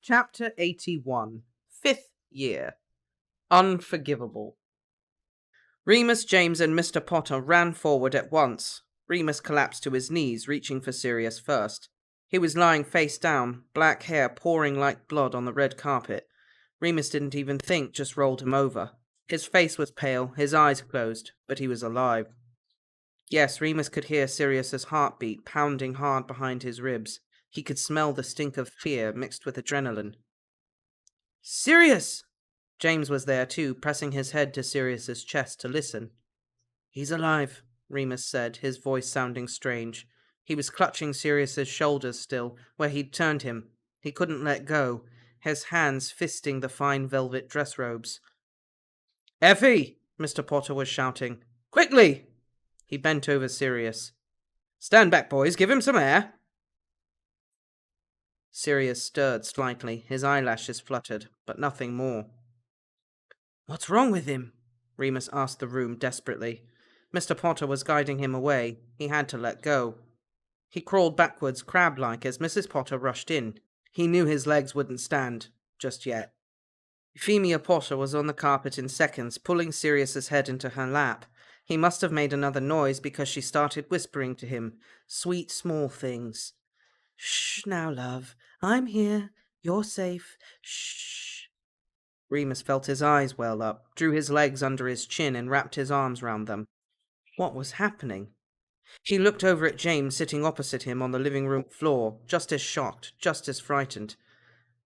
Chapter 81. 5th Year. Unforgivable. Remus, James, and Mr. Potter ran forward at once. Remus collapsed to his knees, reaching for Sirius first. He was lying face down, black hair pouring like blood on the red carpet. Remus didn't even think, just rolled him over. His face was pale, his eyes closed, but he was alive. Yes, Remus could hear Sirius's heartbeat pounding hard behind his ribs. He could smell the stink of fear mixed with adrenaline. "Sirius!" James was there too, pressing his head to Sirius's chest to listen. "He's alive," Remus said, his voice sounding strange. He was clutching Sirius's shoulders still, where he'd turned him. He couldn't let go, his hands fisting the fine velvet dress robes. "Effie!" Mr. Potter was shouting. "Quickly!" He bent over Sirius. "Stand back, boys. Give him some air." Sirius stirred slightly, his eyelashes fluttered, but nothing more. "What's wrong with him?" Remus asked the room desperately. Mr. Potter was guiding him away. He had to let go. He crawled backwards, crab-like, as Mrs. Potter rushed in. He knew his legs wouldn't stand, just yet. Euphemia Potter was on the carpet in seconds, pulling Sirius's head into her lap. He must have made another noise because she started whispering to him, sweet small things. "Shh now, love. I'm here. You're safe. Shh." Remus felt his eyes well up, drew his legs under his chin and wrapped his arms round them. What was happening? He looked over at James sitting opposite him on the living room floor, just as shocked, just as frightened.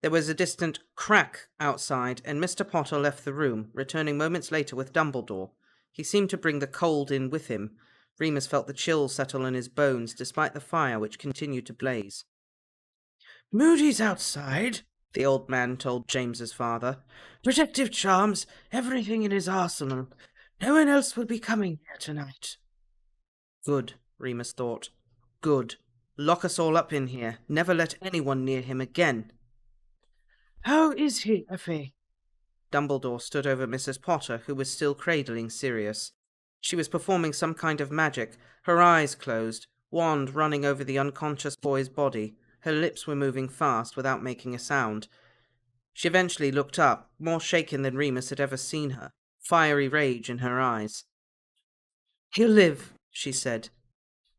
There was a distant crack outside, and Mr. Potter left the room, returning moments later with Dumbledore. He seemed to bring the cold in with him. Remus felt the chill settle in his bones, despite the fire which continued to blaze. "Moody's outside," the old man told James's father. "Protective charms, everything in his arsenal. No one else will be coming here tonight." Good, Remus thought. Good. Lock us all up in here. Never let anyone near him again. "How is he, Effie?" Dumbledore stood over Mrs. Potter, who was still cradling Sirius. She was performing some kind of magic, her eyes closed, wand running over the unconscious boy's body. Her lips were moving fast, without making a sound. She eventually looked up, more shaken than Remus had ever seen her, fiery rage in her eyes. "He'll live," she said.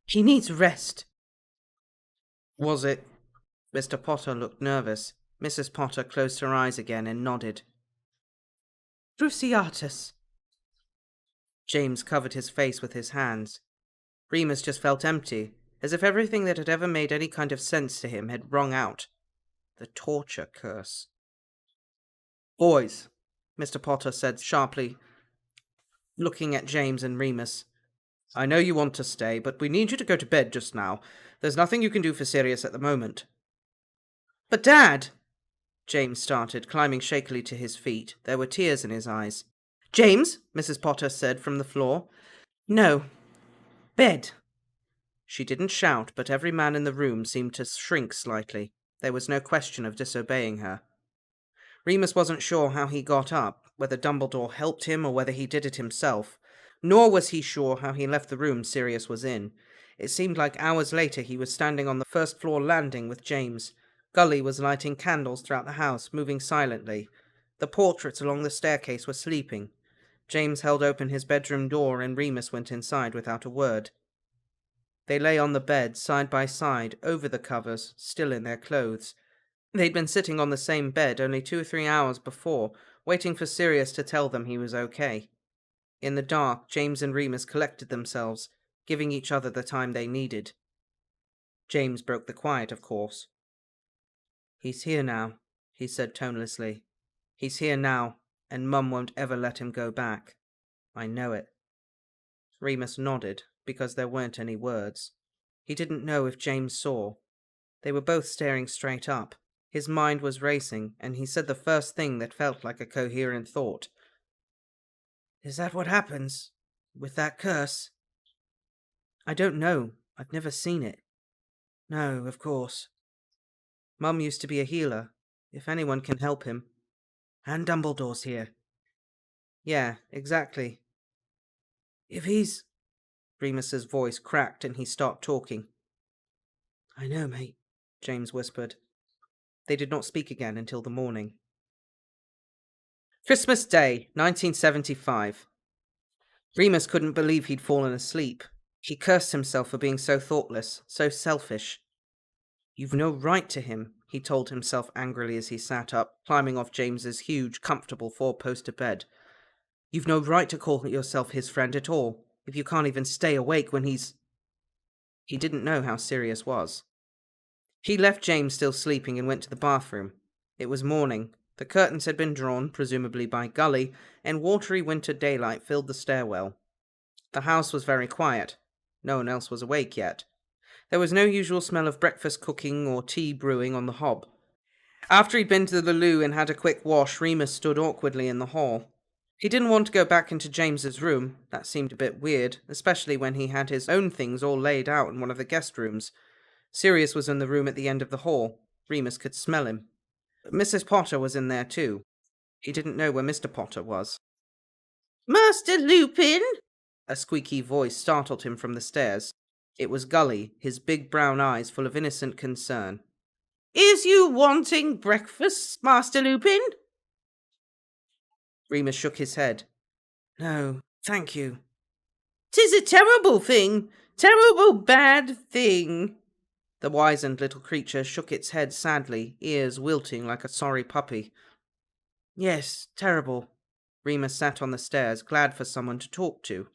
"He needs rest." Was it? Mr. Potter looked nervous. Mrs. Potter closed her eyes again and nodded. "Cruciatus." James covered his face with his hands. Remus just felt empty, as if everything that had ever made any kind of sense to him had rung out. The torture curse. "Boys," Mr. Potter said sharply, looking at James and Remus. "I know you want to stay, but we need you to go to bed just now. There's nothing you can do for Sirius at the moment." "But Dad!" James started, climbing shakily to his feet. There were tears in his eyes. "James," Mrs. Potter said from the floor. "No. Bed." She didn't shout, but every man in the room seemed to shrink slightly. There was no question of disobeying her. Remus wasn't sure how he got up, whether Dumbledore helped him or whether he did it himself. Nor was he sure how he left the room Sirius was in. It seemed like hours later he was standing on the first-floor landing with James. Gully was lighting candles throughout the house, moving silently. The portraits along the staircase were sleeping. James held open his bedroom door and Remus went inside without a word. They lay on the bed, side by side, over the covers, still in their clothes. They'd been sitting on the same bed only 2 or 3 hours before, waiting for Sirius to tell them he was okay. In the dark, James and Remus collected themselves, giving each other the time they needed. James broke the quiet, of course. "He's here now," he said tonelessly. "He's here now, and Mum won't ever let him go back. I know it." Remus nodded, because there weren't any words. He didn't know if James saw. They were both staring straight up. His mind was racing, and he said the first thing that felt like a coherent thought. "Is that what happens? With that curse?" "I don't know. I've never seen it." "No, of course." "Mum used to be a healer. If anyone can help him." "And Dumbledore's here." "Yeah, exactly." "If he's..." Remus's voice cracked and he stopped talking. "I know, mate," James whispered. They did not speak again until the morning. Christmas Day, 1975. Remus couldn't believe he'd fallen asleep. He cursed himself for being so thoughtless, so selfish. "You've no right to him," he told himself angrily as he sat up, climbing off James's huge, comfortable four-poster bed. "You've no right to call yourself his friend at all, if you can't even stay awake when he's—" He didn't know how Sirius was. He left James still sleeping and went to the bathroom. It was morning. The curtains had been drawn, presumably by Gully, and watery winter daylight filled the stairwell. The house was very quiet. No one else was awake yet. There was no usual smell of breakfast cooking or tea brewing on the hob. After he'd been to the loo and had a quick wash, Remus stood awkwardly in the hall. He didn't want to go back into James's room. That seemed a bit weird, especially when he had his own things all laid out in one of the guest rooms. Sirius was in the room at the end of the hall. Remus could smell him. Mrs. Potter was in there too. He didn't know where Mr. Potter was. "Master Lupin!" A squeaky voice startled him from the stairs. It was Gully, his big brown eyes full of innocent concern. "Is you wanting breakfast, Master Lupin?" Remus shook his head. "No, thank you." "'Tis a terrible thing, terrible bad thing." The wizened little creature shook its head sadly, ears wilting like a sorry puppy. "Yes, terrible." Remus sat on the stairs, glad for someone to talk to.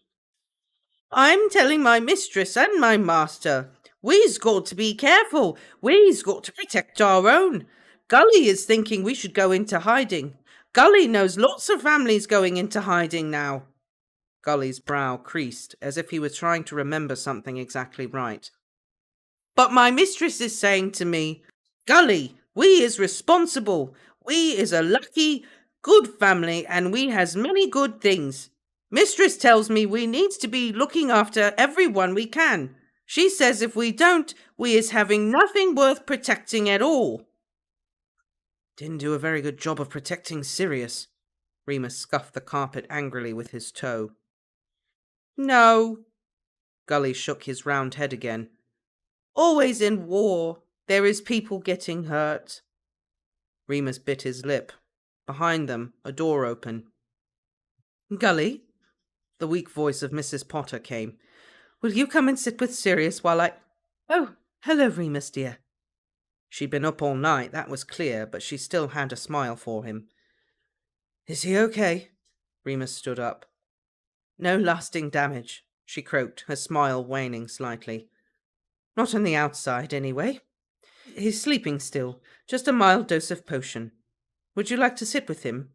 "I'm telling my mistress and my master. We's got to be careful. We's got to protect our own. Gully is thinking we should go into hiding. Gully knows lots of families going into hiding now." Gully's brow creased, as if he was trying to remember something exactly right. "But my mistress is saying to me, Gully, we is responsible. We is a lucky, good family, and we has many good things. Mistress tells me we needs to be looking after everyone we can. She says if we don't, we is having nothing worth protecting at all." "Didn't do a very good job of protecting Sirius." Remus scuffed the carpet angrily with his toe. "No." Gully shook his round head again. "Always in war, there is people getting hurt." Remus bit his lip. Behind them, a door opened. "Gully?" The weak voice of Mrs. Potter came. "Will you come and sit with Sirius while I—" "Oh, hello, Remus, dear." She'd been up all night, that was clear, but she still had a smile for him. "Is he okay?" Remus stood up. "No lasting damage," she croaked, her smile waning slightly. "Not on the outside, anyway. He's sleeping still, just a mild dose of potion. Would you like to sit with him?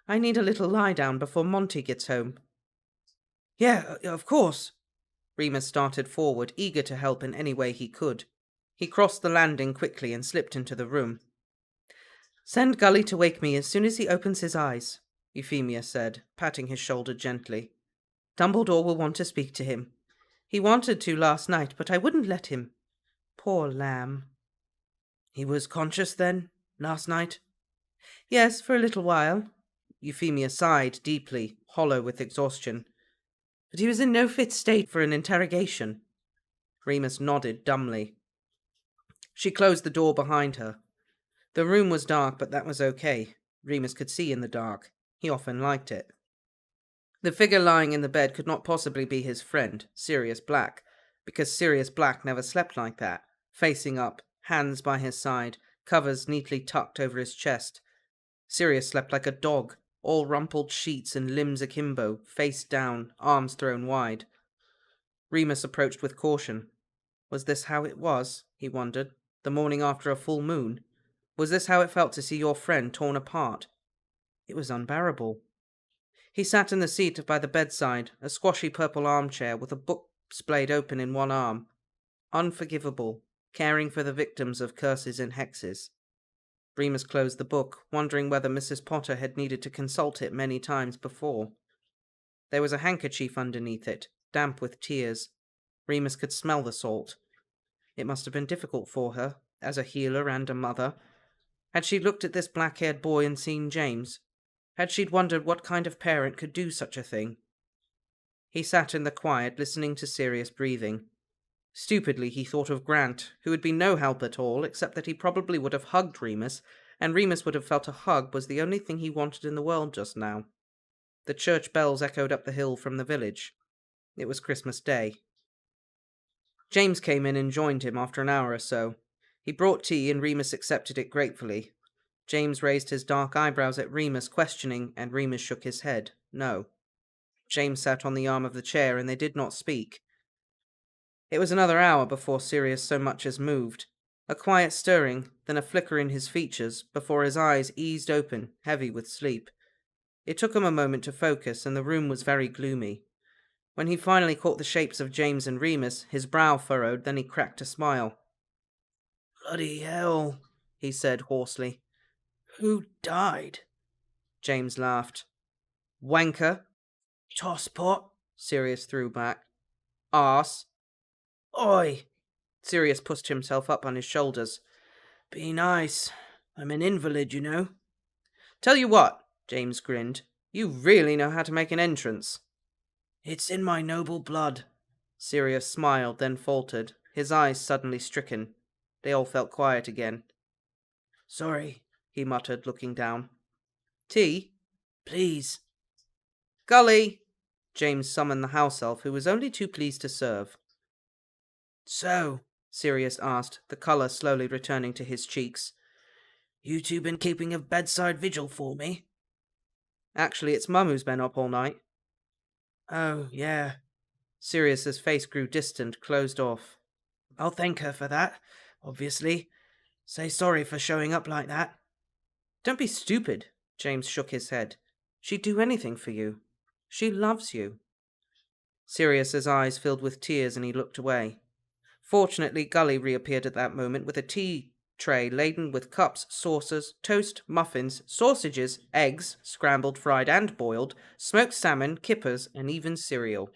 I need a little lie-down before Monty gets home." "Yeah, of course." Remus started forward, eager to help in any way he could. He crossed the landing quickly and slipped into the room. "Send Gully to wake me as soon as he opens his eyes," Euphemia said, patting his shoulder gently. "Dumbledore will want to speak to him. He wanted to last night, but I wouldn't let him. Poor lamb." "He was conscious then, last night?" "Yes, for a little while." Euphemia sighed deeply, hollow with exhaustion. "But he was in no fit state for an interrogation." Remus nodded dumbly. She closed the door behind her. The room was dark, but that was okay. Remus could see in the dark. He often liked it. The figure lying in the bed could not possibly be his friend, Sirius Black, because Sirius Black never slept like that, facing up, hands by his side, covers neatly tucked over his chest. Sirius slept like a dog, all rumpled sheets and limbs akimbo, face down, arms thrown wide. Remus approached with caution. Was this how it was, he wondered, the morning after a full moon? Was this how it felt to see your friend torn apart? It was unbearable. He sat in the seat by the bedside, a squashy purple armchair with a book splayed open in one arm. Unforgivable, caring for the victims of curses and hexes. Remus closed the book, wondering whether Mrs. Potter had needed to consult it many times before. There was a handkerchief underneath it, damp with tears. Remus could smell the salt. It must have been difficult for her, as a healer and a mother. Had she looked at this black-haired boy and seen James? Had she wondered what kind of parent could do such a thing? He sat in the quiet, listening to Sirius breathing. Stupidly, he thought of Grant, who had been no help at all, except that he probably would have hugged Remus, and Remus would have felt a hug was the only thing he wanted in the world just now. The church bells echoed up the hill from the village. It was Christmas Day. James came in and joined him after an hour or so. He brought tea, and Remus accepted it gratefully. James raised his dark eyebrows at Remus, questioning, and Remus shook his head. No. James sat on the arm of the chair, and they did not speak. It was another hour before Sirius so much as moved. A quiet stirring, then a flicker in his features, before his eyes eased open, heavy with sleep. It took him a moment to focus, and the room was very gloomy. When he finally caught the shapes of James and Remus, his brow furrowed, then he cracked a smile. "Bloody hell," he said hoarsely. "Who died?" James laughed. "Wanker." "Tosspot," Sirius threw back. "Arse." "Oi!" Sirius pushed himself up on his shoulders. "Be nice. I'm an invalid, you know." "Tell you what," James grinned. "You really know how to make an entrance." "It's in my noble blood." Sirius smiled, then faltered, his eyes suddenly stricken. They all felt quiet again. "Sorry," he muttered, looking down. "Tea?" "Please." "Gully!" James summoned the house elf, who was only too pleased to serve. "So," Sirius asked, the colour slowly returning to his cheeks, "you two been keeping a bedside vigil for me?" "Actually, it's Mum who's been up all night." "Oh, yeah." Sirius's face grew distant, closed off. "I'll thank her for that, obviously. Say sorry for showing up like that." "Don't be stupid," James shook his head. "She'd do anything for you. She loves you." Sirius's eyes filled with tears, and he looked away. Fortunately, Gully reappeared at that moment with a tea tray laden with cups, saucers, toast, muffins, sausages, eggs, scrambled, fried, and boiled, smoked salmon, kippers, and even cereal.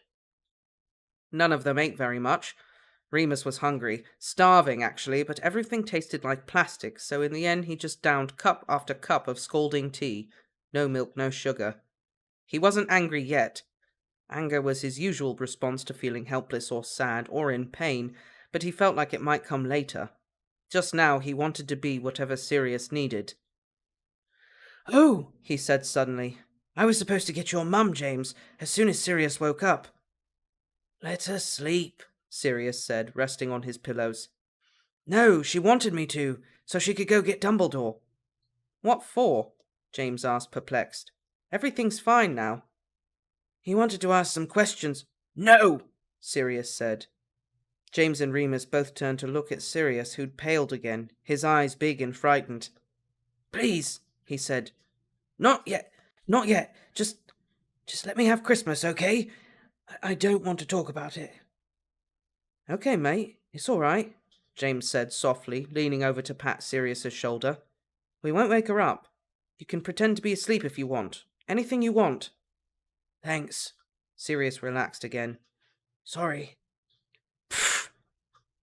None of them ate very much. Remus was hungry, starving actually, but everything tasted like plastic, so in the end he just downed cup after cup of scalding tea. No milk, no sugar. He wasn't angry yet. Anger was his usual response to feeling helpless or sad or in pain, but he felt like it might come later. Just now he wanted to be whatever Sirius needed. "Oh," he said suddenly. "I was supposed to get your mum, James, as soon as Sirius woke up." "Let her sleep," Sirius said, resting on his pillows. "No, she wanted me to, so she could go get Dumbledore." "What for?" James asked, perplexed. "Everything's fine now." "He wanted to ask some questions." "No," Sirius said. James and Remus both turned to look at Sirius, who'd paled again, his eyes big and frightened. "Please," he said. "Not yet. Not yet. Just let me have Christmas, okay? I don't want to talk about it." "Okay, mate. It's all right," James said softly, leaning over to pat Sirius's shoulder. "We won't wake her up. You can pretend to be asleep if you want. Anything you want." "Thanks." Sirius relaxed again. "Sorry." Pfft.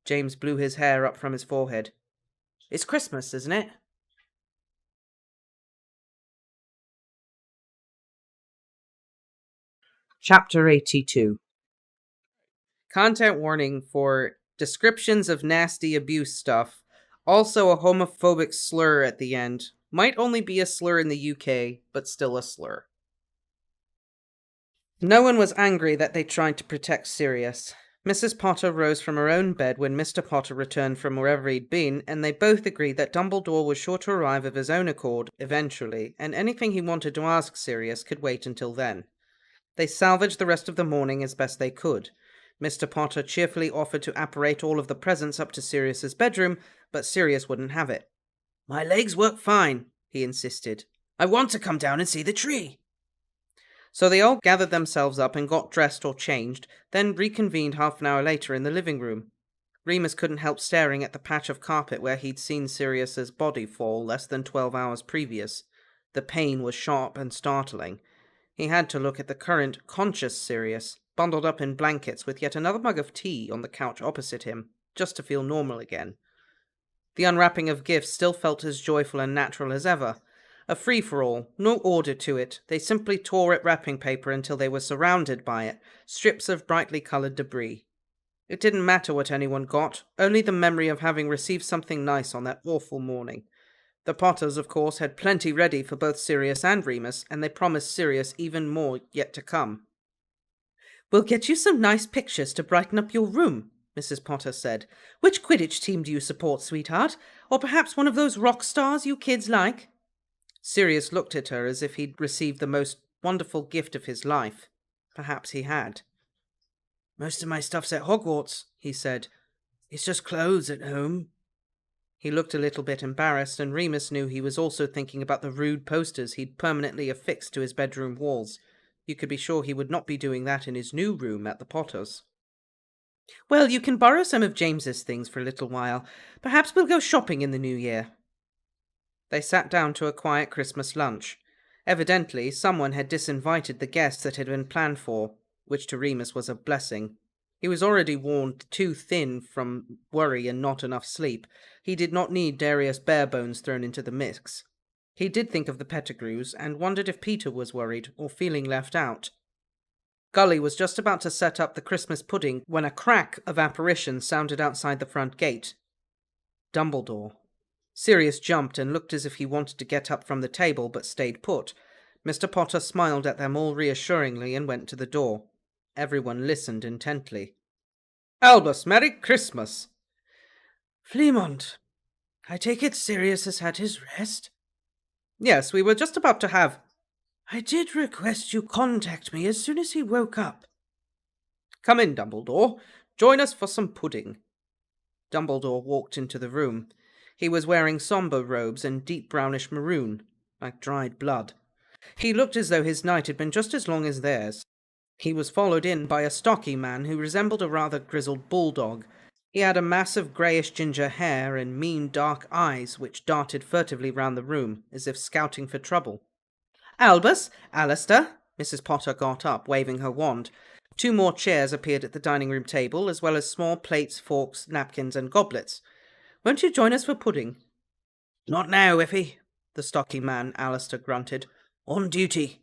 James blew his hair up from his forehead. "It's Christmas, isn't it?" Chapter 82. Content warning for descriptions of nasty abuse stuff. Also a homophobic slur at the end. Might only be a slur in the UK, but still a slur. No one was angry that they tried to protect Sirius. Mrs. Potter rose from her own bed when Mr. Potter returned from wherever he'd been, and they both agreed that Dumbledore was sure to arrive of his own accord, eventually, and anything he wanted to ask Sirius could wait until then. They salvaged the rest of the morning as best they could. Mr. Potter cheerfully offered to apparate all of the presents up to Sirius's bedroom, but Sirius wouldn't have it. "My legs work fine," he insisted. "I want to come down and see the tree." So they all gathered themselves up and got dressed or changed, then reconvened half an hour later in the living room. Remus couldn't help staring at the patch of carpet where he'd seen Sirius's body fall less than 12 hours previous. The pain was sharp and startling. He had to look at the current, conscious Sirius, bundled up in blankets with yet another mug of tea on the couch opposite him, just to feel normal again. The unwrapping of gifts still felt as joyful and natural as ever. A free-for-all, no order to it. They simply tore at wrapping paper until they were surrounded by it, strips of brightly coloured debris. It didn't matter what anyone got, only the memory of having received something nice on that awful morning. The Potters, of course, had plenty ready for both Sirius and Remus, and they promised Sirius even more yet to come. "We'll get you some nice pictures to brighten up your room," Mrs. Potter said. "Which Quidditch team do you support, sweetheart? Or perhaps one of those rock stars you kids like?" Sirius looked at her as if he'd received the most wonderful gift of his life. Perhaps he had. "Most of my stuff's at Hogwarts," he said. "It's just clothes at home." He looked a little bit embarrassed, and Remus knew he was also thinking about the rude posters he'd permanently affixed to his bedroom walls. You could be sure he would not be doing that in his new room at the Potters. "Well, you can borrow some of James's things for a little while. Perhaps we'll go shopping in the new year." They sat down to a quiet Christmas lunch. Evidently, someone had disinvited the guests that had been planned for, which to Remus was a blessing. He was already worn too thin from worry and not enough sleep. He did not need Darius Barebones thrown into the mix. He did think of the Pettigrews, and wondered if Peter was worried or feeling left out. Gully was just about to set up the Christmas pudding when a crack of apparition sounded outside the front gate. Dumbledore. Sirius jumped and looked as if he wanted to get up from the table, but stayed put. Mr. Potter smiled at them all reassuringly and went to the door. Everyone listened intently. "Albus, Merry Christmas!" "Fleamont, I take it Sirius has had his rest?" "Yes, we were just about to have—" "I did request you contact me as soon as he woke up." "Come in, Dumbledore. Join us for some pudding." Dumbledore walked into the room. He was wearing sombre robes and deep brownish maroon, like dried blood. He looked as though his night had been just as long as theirs. He was followed in by a stocky man who resembled a rather grizzled bulldog. He had a mass of greyish ginger hair and mean dark eyes which darted furtively round the room, as if scouting for trouble. "Albus, Alistair." Mrs. Potter got up, waving her wand. 2 more chairs appeared at the dining-room table, as well as small plates, forks, napkins, and goblets. "Won't you join us for pudding?" "Not now, Effie," the stocky man, Alistair, grunted. "On duty."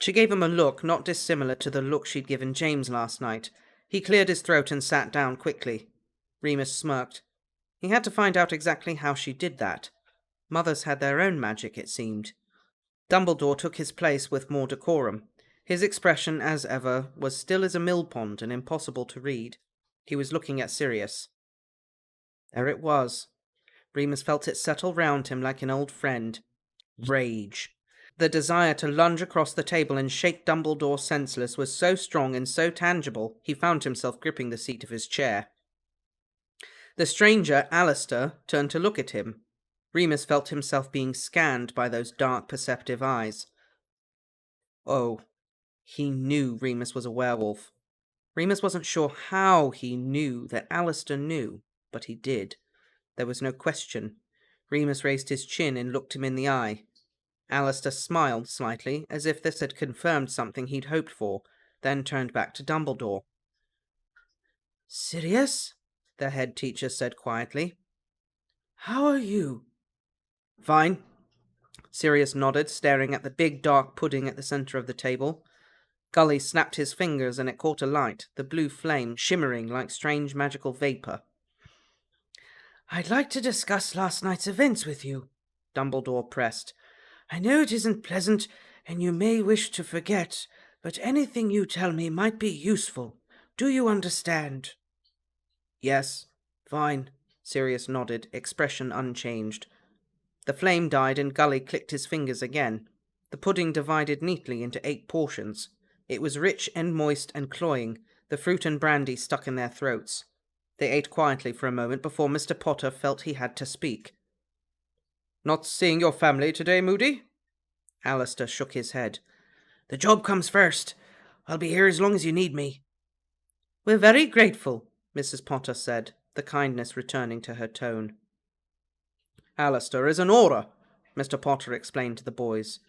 She gave him a look not dissimilar to the look she'd given James last night. He cleared his throat and sat down quickly. Remus smirked. He had to find out exactly how she did that. Mothers had their own magic, it seemed. Dumbledore took his place with more decorum. His expression, as ever, was still as a millpond and impossible to read. He was looking at Sirius. There it was. Remus felt it settle round him like an old friend. Rage. The desire to lunge across the table and shake Dumbledore senseless was so strong and so tangible, he found himself gripping the seat of his chair. The stranger, Alistair, turned to look at him. Remus felt himself being scanned by those dark, perceptive eyes. Oh, he knew Remus was a werewolf. Remus wasn't sure how he knew that Alistair knew, but he did. There was no question. Remus raised his chin and looked him in the eye. Alistair smiled slightly, as if this had confirmed something he'd hoped for, then turned back to Dumbledore. "Sirius?" the head teacher said quietly. "How are you?" "Fine." Sirius nodded, staring at the big dark pudding at the centre of the table. Gully snapped his fingers and it caught alight, the blue flame shimmering like strange magical vapour. "I'd like to discuss last night's events with you," Dumbledore pressed. "I know it isn't pleasant, and you may wish to forget, but anything you tell me might be useful. Do you understand?" "Yes, fine," Sirius nodded, expression unchanged. The flame died and Gully clicked his fingers again. The pudding divided neatly into 8 portions. It was rich and moist and cloying, the fruit and brandy stuck in their throats. They ate quietly for a moment before Mr. Potter felt he had to speak. "Not seeing your family today, Moody?" Alistair shook his head. "The job comes first. I'll be here as long as you need me." "We're very grateful," Mrs. Potter said, the kindness returning to her tone. "Alistair is an aura," Mr. Potter explained to the boys.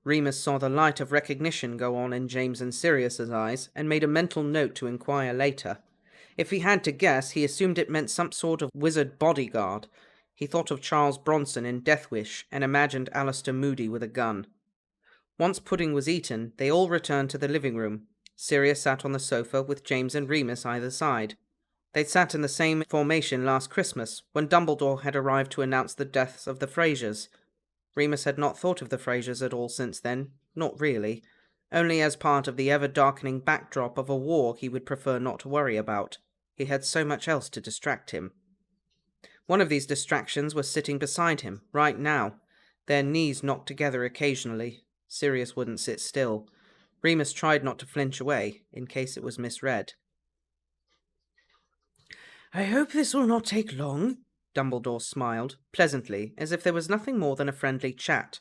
Remus saw the light of recognition go on in James and Sirius's eyes, and made a mental note to inquire later. If he had to guess, he assumed it meant some sort of wizard bodyguard. He thought of Charles Bronson in Death Wish, and imagined Alistair Moody with a gun. Once pudding was eaten, they all returned to the living room. Sirius sat on the sofa with James and Remus either side. They'd sat in the same formation last Christmas, when Dumbledore had arrived to announce the deaths of the Frasers. Remus had not thought of the Frasers at all since then, not really, only as part of the ever-darkening backdrop of a war he would prefer not to worry about. He had so much else to distract him. One of these distractions was sitting beside him, right now. Their knees knocked together occasionally. Sirius wouldn't sit still. Remus tried not to flinch away, in case it was misread. "I hope this will not take long," Dumbledore smiled, pleasantly, as if there was nothing more than a friendly chat.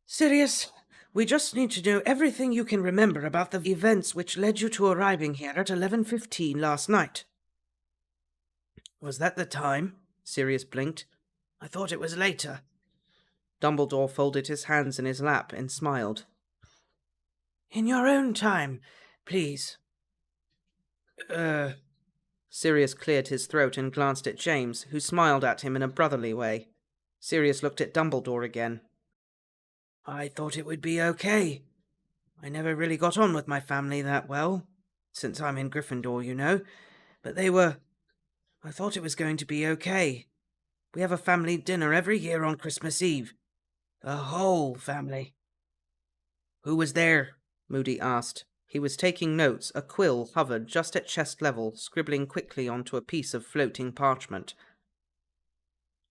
"Sirius, we just need to know everything you can remember about the events which led you to arriving here at 11:15 last night." "Was that the time?" Sirius blinked. "I thought it was later." Dumbledore folded his hands in his lap and smiled. "In your own time, please." Sirius cleared his throat and glanced at James, who smiled at him in a brotherly way. Sirius looked at Dumbledore again. "I thought it would be okay. I never really got on with my family that well, since I'm in Gryffindor, you know, but I thought it was going to be okay. We have a family dinner every year on Christmas Eve. The whole family." "Who was there?" Moody asked. He was taking notes. A quill hovered just at chest level, scribbling quickly onto a piece of floating parchment.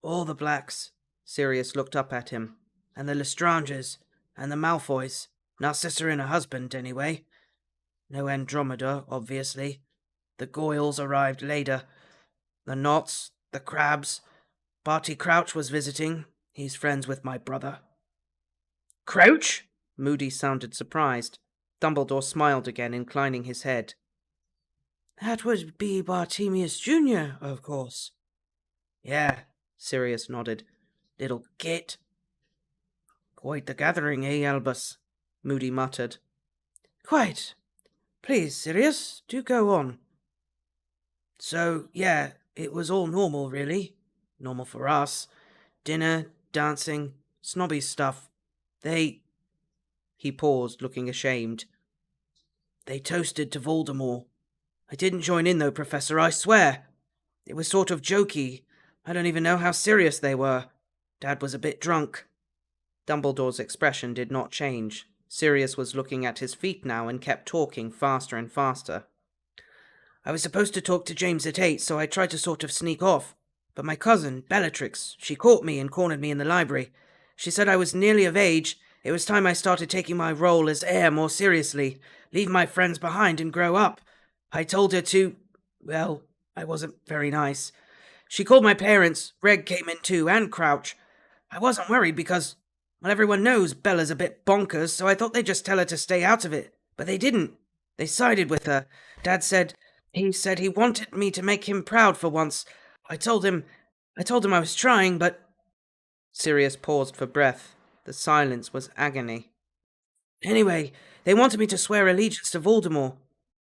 "All the Blacks." Sirius looked up at him. "And the Lestranges, and the Malfoys. Narcissa and her husband, anyway. No Andromeda, obviously. The Goyles arrived later. The Knots, the Crabs. Barty Crouch was visiting. He's friends with my brother." "Crouch?" Moody sounded surprised. Dumbledore smiled again, inclining his head. "That would be Bartemius Jr., of course." "Yeah," Sirius nodded. "Little git." "Quite the gathering, eh, Albus?" Moody muttered. "Quite. Please, Sirius, do go on." "So, yeah, it was all normal, really. Normal for us. Dinner, dancing, snobby stuff. He paused, looking ashamed. "They toasted to Voldemort. I didn't join in, though, Professor, I swear. It was sort of jokey. I don't even know how serious they were. Dad was a bit drunk." Dumbledore's expression did not change. Sirius was looking at his feet now and kept talking faster and faster. "I was supposed to talk to James at 8, so I tried to sort of sneak off. But my cousin, Bellatrix, she caught me and cornered me in the library. She said I was nearly of age. It was time I started taking my role as heir more seriously, leave my friends behind and grow up. I told her to... well, I wasn't very nice. She called my parents. Reg came in too, and Crouch. I wasn't worried because, well, everyone knows Bella's a bit bonkers, so I thought they'd just tell her to stay out of it. But they didn't. They sided with her. Dad said... he said he wanted me to make him proud for once. I told him I was trying, but..." Sirius paused for breath. The silence was agony. "Anyway, they wanted me to swear allegiance to Voldemort.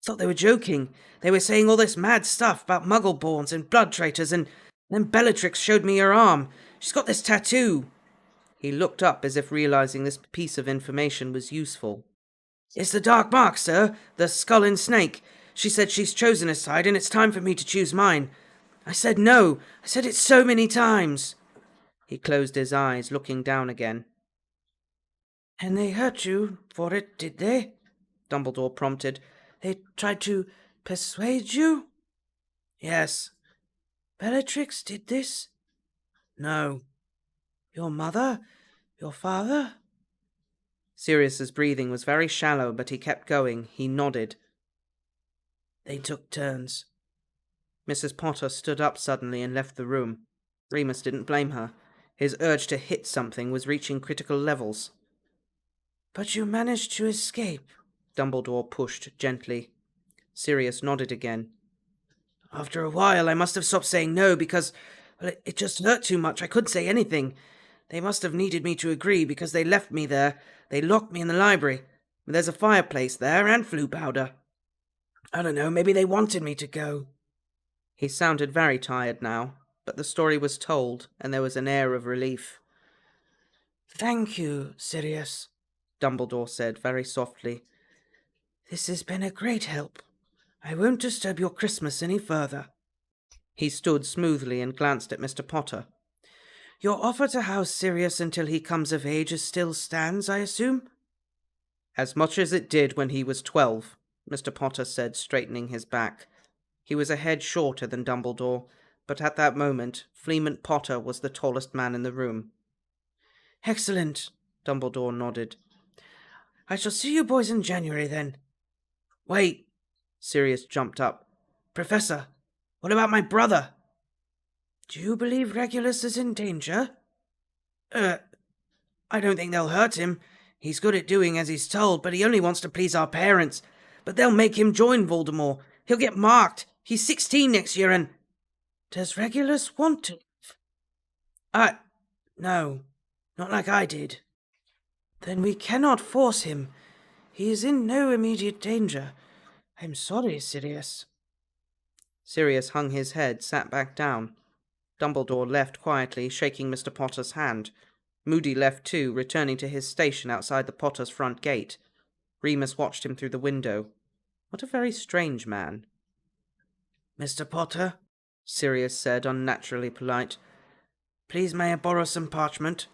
Thought they were joking. They were saying all this mad stuff about Muggle-borns and blood traitors, and then Bellatrix showed me her arm. She's got this tattoo." He looked up as if realizing this piece of information was useful. "It's the Dark Mark, sir, the skull and snake. She said she's chosen a side and it's time for me to choose mine. I said no. I said it so many times." He closed his eyes, looking down again. "And they hurt you for it, did they?" Dumbledore prompted. "They tried to persuade you?" "Yes." "Bellatrix did this?" "No." "Your mother? Your father?" Sirius's breathing was very shallow, but he kept going. He nodded. "They took turns." Mrs. Potter stood up suddenly and left the room. Remus didn't blame her. His urge to hit something was reaching critical levels. "But you managed to escape," Dumbledore pushed gently. Sirius nodded again. "After a while I must have stopped saying no because, well, it just hurt too much. I couldn't say anything. They must have needed me to agree because they left me there. They locked me in the library. There's a fireplace there and flue powder. I don't know, maybe they wanted me to go." He sounded very tired now, but the story was told, and there was an air of relief. "Thank you, Sirius," Dumbledore said very softly. "This has been a great help. I won't disturb your Christmas any further. He stood smoothly and glanced at Mr. Potter. Your offer to house Sirius until he comes of age still stands, I assume? As much as it did when he was 12, Mr. Potter said, straightening his back. He was a head shorter than Dumbledore, but at that moment, Fleemont Potter was the tallest man in the room. Excellent, Dumbledore nodded. I shall see you boys in January, then. Wait, Sirius jumped up. Professor, what about my brother? Do you believe Regulus is in danger? I don't think they'll hurt him. He's good at doing as he's told, but he only wants to please our parents. But they'll make him join Voldemort. He'll get marked. He's 16 next year and... Does Regulus want to? No. Not like I did. Then we cannot force him. He is in no immediate danger. I'm sorry, Sirius. Sirius hung his head, sat back down. Dumbledore left quietly, shaking Mr. Potter's hand. Moody left too, returning to his station outside the Potters' front gate. Remus watched him through the window. What a very strange man. Mr. Potter, Sirius said, unnaturally polite. Please may I borrow some parchment?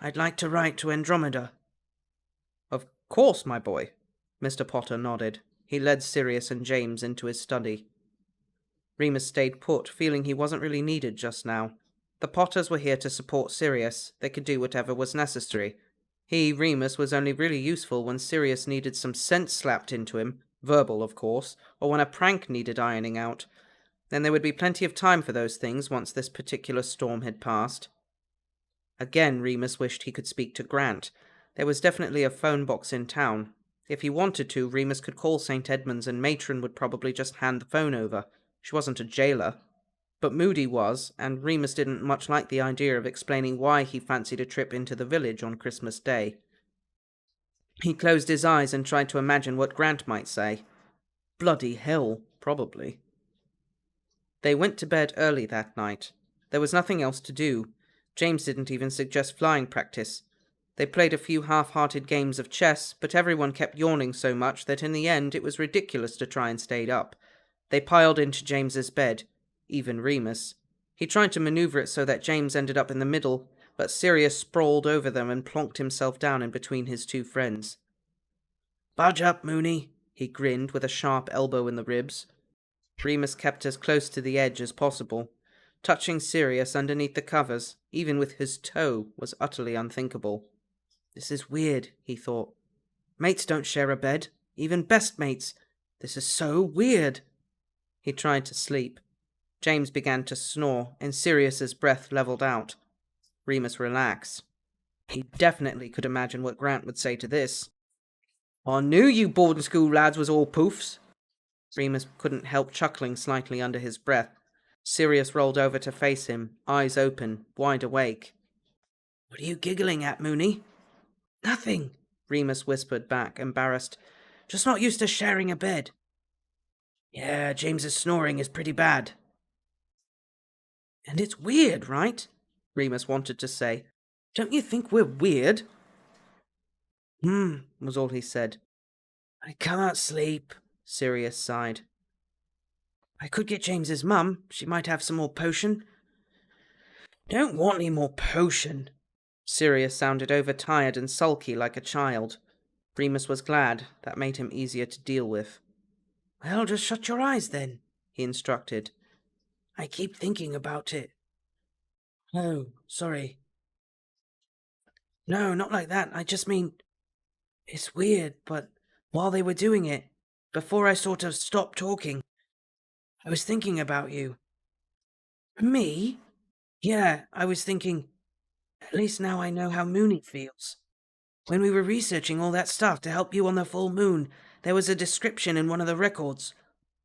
I'd like to write to Andromeda. Of course, my boy. Mr. Potter nodded. He led Sirius and James into his study. Remus stayed put, feeling he wasn't really needed just now. The Potters were here to support Sirius. They could do whatever was necessary. He, Remus, was only really useful when Sirius needed some sense slapped into him, verbal, of course, or when a prank needed ironing out. Then there would be plenty of time for those things once this particular storm had passed. Again, Remus wished he could speak to Grant. There was definitely a phone box in town. If he wanted to, Remus could call St. Edmund's and Matron would probably just hand the phone over. She wasn't a jailer. But Moody was, and Remus didn't much like the idea of explaining why he fancied a trip into the village on Christmas Day. He closed his eyes and tried to imagine what Grant might say. Bloody hell, probably. They went to bed early that night. There was nothing else to do. James didn't even suggest flying practice. They played a few half-hearted games of chess, but everyone kept yawning so much that in the end it was ridiculous to try and stay up. They piled into James's bed, even Remus. He tried to maneuver it so that James ended up in the middle, but Sirius sprawled over them and plonked himself down in between his two friends. Budge up, Moony, he grinned with a sharp elbow in the ribs. Remus kept as close to the edge as possible. Touching Sirius underneath the covers, even with his toe, was utterly unthinkable. This is weird, he thought. Mates don't share a bed, even best mates. This is so weird. He tried to sleep. James began to snore, and Sirius's breath levelled out. Remus relaxed. He definitely could imagine what Grant would say to this. I knew you boarding school lads was all poofs. Remus couldn't help chuckling slightly under his breath. Sirius rolled over to face him, eyes open, wide awake. What are you giggling at, Moony? Nothing, Remus whispered back, embarrassed. Just not used to sharing a bed. Yeah, James's snoring is pretty bad. And it's weird, right? Remus wanted to say. Don't you think we're weird? Was all he said. I can't sleep, Sirius sighed. I could get James's mum. She might have some more potion. Don't want any more potion. Sirius sounded overtired and sulky like a child. Remus was glad. That made him easier to deal with. Well, just shut your eyes then, he instructed. I keep thinking about it. Oh, sorry. No, not like that. I just mean... It's weird, but while they were doing it, before I sort of stopped talking, I was thinking about you. Me? Yeah, I was thinking... At least now I know how Moony feels. When we were researching all that stuff to help you on the full moon, there was a description in one of the records,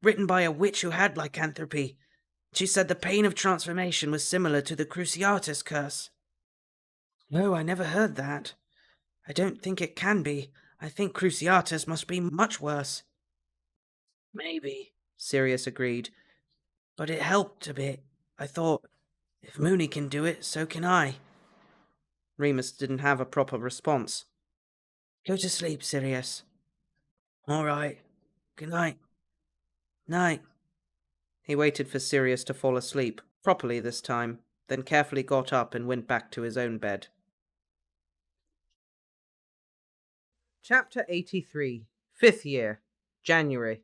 written by a witch who had lycanthropy. She said the pain of transformation was similar to the Cruciatus curse. No, I never heard that. I don't think it can be. I think Cruciatus must be much worse. Maybe, Sirius agreed. But it helped a bit. I thought, if Moony can do it, so can I. Remus didn't have a proper response. Go to sleep, Sirius. All right. Good night. Night. He waited for Sirius to fall asleep, properly this time, then carefully got up and went back to his own bed. Chapter 83. 5th Year. January.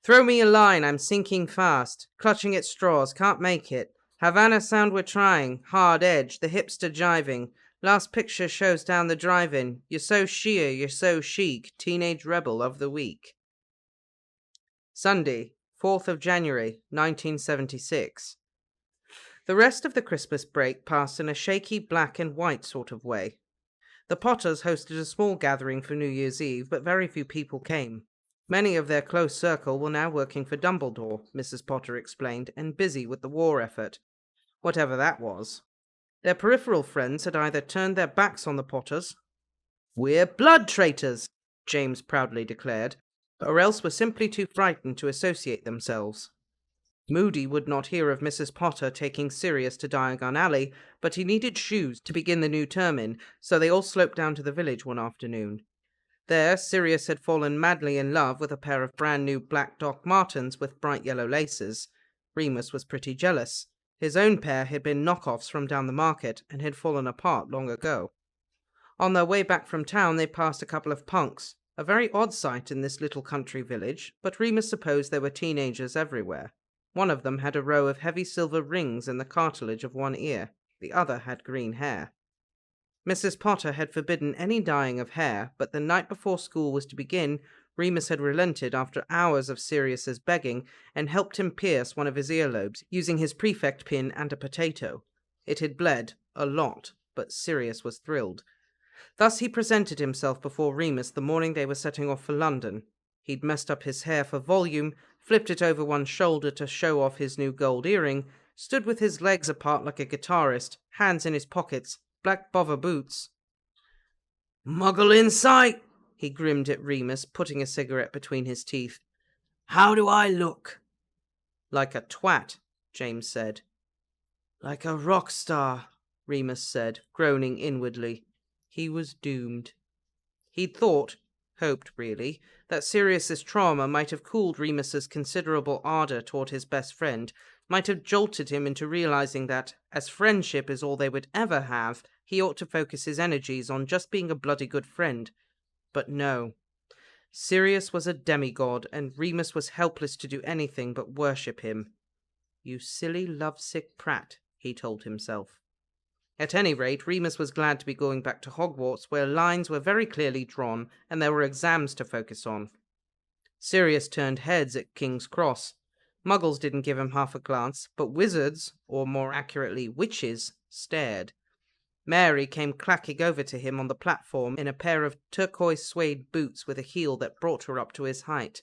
Throw me a line, I'm sinking fast. Clutching at straws, can't make it. Havana sound we're trying. Hard edge, the hipster jiving. Last picture shows down the drive-in. You're so sheer, you're so chic. Teenage rebel of the week. Sunday, 4th of January, 1976. The rest of the Christmas break passed in a shaky black and white sort of way. The Potters hosted a small gathering for New Year's Eve, but very few people came. Many of their close circle were now working for Dumbledore, Mrs. Potter explained, and busy with the war effort, whatever that was. Their peripheral friends had either turned their backs on the Potters, "We're blood traitors," James proudly declared, or else were simply too frightened to associate themselves. Moody would not hear of Mrs. Potter taking Sirius to Diagon Alley, but he needed shoes to begin the new term in, so they all sloped down to the village one afternoon. There, Sirius had fallen madly in love with a pair of brand new black Doc Martens with bright yellow laces. Remus was pretty jealous. His own pair had been knockoffs from down the market and had fallen apart long ago. On their way back from town, they passed a couple of punks, a very odd sight in this little country village, but Remus supposed there were teenagers everywhere. One of them had a row of heavy silver rings in the cartilage of one ear. The other had green hair. Mrs. Potter had forbidden any dyeing of hair, but the night before school was to begin, Remus had relented after hours of Sirius's begging and helped him pierce one of his earlobes, using his prefect pin and a potato. It had bled, a lot, but Sirius was thrilled. Thus he presented himself before Remus the morning they were setting off for London. He'd messed up his hair for volume, flipped it over one shoulder to show off his new gold earring, stood with his legs apart like a guitarist, hands in his pockets, black bother boots. "Muggle in sight," he grinned at Remus, putting a cigarette between his teeth. "How do I look?" "Like a twat," James said. "Like a rock star," Remus said, groaning inwardly. He was doomed. He'd hoped really, that Sirius's trauma might have cooled Remus's considerable ardor toward his best friend, might have jolted him into realizing that, as friendship is all they would ever have, he ought to focus his energies on just being a bloody good friend. But no. Sirius was a demigod, and Remus was helpless to do anything but worship him. "You silly, lovesick prat," he told himself. At any rate, Remus was glad to be going back to Hogwarts, where lines were very clearly drawn and there were exams to focus on. Sirius turned heads at King's Cross. Muggles didn't give him half a glance, but wizards, or more accurately witches, stared. Mary came clacking over to him on the platform in a pair of turquoise suede boots with a heel that brought her up to his height.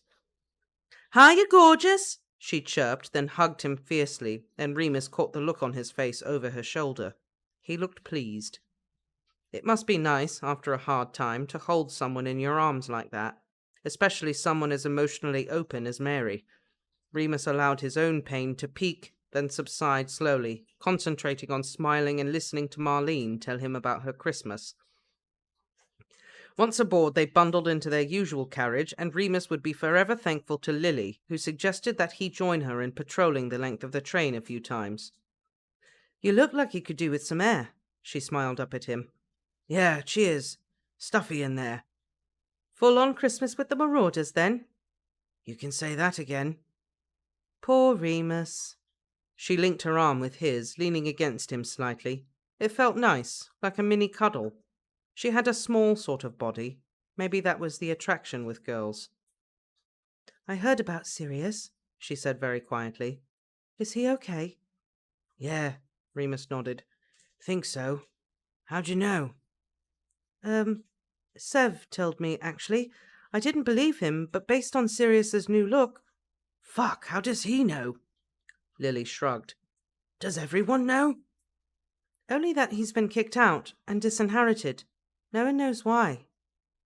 "Hiya, gorgeous!" she chirped, then hugged him fiercely, and Remus caught the look on his face over her shoulder. He looked pleased. It must be nice, after a hard time, to hold someone in your arms like that, especially someone as emotionally open as Mary. Remus allowed his own pain to peak, then subside slowly, concentrating on smiling and listening to Marlene tell him about her Christmas. Once aboard, they bundled into their usual carriage, and Remus would be forever thankful to Lily, who suggested that he join her in patrolling the length of the train a few times. "You look like you could do with some air," she smiled up at him. "Yeah, cheers. Stuffy in there." "Full on Christmas with the Marauders, then?" "You can say that again." "Poor Remus." She linked her arm with his, leaning against him slightly. It felt nice, like a mini cuddle. She had a small sort of body. Maybe that was the attraction with girls. "I heard about Sirius," she said very quietly. "Is he okay?" "Yeah," Remus nodded. "Think so. How'd you know?" Sev told me, actually. I didn't believe him, but based on Sirius's new look..." "Fuck, how does he know?" Lily shrugged. "Does everyone know?" "Only that he's been kicked out and disinherited. No one knows why."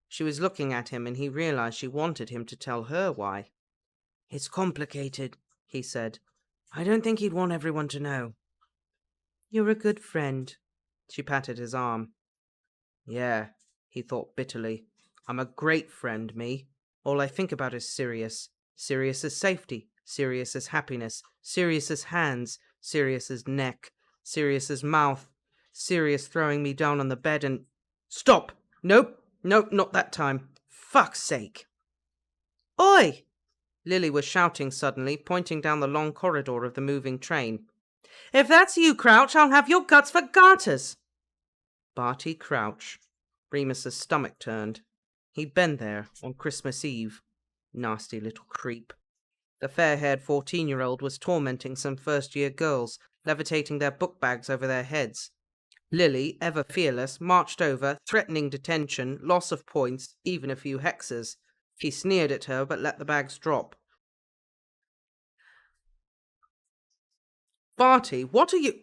She was looking at him, and he realized she wanted him to tell her why. "It's complicated," he said. "I don't think he'd want everyone to know." "You're a good friend." She patted his arm. "Yeah," he thought bitterly. "I'm a great friend, me. All I think about is Sirius. Sirius's safety, Sirius's happiness, Sirius's hands, Sirius's neck, Sirius's mouth, Sirius throwing me down on the bed and... Stop! Nope, not that time. Fuck's sake! Oi! Lily was shouting suddenly, pointing down the long corridor of the moving train. If that's you, Crouch, I'll have your guts for garters! Barty Crouch. Remus's stomach turned. He'd been there on Christmas Eve. Nasty little creep. The fair-haired 14-year-old was tormenting some first-year girls, levitating their book bags over their heads. Lily, ever fearless, marched over, threatening detention, loss of points, even a few hexes. He sneered at her, but let the bags drop. Barty, what are you...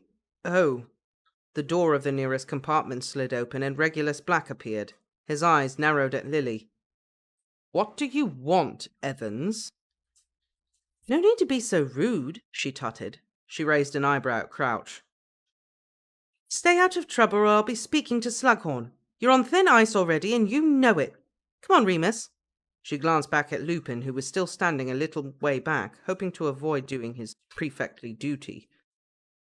Oh. The door of the nearest compartment slid open and Regulus Black appeared. His eyes narrowed at Lily. What do you want, Evans? No need to be so rude, she tutted. She raised an eyebrow at Crouch. Stay out of trouble or I'll be speaking to Slughorn. You're on thin ice already and you know it. Come on, Remus. She glanced back at Lupin, who was still standing a little way back, hoping to avoid doing his prefectly duty.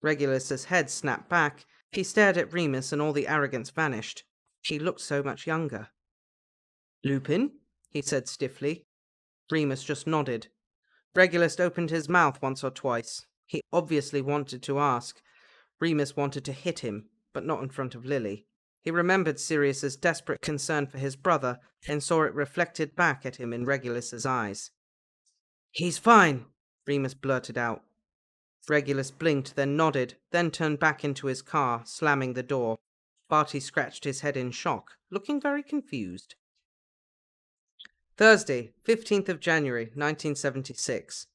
Regulus's head snapped back. He stared at Remus and all the arrogance vanished. He looked so much younger. Lupin? He said stiffly. Remus just nodded. Regulus opened his mouth once or twice. He obviously wanted to ask. Remus wanted to hit him, but not in front of Lily. He remembered Sirius's desperate concern for his brother and saw it reflected back at him in Regulus's eyes. He's fine, Remus blurted out. Regulus blinked, then nodded, then turned back into his car, slamming the door. Barty scratched his head in shock, looking very confused. Thursday, 15th of January, 1976.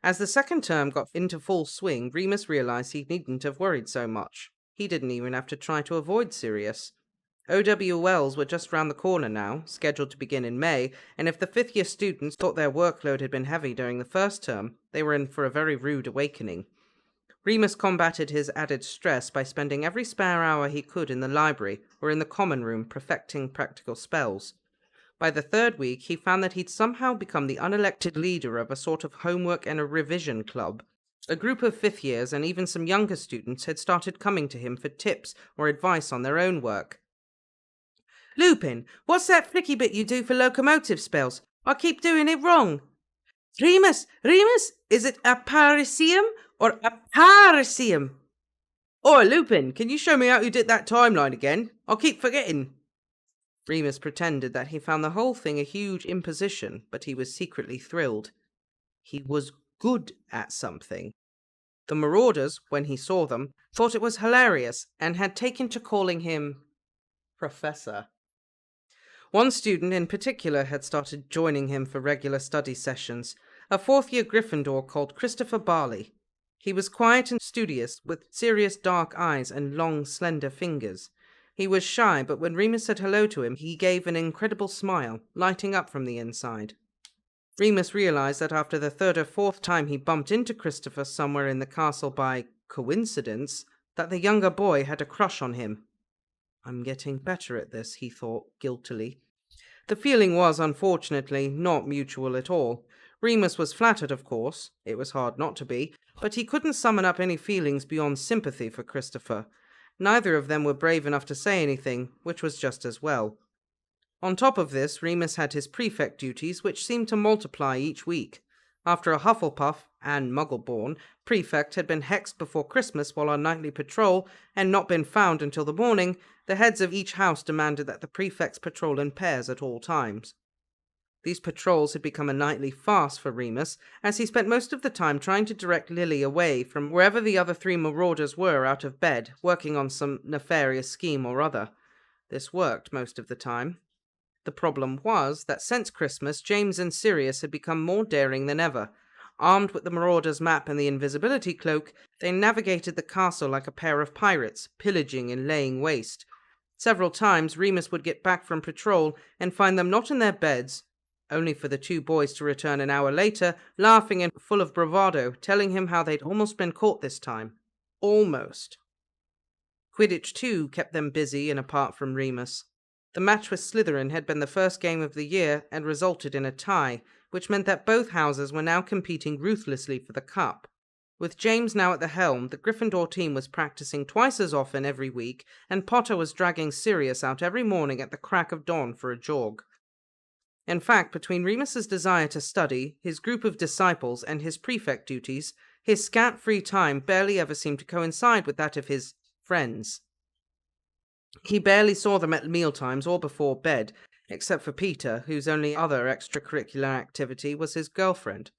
As the second term got into full swing, Remus realised he needn't have worried so much. He didn't even have to try to avoid Sirius. OWLs were just round the corner now, scheduled to begin in May, and if the fifth-year students thought their workload had been heavy during the first term, they were in for a very rude awakening. Remus combated his added stress by spending every spare hour he could in the library or in the common room perfecting practical spells. By the third week, he found that he'd somehow become the unelected leader of a sort of homework and a revision club. A group of fifth-years and even some younger students had started coming to him for tips or advice on their own work. Lupin, what's that flicky bit you do for locomotive spells? I keep doing it wrong. Remus, is it a parisium or a parisium? Oi, Lupin, can you show me how you did that timeline again? I'll keep forgetting. Remus pretended that he found the whole thing a huge imposition, but he was secretly thrilled. He was good at something. The Marauders, when he saw them, thought it was hilarious and had taken to calling him Professor. One student in particular had started joining him for regular study sessions, a fourth-year Gryffindor called Christopher Barley. He was quiet and studious, with serious dark eyes and long, slender fingers. He was shy, but when Remus said hello to him, he gave an incredible smile, lighting up from the inside. Remus realised that after the third or fourth time he bumped into Christopher somewhere in the castle by coincidence, that the younger boy had a crush on him. I'm getting better at this, he thought, guiltily. The feeling was, unfortunately, not mutual at all. Remus was flattered, of course. It was hard not to be, but he couldn't summon up any feelings beyond sympathy for Christopher. Neither of them were brave enough to say anything, which was just as well. On top of this, Remus had his prefect duties, which seemed to multiply each week. After a Hufflepuff, and Muggle-born, prefect had been hexed before Christmas while on nightly patrol, and not been found until the morning, the heads of each house demanded that the prefects patrol in pairs at all times. These patrols had become a nightly farce for Remus, as he spent most of the time trying to direct Lily away from wherever the other three Marauders were out of bed, working on some nefarious scheme or other. This worked most of the time. The problem was that since Christmas, James and Sirius had become more daring than ever. Armed with the Marauder's map and the invisibility cloak, they navigated the castle like a pair of pirates, pillaging and laying waste. Several times Remus would get back from patrol and find them not in their beds, only for the two boys to return an hour later, laughing and full of bravado, telling him how they'd almost been caught this time. Almost. Quidditch, too, kept them busy and apart from Remus. The match with Slytherin had been the first game of the year and resulted in a tie, which meant that both houses were now competing ruthlessly for the cup. With James now at the helm, the Gryffindor team was practicing twice as often every week, and Potter was dragging Sirius out every morning at the crack of dawn for a jog. In fact, between Remus's desire to study, his group of disciples, and his prefect duties, his scant free time barely ever seemed to coincide with that of his friends. He barely saw them at mealtimes or before bed, except for Peter, whose only other extracurricular activity was his girlfriend.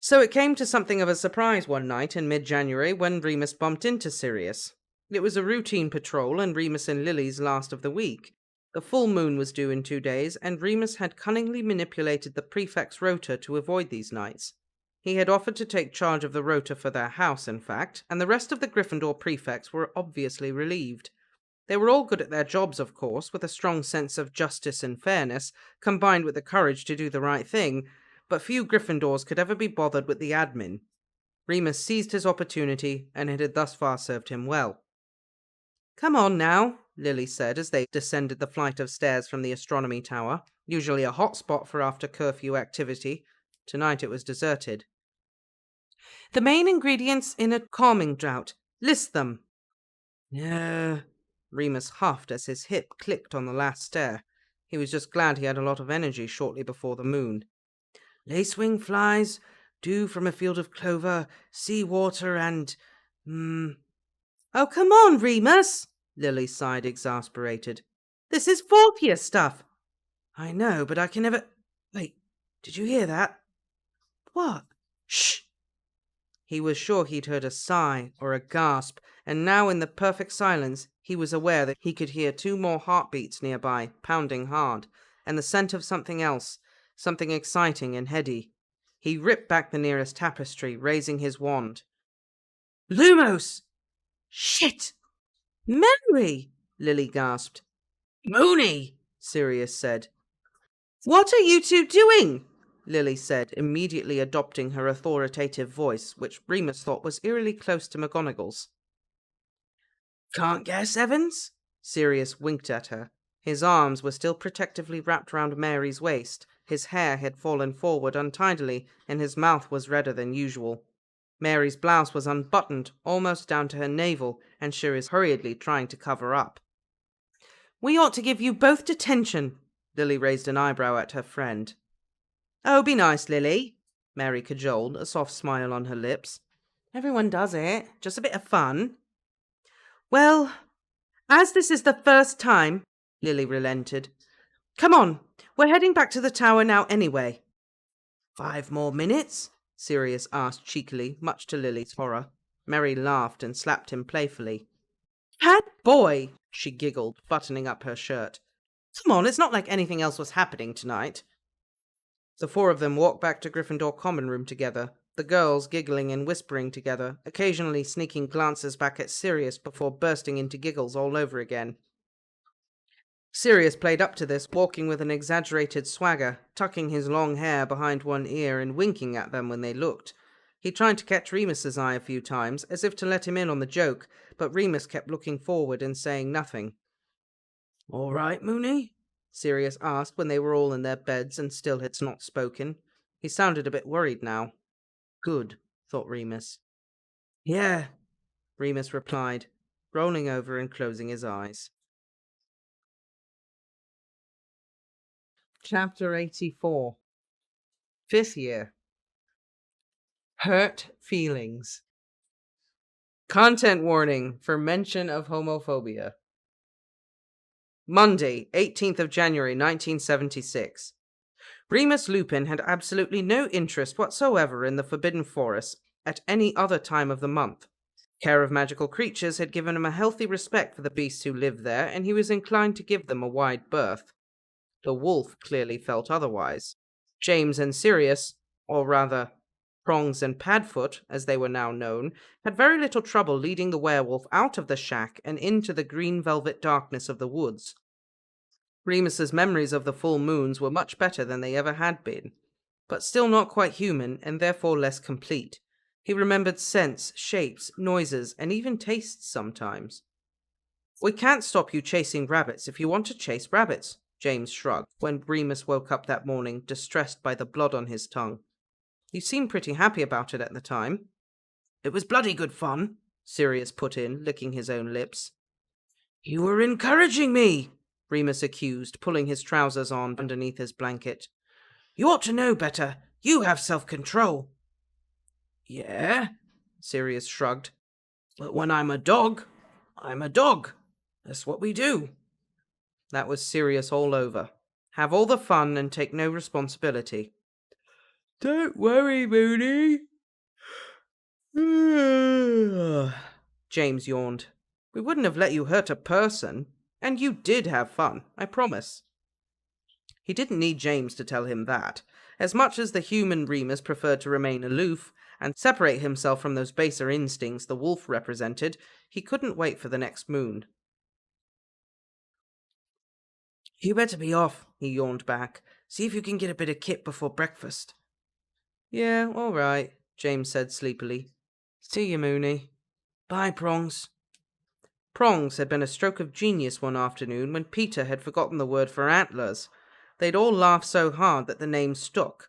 So it came to something of a surprise one night in mid-January when Remus bumped into Sirius. It was a routine patrol and Remus and Lily's last of the week. The full moon was due in 2 days, and Remus had cunningly manipulated the prefect's rota to avoid these nights. He had offered to take charge of the rota for their house, in fact, and the rest of the Gryffindor prefects were obviously relieved. They were all good at their jobs, of course, with a strong sense of justice and fairness, combined with the courage to do the right thing, but few Gryffindors could ever be bothered with the admin. Remus seized his opportunity, and it had thus far served him well. "Come on now," Lily said as they descended the flight of stairs from the astronomy tower, usually a hot spot for after-curfew activity. Tonight it was deserted. "The main ingredients in a calming draught. List them." "Yeah," Remus huffed as his hip clicked on the last stair. He was just glad he had a lot of energy shortly before the moon. "Lacewing flies, dew from a field of clover, sea water, and... Oh, come on, Remus!" Lily sighed, exasperated. "This is fourth year stuff." "I know, but I can never... Wait, did you hear that?" "What?" "Shh!" He was sure he'd heard a sigh or a gasp, and now in the perfect silence he was aware that he could hear 2 more heartbeats nearby, pounding hard, and the scent of something else, something exciting and heady. He ripped back the nearest tapestry, raising his wand. "Lumos!" "Shit! Mary!" Lily gasped. "Moony!" Sirius said. "What are you two doing?" Lily said, immediately adopting her authoritative voice, which Remus thought was eerily close to McGonagall's. "Can't guess, Evans?" Sirius winked at her. His arms were still protectively wrapped round Mary's waist, his hair had fallen forward untidily, and his mouth was redder than usual. Mary's blouse was unbuttoned, almost down to her navel, and she was hurriedly trying to cover up. "We ought to give you both detention." Lily raised an eyebrow at her friend. "Oh, be nice, Lily," Mary cajoled, a soft smile on her lips. "Everyone does it. Just a bit of fun." "Well, as this is the first time," Lily relented. "Come on, we're heading back to the tower now anyway." 5 more minutes?" Sirius asked cheekily, much to Lily's horror. Mary laughed and slapped him playfully. "Bad boy," she giggled, buttoning up her shirt. "Come on, it's not like anything else was happening tonight." The 4 of them walked back to Gryffindor common room together, the girls giggling and whispering together, occasionally sneaking glances back at Sirius before bursting into giggles all over again. Sirius played up to this, walking with an exaggerated swagger, tucking his long hair behind one ear and winking at them when they looked. He tried to catch Remus's eye a few times, as if to let him in on the joke, but Remus kept looking forward and saying nothing. "All right, Moony?" Sirius asked when they were all in their beds and still had not spoken. He sounded a bit worried now. "Good," thought Remus. "Yeah," Remus replied, rolling over and closing his eyes. Chapter 84. 5th year. Hurt feelings. Content warning for mention of homophobia. Monday, 18th of January 1976. Remus Lupin had absolutely no interest whatsoever in the Forbidden Forest at any other time of the month. Care of magical creatures had given him a healthy respect for the beasts who lived there, and he was inclined to give them a wide berth. The wolf clearly felt otherwise. James and Sirius, or rather, Prongs and Padfoot, as they were now known, had very little trouble leading the werewolf out of the shack and into the green velvet darkness of the woods. Remus's memories of the full moons were much better than they ever had been, but still not quite human and therefore less complete. He remembered scents, shapes, noises, and even tastes sometimes. "We can't stop you chasing rabbits if you want to chase rabbits," James shrugged, when Remus woke up that morning, distressed by the blood on his tongue. You seemed pretty happy about it at the time. It was bloody good fun, Sirius put in, licking his own lips. You were encouraging me, Remus accused, pulling his trousers on underneath his blanket. You ought to know better. You have self-control. Yeah, Sirius shrugged. But when I'm a dog, I'm a dog. That's what we do. That was Sirius all over. Have all the fun and take no responsibility. Don't worry, Moony. James yawned. We wouldn't have let you hurt a person. And you did have fun, I promise. He didn't need James to tell him that. As much as the human Remus preferred to remain aloof and separate himself from those baser instincts the wolf represented, he couldn't wait for the next moon. You better be off, he yawned back. See if you can get a bit of kit before breakfast. Yeah, all right, James said sleepily. See you, Moony. Bye, Prongs. Prongs had been a stroke of genius one afternoon when Peter had forgotten the word for antlers. They'd all laughed so hard that the name stuck.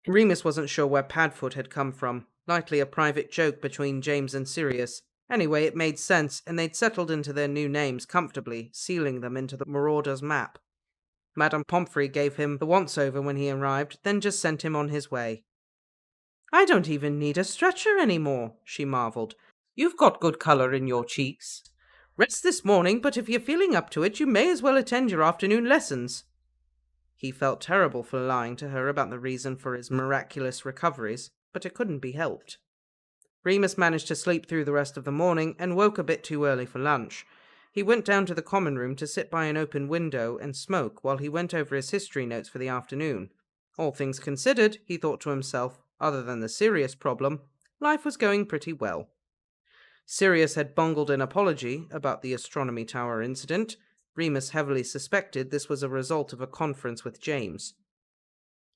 Remus wasn't sure where Padfoot had come from, likely a private joke between James and Sirius. Anyway, it made sense, and they'd settled into their new names comfortably, sealing them into the Marauders' map. Madame Pomfrey gave him the once-over when he arrived, then just sent him on his way. I don't even need a stretcher anymore, she marvelled. You've got good colour in your cheeks. Rest this morning, but if you're feeling up to it, you may as well attend your afternoon lessons. He felt terrible for lying to her about the reason for his miraculous recoveries, but it couldn't be helped. Remus managed to sleep through the rest of the morning and woke a bit too early for lunch. He went down to the common room to sit by an open window and smoke while he went over his history notes for the afternoon. All things considered, he thought to himself, other than the serious problem, life was going pretty well. Sirius had bungled an apology about the astronomy tower incident. Remus heavily suspected this was a result of a conference with James.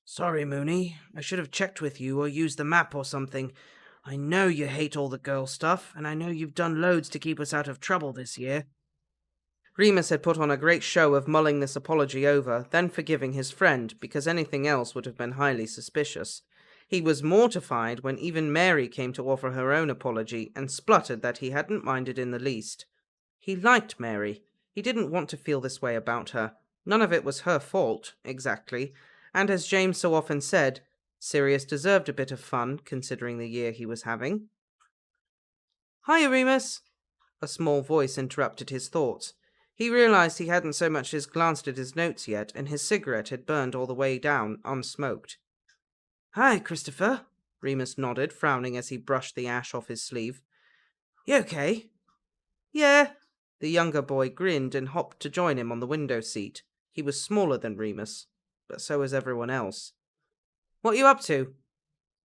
Sorry, Moony. I should have checked with you or used the map or something. I know you hate all the girl stuff, and I know you've done loads to keep us out of trouble this year. Remus had put on a great show of mulling this apology over, then forgiving his friend, because anything else would have been highly suspicious. He was mortified when even Mary came to offer her own apology and spluttered that he hadn't minded in the least. He liked Mary. He didn't want to feel this way about her. None of it was her fault, exactly, and as James so often said, Sirius deserved a bit of fun, considering the year he was having. Hiya, Remus! A small voice interrupted his thoughts. He realised he hadn't so much as glanced at his notes yet, and his cigarette had burned all the way down, unsmoked. Hi, Christopher, Remus nodded, frowning as he brushed the ash off his sleeve. You okay? Yeah. The younger boy grinned and hopped to join him on the window seat. He was smaller than Remus, but so was everyone else. What you up to?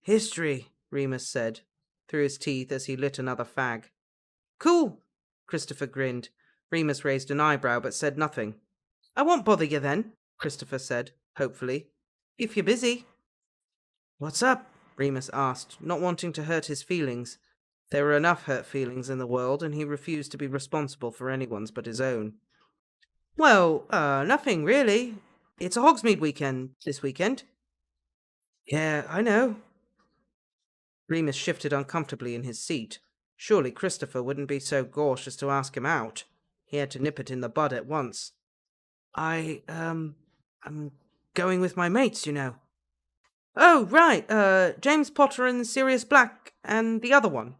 History, Remus said, through his teeth as he lit another fag. Cool, Christopher grinned. Remus raised an eyebrow but said nothing. I won't bother you then, Christopher said, hopefully, if you're busy. What's up? Remus asked, not wanting to hurt his feelings. There were enough hurt feelings in the world, and he refused to be responsible for anyone's but his own. Well, nothing really. It's a Hogsmeade weekend this weekend. Yeah, I know. Remus shifted uncomfortably in his seat. Surely Christopher wouldn't be so gauche as to ask him out. He had to nip it in the bud at once. I'm going with my mates, you know. Oh, right, James Potter and Sirius Black and the other one.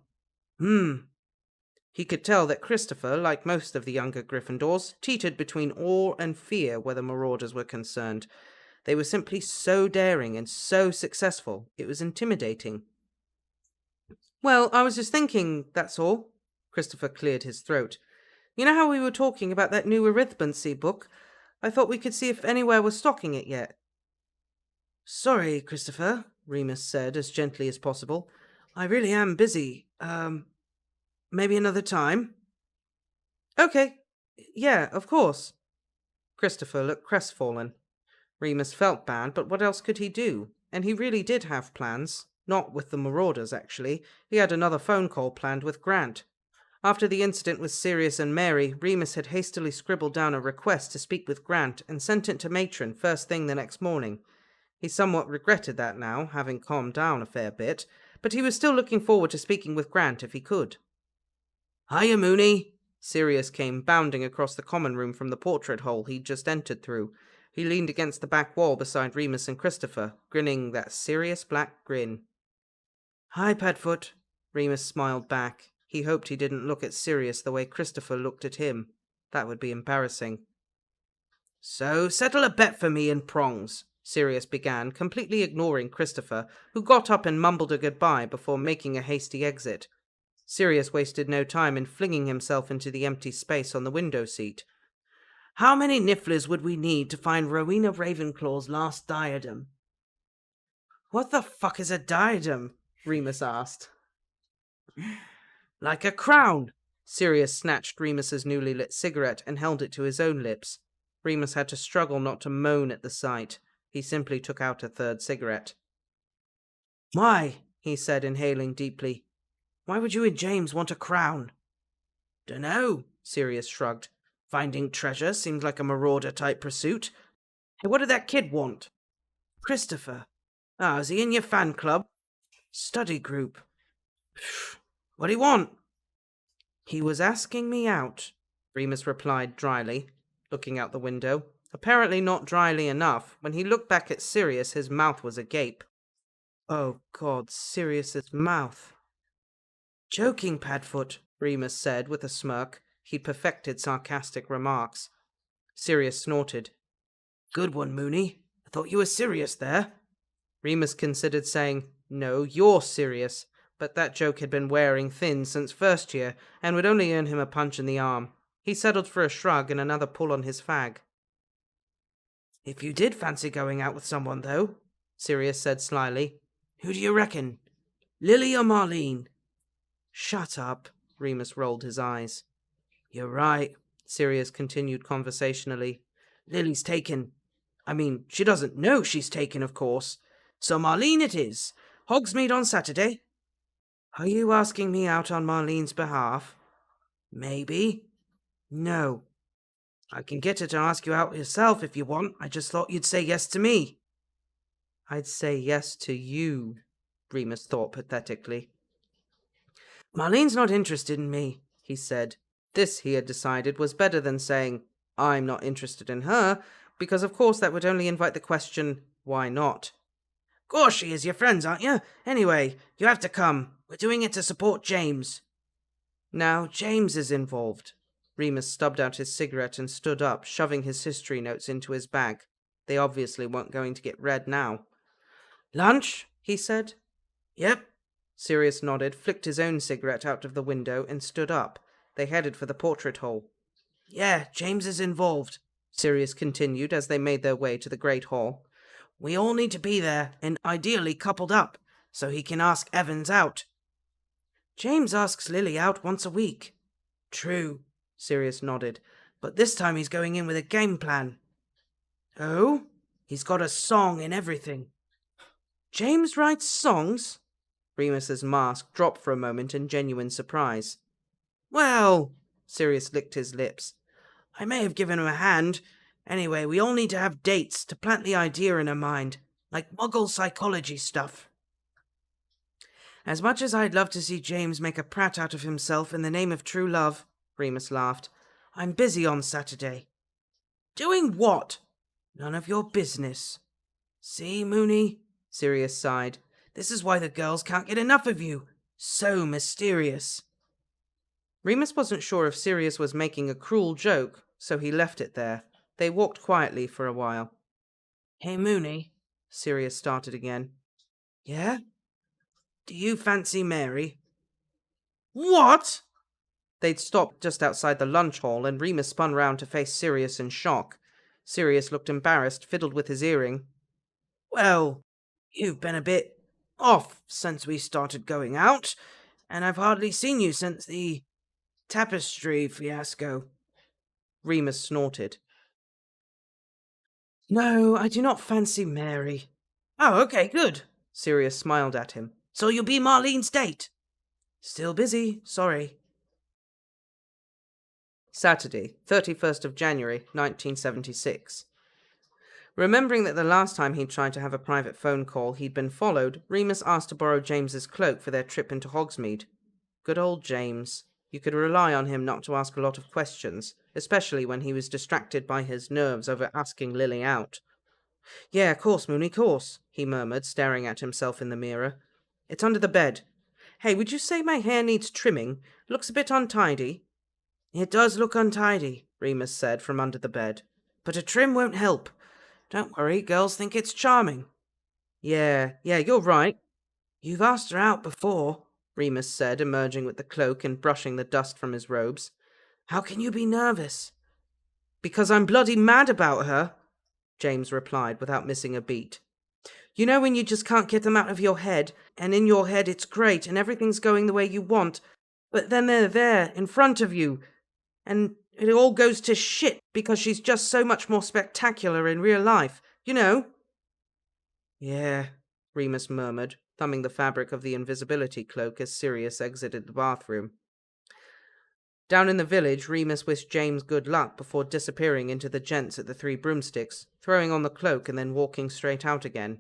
He could tell that Christopher, like most of the younger Gryffindors, teetered between awe and fear where the Marauders were concerned. They were simply so daring and so successful, it was intimidating. Well, I was just thinking, that's all. Christopher cleared his throat. You know how we were talking about that new arithmancy book? I thought we could see if anywhere was stocking it yet. Sorry, Christopher, Remus said as gently as possible. I really am busy. Maybe another time? Okay. Yeah, of course. Christopher looked crestfallen. Remus felt bad, but what else could he do? And he really did have plans. Not with the Marauders, actually. He had another phone call planned with Grant. After the incident with Sirius and Mary, Remus had hastily scribbled down a request to speak with Grant and sent it to Matron first thing the next morning. He somewhat regretted that now, having calmed down a fair bit, but he was still looking forward to speaking with Grant if he could. "Hiya, Moony!" Sirius came bounding across the common room from the portrait hole he'd just entered through. He leaned against the back wall beside Remus and Christopher, grinning that serious black grin. "Hi, Padfoot," Remus smiled back. He hoped he didn't look at Sirius the way Christopher looked at him. That would be embarrassing. "So, settle a bet for me and Prongs," Sirius began, completely ignoring Christopher, who got up and mumbled a goodbye before making a hasty exit. Sirius wasted no time in flinging himself into the empty space on the window seat. "How many nifflers would we need to find Rowena Ravenclaw's last diadem?" "What the fuck is a diadem?" Remus asked. "Like a crown." Sirius snatched Remus's newly lit cigarette and held it to his own lips. Remus had to struggle not to moan at the sight. He simply took out a third cigarette. "Why?" he said, inhaling deeply. "Why would you and James want a crown?" "Dunno," Sirius shrugged. "Finding treasure seems like a marauder-type pursuit. Hey, what did that kid want?" "Christopher." "Ah, is he in your fan club?" "Study group." "What'd he want?" "He was asking me out," Remus replied dryly, looking out the window. Apparently not dryly enough. When he looked back at Sirius, his mouth was agape. Oh God, Sirius's mouth. "Joking, Padfoot," Remus said with a smirk. He perfected sarcastic remarks. Sirius snorted. "Good one, Moony. I thought you were serious there." Remus considered saying, "No, you're serious," but that joke had been wearing thin since first year and would only earn him a punch in the arm. He settled for a shrug and another pull on his fag. "If you did fancy going out with someone, though," Sirius said slyly, "who do you reckon? Lily or Marlene?" "Shut up," Remus rolled his eyes. "You're right," Sirius continued conversationally. "Lily's taken. I mean, she doesn't know she's taken, of course. So Marlene it is. Hogsmeade on Saturday." "Are you asking me out on Marlene's behalf?" "Maybe." "No." "I can get her to ask you out herself if you want. I just thought you'd say yes to me." "I'd say yes to you," Remus thought pathetically. "Marlene's not interested in me," he said. This, he had decided, was better than saying, "I'm not interested in her," because of course that would only invite the question, why not? "Course she is, your friends, aren't you? Anyway, you have to come. We're doing it to support James." "Now James is involved." Remus stubbed out his cigarette and stood up, shoving his history notes into his bag. They obviously weren't going to get read now. "Lunch?" he said. "Yep." Sirius nodded, flicked his own cigarette out of the window, and stood up. They headed for the portrait hole. "Yeah, James is involved," Sirius continued as they made their way to the great hall. "We all need to be there, and ideally coupled up, so he can ask Evans out." "James asks Lily out once a week." "True," Sirius nodded, "but this time he's going in with a game plan." "Oh?" "He's got a song and everything." "James writes songs?" Remus's mask dropped for a moment in genuine surprise. "Well," Sirius licked his lips, "I may have given him a hand. Anyway, we all need to have dates to plant the idea in her mind, like Muggle psychology stuff." "As much as I'd love to see James make a prat out of himself in the name of true love," Remus laughed, "I'm busy on Saturday." "Doing what?" "None of your business." "See, Moony," Sirius sighed, "this is why the girls can't get enough of you. So mysterious." Remus wasn't sure if Sirius was making a cruel joke, so he left it there. They walked quietly for a while. "Hey, Moony," Sirius started again. "Yeah?" "Do you fancy Mary?" "What?" They'd stopped just outside the lunch hall, and Remus spun round to face Sirius in shock. Sirius looked embarrassed, fiddled with his earring. "Well, you've been a bit off since we started going out, and I've hardly seen you since the tapestry fiasco." Remus snorted. "No, I do not fancy Mary." "Oh, okay, good." Sirius smiled at him. "So you'll be Marlene's date?" "Still busy, sorry." Saturday, 31st of January, 1976. Remembering that the last time he'd tried to have a private phone call he'd been followed, Remus asked to borrow James's cloak for their trip into Hogsmeade. Good old James. You could rely on him not to ask a lot of questions, especially when he was distracted by his nerves over asking Lily out. Yeah, course, Moony, course, he murmured, staring at himself in the mirror. It's under the bed. Hey, would you say my hair needs trimming? Looks a bit untidy. It does look untidy, Remus said from under the bed. But a trim won't help. Don't worry, girls think it's charming. Yeah, you're right. You've asked her out before, Remus said, emerging with the cloak and brushing the dust from his robes. How can you be nervous? Because I'm bloody mad about her, James replied without missing a beat. You know when you just can't get them out of your head, and in your head it's great and everything's going the way you want, but then they're there, in front of you, and it all goes to shit because she's just so much more spectacular in real life, you know? Yeah, Remus murmured, thumbing the fabric of the invisibility cloak as Sirius exited the bathroom. Down in the village, Remus wished James good luck before disappearing into the gents at the Three Broomsticks, throwing on the cloak and then walking straight out again.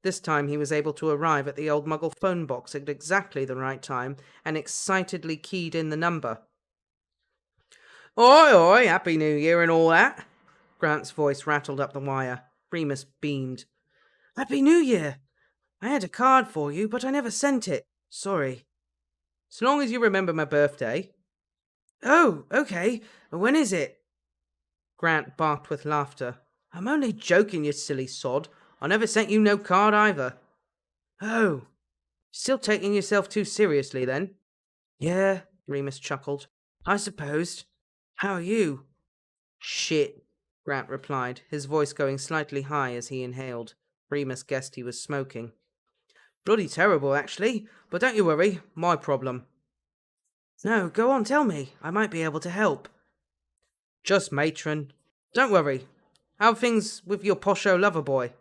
This time he was able to arrive at the old Muggle phone box at exactly the right time and excitedly keyed in the number. Oi, oi, Happy New Year and all that. Grant's voice rattled up the wire. Remus beamed. Happy New Year! I had a card for you, but I never sent it. Sorry. So long as you remember my birthday. Oh, okay. When is it? Grant barked with laughter. I'm only joking, you silly sod. I never sent you no card either. Oh. Still taking yourself too seriously, then? Yeah, Remus chuckled. I suppose. How are you? Shit, Grant replied, his voice going slightly high as he inhaled. Remus guessed he was smoking. Bloody terrible, actually, but don't you worry, my problem. No, go on, tell me. I might be able to help. Just matron. Don't worry. How are things with your posho lover boy?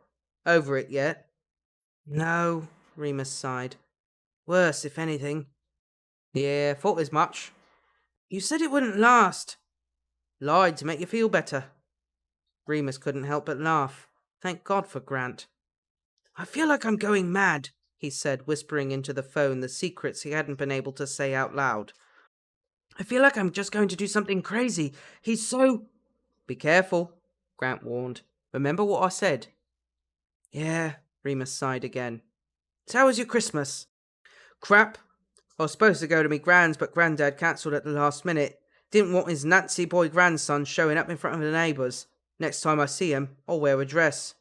Over it yet? No, Remus sighed. Worse, if anything. Yeah, thought as much. You said it wouldn't last. Lied to make you feel better. Remus couldn't help but laugh. Thank God for Grant. I feel like I'm going mad, he said, whispering into the phone the secrets he hadn't been able to say out loud. I feel like I'm just going to do something crazy. He's so... Be careful, Grant warned. Remember what I said? Yeah, Remus sighed again. So how was your Christmas? Crap. I was supposed to go to me Gran's, but Grandad cancelled at the last minute. Didn't want his Nancy boy grandson showing up in front of the neighbours. Next time I see him, I'll wear a dress.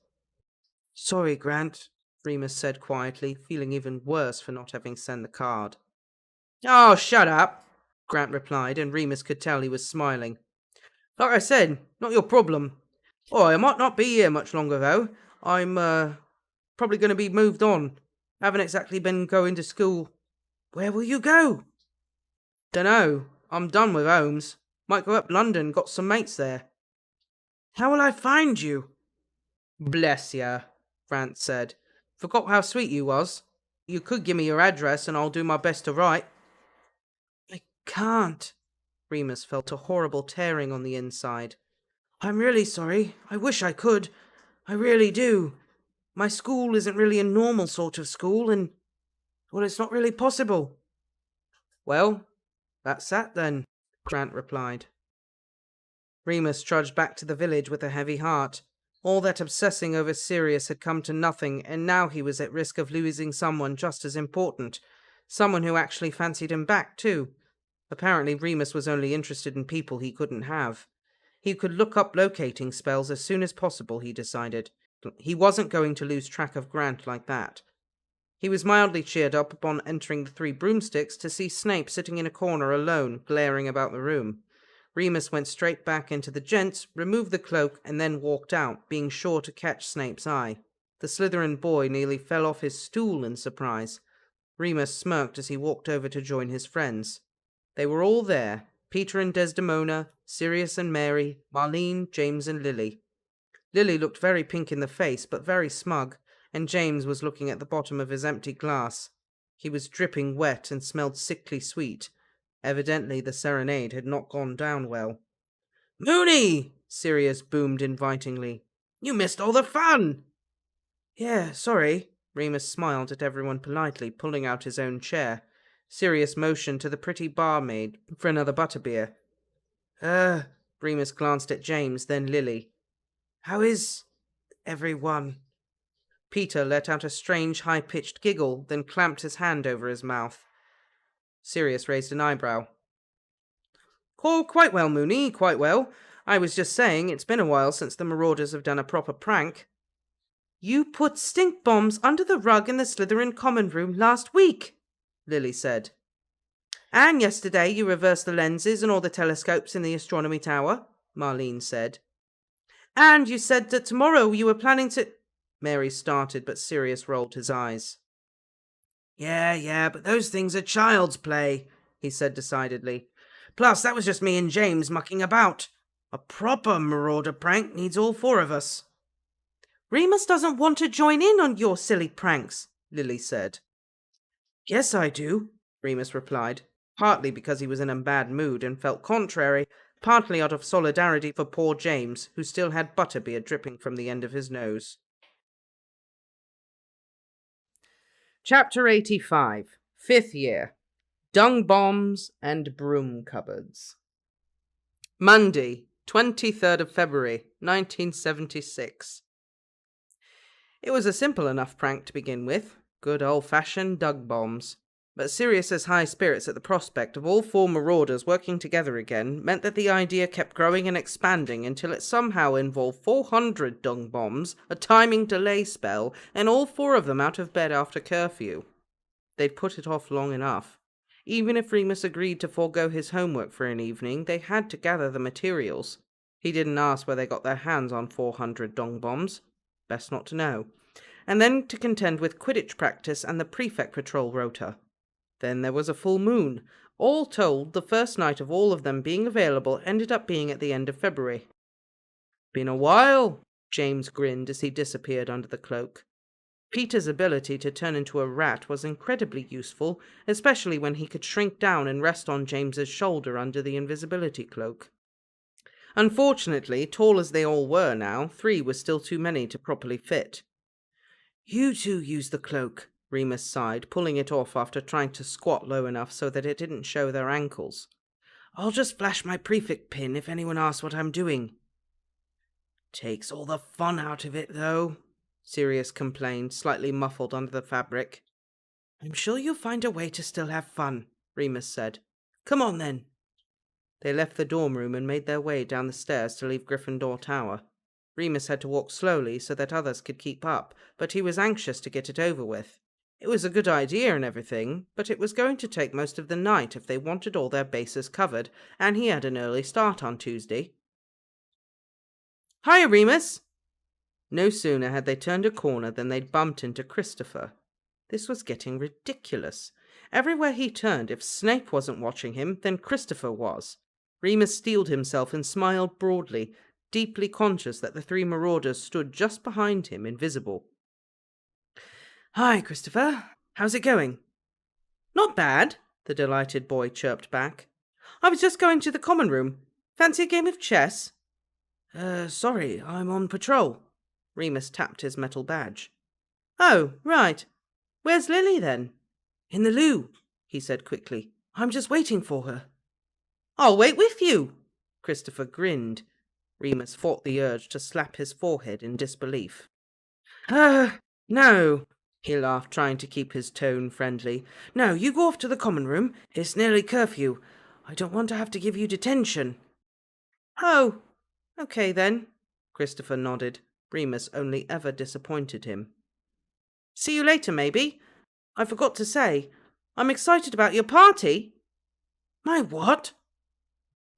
Sorry, Grant, Remus said quietly, feeling even worse for not having sent the card. Oh, shut up, Grant replied, and Remus could tell he was smiling. Like I said, not your problem. Oh, I might not be here much longer, though. I'm, probably going to be moved on. Haven't exactly been going to school. Where will you go? Dunno. I'm done with Holmes. Might go up London, got some mates there. How will I find you? Bless ya, Grant said. Forgot how sweet you was. You could give me your address and I'll do my best to write. I can't. Remus felt a horrible tearing on the inside. I'm really sorry. I wish I could. I really do. My school isn't really a normal sort of school and, well, it's not really possible. Well, that's that then, Grant replied. Remus trudged back to the village with a heavy heart. All that obsessing over Sirius had come to nothing, and now he was at risk of losing someone just as important. Someone who actually fancied him back, too. Apparently Remus was only interested in people he couldn't have. He could look up locating spells as soon as possible, he decided. He wasn't going to lose track of Grant like that. He was mildly cheered up upon entering the Three Broomsticks to see Snape sitting in a corner alone, glaring about the room. Remus went straight back into the gents, removed the cloak, and then walked out, being sure to catch Snape's eye. The Slytherin boy nearly fell off his stool in surprise. Remus smirked as he walked over to join his friends. They were all there, Peter and Desdemona, Sirius and Mary, Marlene, James and Lily. Lily looked very pink in the face, but very smug, and James was looking at the bottom of his empty glass. He was dripping wet and smelled sickly sweet. Evidently the serenade had not gone down well. Moony! Sirius boomed invitingly. You missed all the fun! Yeah, sorry. Remus smiled at everyone politely, pulling out his own chair. Sirius motioned to the pretty barmaid for another butterbeer. Remus glanced at James, then Lily. How is everyone? Peter let out a strange, high-pitched giggle, then clamped his hand over his mouth. Sirius raised an eyebrow. Oh, quite well, Moony, quite well. I was just saying, it's been a while since the Marauders have done a proper prank. You put stink bombs under the rug in the Slytherin common room last week, Lily said. And yesterday you reversed the lenses and all the telescopes in the astronomy tower, Marlene said. And you said that tomorrow you were planning to... Mary started, but Sirius rolled his eyes. Yeah, but those things are child's play, he said decidedly. Plus, that was just me and James mucking about. A proper Marauder prank needs all four of us. Remus doesn't want to join in on your silly pranks, Lily said. Yes, I do, Remus replied, partly because he was in a bad mood and felt contrary, partly out of solidarity for poor James, who still had butterbeer dripping from the end of his nose. Chapter 85, 5th Year, Dung Bombs and Broom Cupboards. Monday, 23rd of February, 1976. It was a simple enough prank to begin with, good old-fashioned dung bombs. But Sirius's high spirits at the prospect of all four Marauders working together again meant that the idea kept growing and expanding until it somehow involved 400 dung bombs, a timing delay spell, and all four of them out of bed after curfew. They'd put it off long enough. Even if Remus agreed to forego his homework for an evening, they had to gather the materials. He didn't ask where they got their hands on 400 dung bombs. Best not to know. And then to contend with Quidditch practice and the prefect patrol rota. Then there was a full moon. All told, the first night of all of them being available ended up being at the end of February. Been a while, James grinned as he disappeared under the cloak. Peter's ability to turn into a rat was incredibly useful, especially when he could shrink down and rest on James's shoulder under the invisibility cloak. Unfortunately, tall as they all were now, 3 was still too many to properly fit. You two use the cloak, Remus sighed, pulling it off after trying to squat low enough so that it didn't show their ankles. I'll just flash my prefect pin if anyone asks what I'm doing. Takes all the fun out of it, though, Sirius complained, slightly muffled under the fabric. I'm sure you'll find a way to still have fun, Remus said. Come on, then. They left the dorm room and made their way down the stairs to leave Gryffindor Tower. Remus had to walk slowly so that others could keep up, but he was anxious to get it over with. It was a good idea and everything, but it was going to take most of the night if they wanted all their bases covered, and he had an early start on Tuesday. Hiya, Remus! No sooner had they turned a corner than they'd bumped into Christopher. This was getting ridiculous. Everywhere he turned, if Snape wasn't watching him, then Christopher was. Remus steeled himself and smiled broadly, deeply conscious that the 3 Marauders stood just behind him, invisible. Hi, Christopher. How's it going? Not bad, the delighted boy chirped back. I was just going to the common room. Fancy a game of chess? Sorry, I'm on patrol. Remus tapped his metal badge. Oh, right. Where's Lily, then? In the loo, he said quickly. I'm just waiting for her. I'll wait with you, Christopher grinned. Remus fought the urge to slap his forehead in disbelief. No, he laughed, trying to keep his tone friendly. No, you go off to the common room. It's nearly curfew. I don't want to have to give you detention. Oh, okay then, Christopher nodded. Remus only ever disappointed him. See you later, maybe. I forgot to say, I'm excited about your party. My what?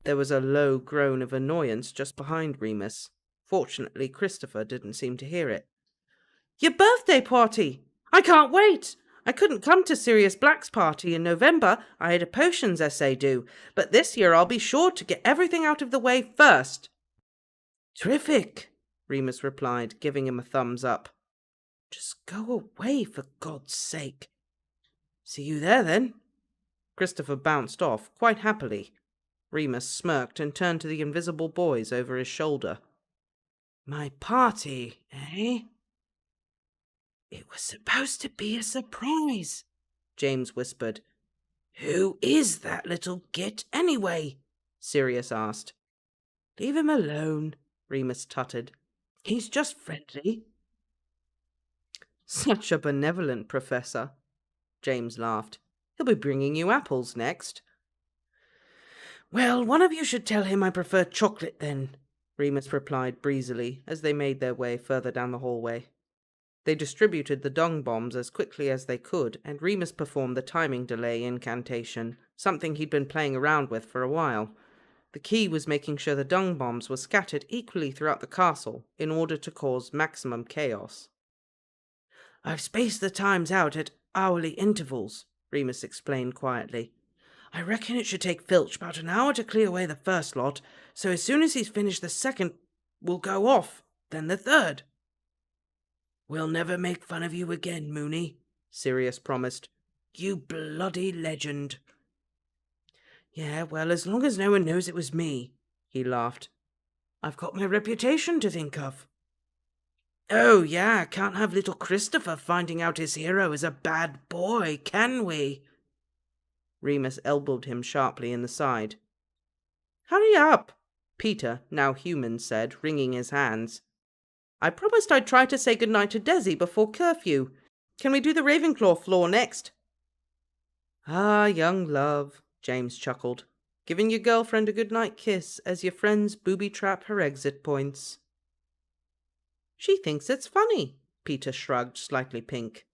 There was a low groan of annoyance just behind Remus. Fortunately, Christopher didn't seem to hear it. Your birthday party! I can't wait! I couldn't come to Sirius Black's party in November. I had a potions essay due, but this year I'll be sure to get everything out of the way first. Terrific, Remus replied, giving him a thumbs up. Just go away, for God's sake. See you there, then. Christopher bounced off, quite happily. Remus smirked and turned to the invisible boys over his shoulder. My party, eh? It was supposed to be a surprise, James whispered. Who is that little git, anyway? Sirius asked. Leave him alone, Remus tutted. He's just friendly. Such a benevolent professor, James laughed. He'll be bringing you apples next. Well, one of you should tell him I prefer chocolate then, Remus replied breezily as they made their way further down the hallway. They distributed the dung bombs as quickly as they could, and Remus performed the timing delay incantation, something he'd been playing around with for a while. The key was making sure the dung bombs were scattered equally throughout the castle in order to cause maximum chaos. I've spaced the times out at hourly intervals, Remus explained quietly. I reckon it should take Filch about an hour to clear away the first lot, so as soon as he's finished the second, we'll go off, then the third. We'll never make fun of you again, Moony, Sirius promised. You bloody legend. Yeah, well, as long as no one knows it was me, he laughed. I've got my reputation to think of. Oh, yeah, can't have little Christopher finding out his hero is a bad boy, can we? Remus elbowed him sharply in the side. Hurry up, Peter, now human, said, wringing his hands. I promised I'd try to say goodnight to Desi before curfew. Can we do the Ravenclaw floor next? Ah, young love, James chuckled, giving your girlfriend a goodnight kiss as your friends booby-trap her exit points. She thinks it's funny, Peter shrugged, slightly pink.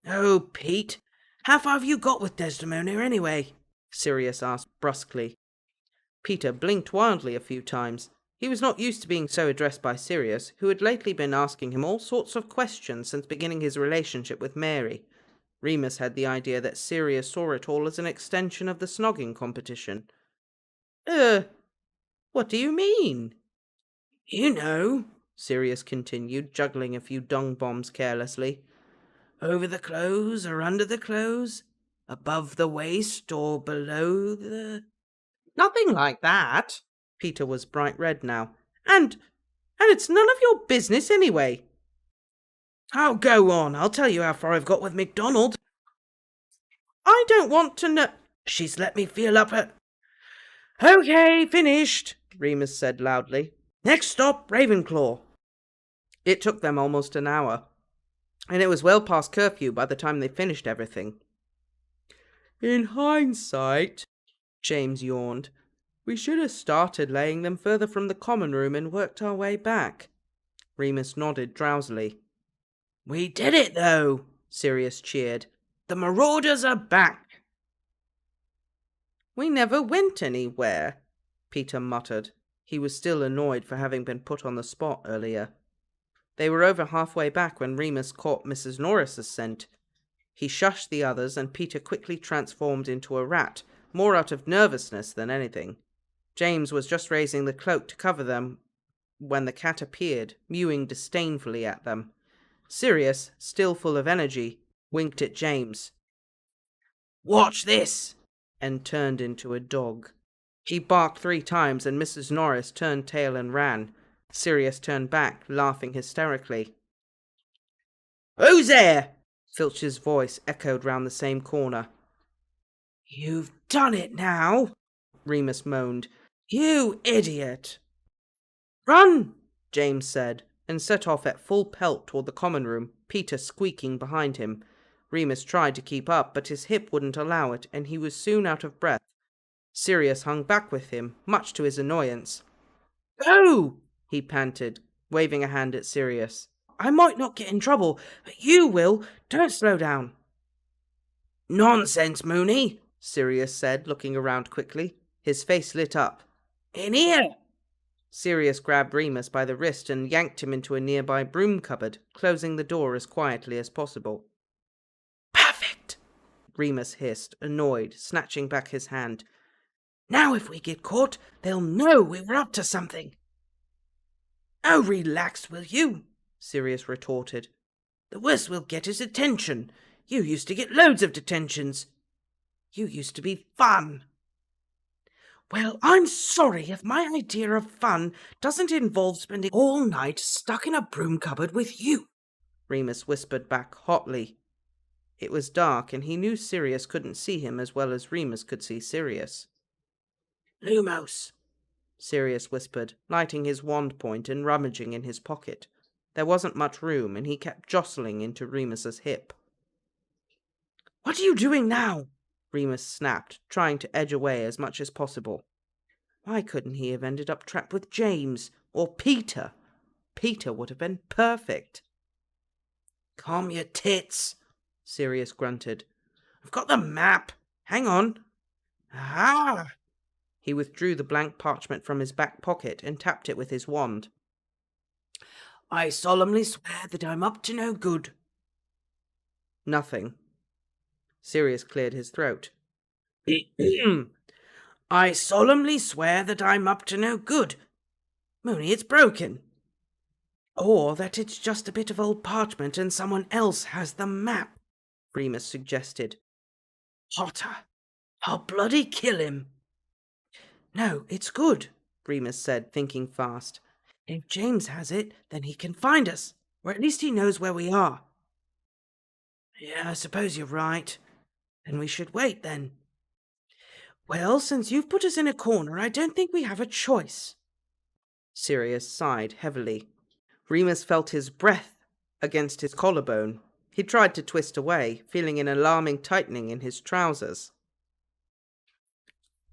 Oh, Pete, how far have you got with Desdemona anyway? Sirius asked brusquely. Peter blinked wildly a few times. He was not used to being so addressed by Sirius, who had lately been asking him all sorts of questions since beginning his relationship with Mary. Remus had the idea that Sirius saw it all as an extension of the snogging competition. What do you mean? You know, Sirius continued, juggling a few dung bombs carelessly. Over the clothes or under the clothes? Above the waist or below the... Nothing like that. Peter was bright red now. And it's none of your business anyway. Oh, go on. I'll tell you how far I've got with MacDonald. I don't want to know. She's let me feel up her... Okay, finished, Remus said loudly. Next stop, Ravenclaw. It took them almost an hour, and it was well past curfew by the time they finished everything. In hindsight, James yawned, we should have started laying them further from the common room and worked our way back. Remus nodded drowsily. We did it, though, Sirius cheered. The Marauders are back. We never went anywhere, Peter muttered. He was still annoyed for having been put on the spot earlier. They were over halfway back when Remus caught Mrs. Norris's scent. He shushed the others, and Peter quickly transformed into a rat, more out of nervousness than anything. James was just raising the cloak to cover them when the cat appeared, mewing disdainfully at them. Sirius, still full of energy, winked at James. Watch this! And turned into a dog. He barked 3 times, and Mrs. Norris turned tail and ran. Sirius turned back, laughing hysterically. Who's there? Filch's voice echoed round the same corner. You've done it now, Remus moaned. You idiot! Run, James said, and set off at full pelt toward the common room, Peter squeaking behind him. Remus tried to keep up, but his hip wouldn't allow it, and he was soon out of breath. Sirius hung back with him, much to his annoyance. Go! He panted, waving a hand at Sirius. I might not get in trouble, but you will. Don't slow down. Nonsense, Moony, Sirius said, looking around quickly. His face lit up. In here! Sirius grabbed Remus by the wrist and yanked him into a nearby broom cupboard, closing the door as quietly as possible. Perfect! Remus hissed, annoyed, snatching back his hand. Now if we get caught, they'll know we were up to something. Oh, relax, will you? Sirius retorted. The worst we'll get is detention. You used to get loads of detentions. You used to be fun. Well, I'm sorry if my idea of fun doesn't involve spending all night stuck in a broom cupboard with you, Remus whispered back hotly. It was dark, and he knew Sirius couldn't see him as well as Remus could see Sirius. Lumos, Sirius whispered, lighting his wand point and rummaging in his pocket. There wasn't much room, and he kept jostling into Remus's hip. What are you doing now? Remus snapped, trying to edge away as much as possible. Why couldn't he have ended up trapped with James or Peter? Peter would have been perfect. Calm your tits, Sirius grunted. I've got the map. Hang on. Ah! He withdrew the blank parchment from his back pocket and tapped it with his wand. I solemnly swear that I'm up to no good. Nothing. Sirius cleared his throat. I solemnly swear that I'm up to no good. Moony, it's broken. Or that it's just a bit of old parchment and someone else has the map, Remus suggested. Potter, I'll bloody kill him. No, it's good, Remus said, thinking fast. If James has it, then he can find us, or at least he knows where we are. Yeah, I suppose you're right. Then we should wait, then. Well, since you've put us in a corner, I don't think we have a choice. Sirius sighed heavily. Remus felt his breath against his collarbone. He tried to twist away, feeling an alarming tightening in his trousers.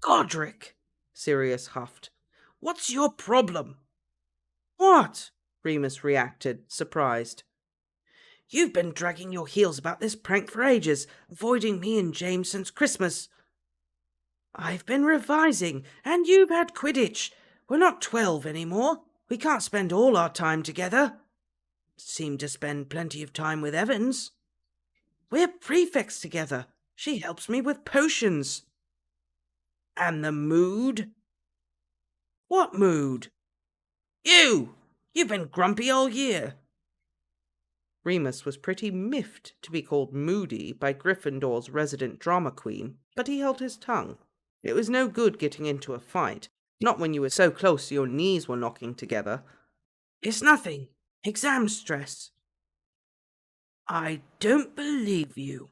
Godric, Sirius huffed. What's your problem? What? Remus reacted, surprised. You've been dragging your heels about this prank for ages, avoiding me and James since Christmas. I've been revising, and you've had Quidditch. We're not 12 anymore. We can't spend all our time together. Seem to spend plenty of time with Evans. We're prefects together. She helps me with potions. And the mood? What mood? You've been grumpy all year. Remus was pretty miffed to be called moody by Gryffindor's resident drama queen, but he held his tongue. It was no good getting into a fight, not when you were so close your knees were knocking together. It's nothing. Exam stress. I don't believe you,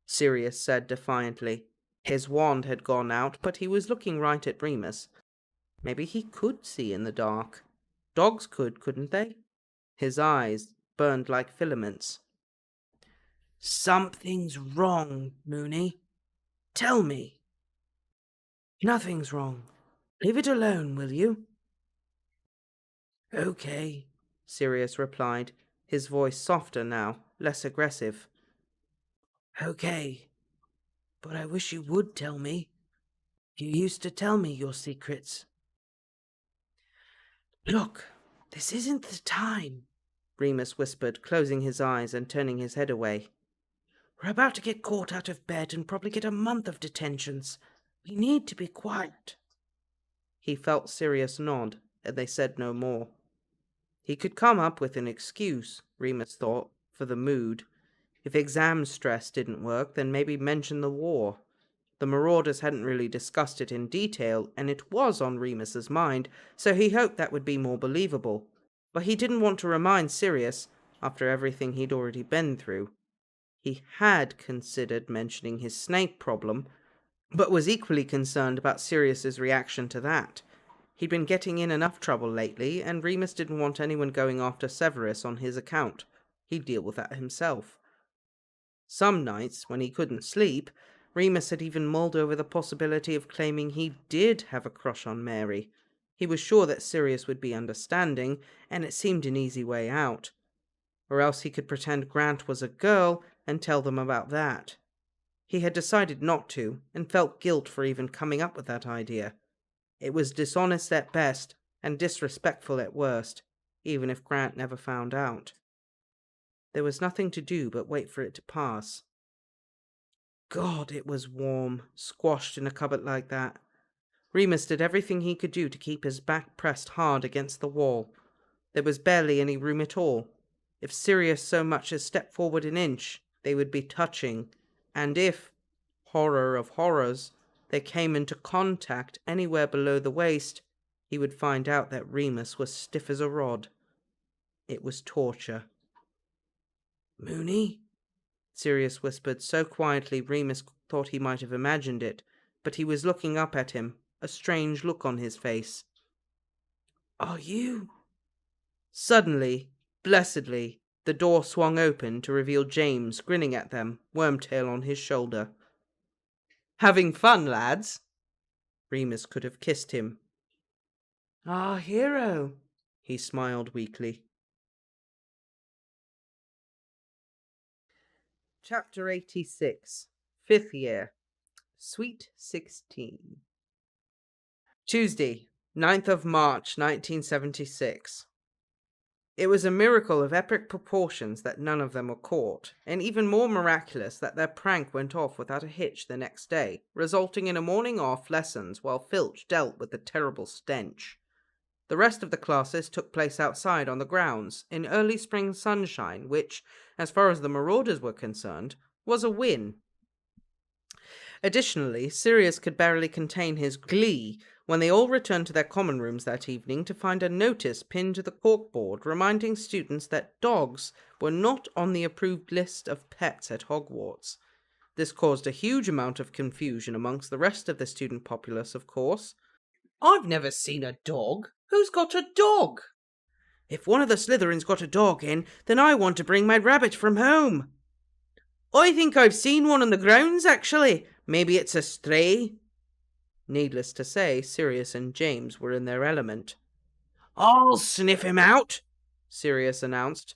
Sirius said defiantly. His wand had gone out, but he was looking right at Remus. Maybe he could see in the dark. Dogs could, couldn't they? His eyes burned like filaments. Something's wrong, Moony. Tell me. Nothing's wrong. Leave it alone, will you? Okay, Sirius replied, his voice softer now, less aggressive. Okay, but I wish you would tell me. You used to tell me your secrets. Look, this isn't the time, Remus whispered, closing his eyes and turning his head away. We're about to get caught out of bed and probably get a month of detentions. We need to be quiet. He felt Sirius nod, and they said no more. He could come up with an excuse, Remus thought, for the mood. If exam stress didn't work, then maybe mention the war. The Marauders hadn't really discussed it in detail, and it was on Remus's mind, so he hoped that would be more believable. But he didn't want to remind Sirius, after everything he'd already been through. He had considered mentioning his snake problem, but was equally concerned about Sirius's reaction to that. He'd been getting in enough trouble lately, and Remus didn't want anyone going after Severus on his account. He'd deal with that himself. Some nights, when he couldn't sleep, Remus had even mulled over the possibility of claiming he did have a crush on Mary. He was sure that Sirius would be understanding, and it seemed an easy way out. Or else he could pretend Grant was a girl and tell them about that. He had decided not to, and felt guilt for even coming up with that idea. It was dishonest at best, and disrespectful at worst, even if Grant never found out. There was nothing to do but wait for it to pass. God, it was warm, squashed in a cupboard like that. Remus did everything he could do to keep his back pressed hard against the wall. There was barely any room at all. If Sirius so much as stepped forward an inch, they would be touching, and if, horror of horrors, they came into contact anywhere below the waist, he would find out that Remus was stiff as a rod. It was torture. "Moony?" Sirius whispered so quietly Remus thought he might have imagined it, but he was looking up at him, a strange look on his face. "Are you?" Suddenly, blessedly, the door swung open to reveal James grinning at them, Wormtail on his shoulder. "Having fun, lads?" Remus could have kissed him. "Our hero," he smiled weakly. Chapter 86, 5th Year, Sweet 16. Tuesday, 9th of March, 1976. It was a miracle of epic proportions that none of them were caught, and even more miraculous that their prank went off without a hitch the next day, resulting in a morning off lessons while Filch dealt with the terrible stench. The rest of the classes took place outside on the grounds, in early spring sunshine, which, as far as the Marauders were concerned, was a win. Additionally, Sirius could barely contain his glee when they all returned to their common rooms that evening to find a notice pinned to the corkboard reminding students that dogs were not on the approved list of pets at Hogwarts. This caused a huge amount of confusion amongst the rest of the student populace, of course. "I've never seen a dog. Who's got a dog?" "If one of the Slytherins got a dog in, then I want to bring my rabbit from home." "I think I've seen one on the grounds, actually. Maybe it's a stray." Needless to say, Sirius and James were in their element. "I'll sniff him out," Sirius announced.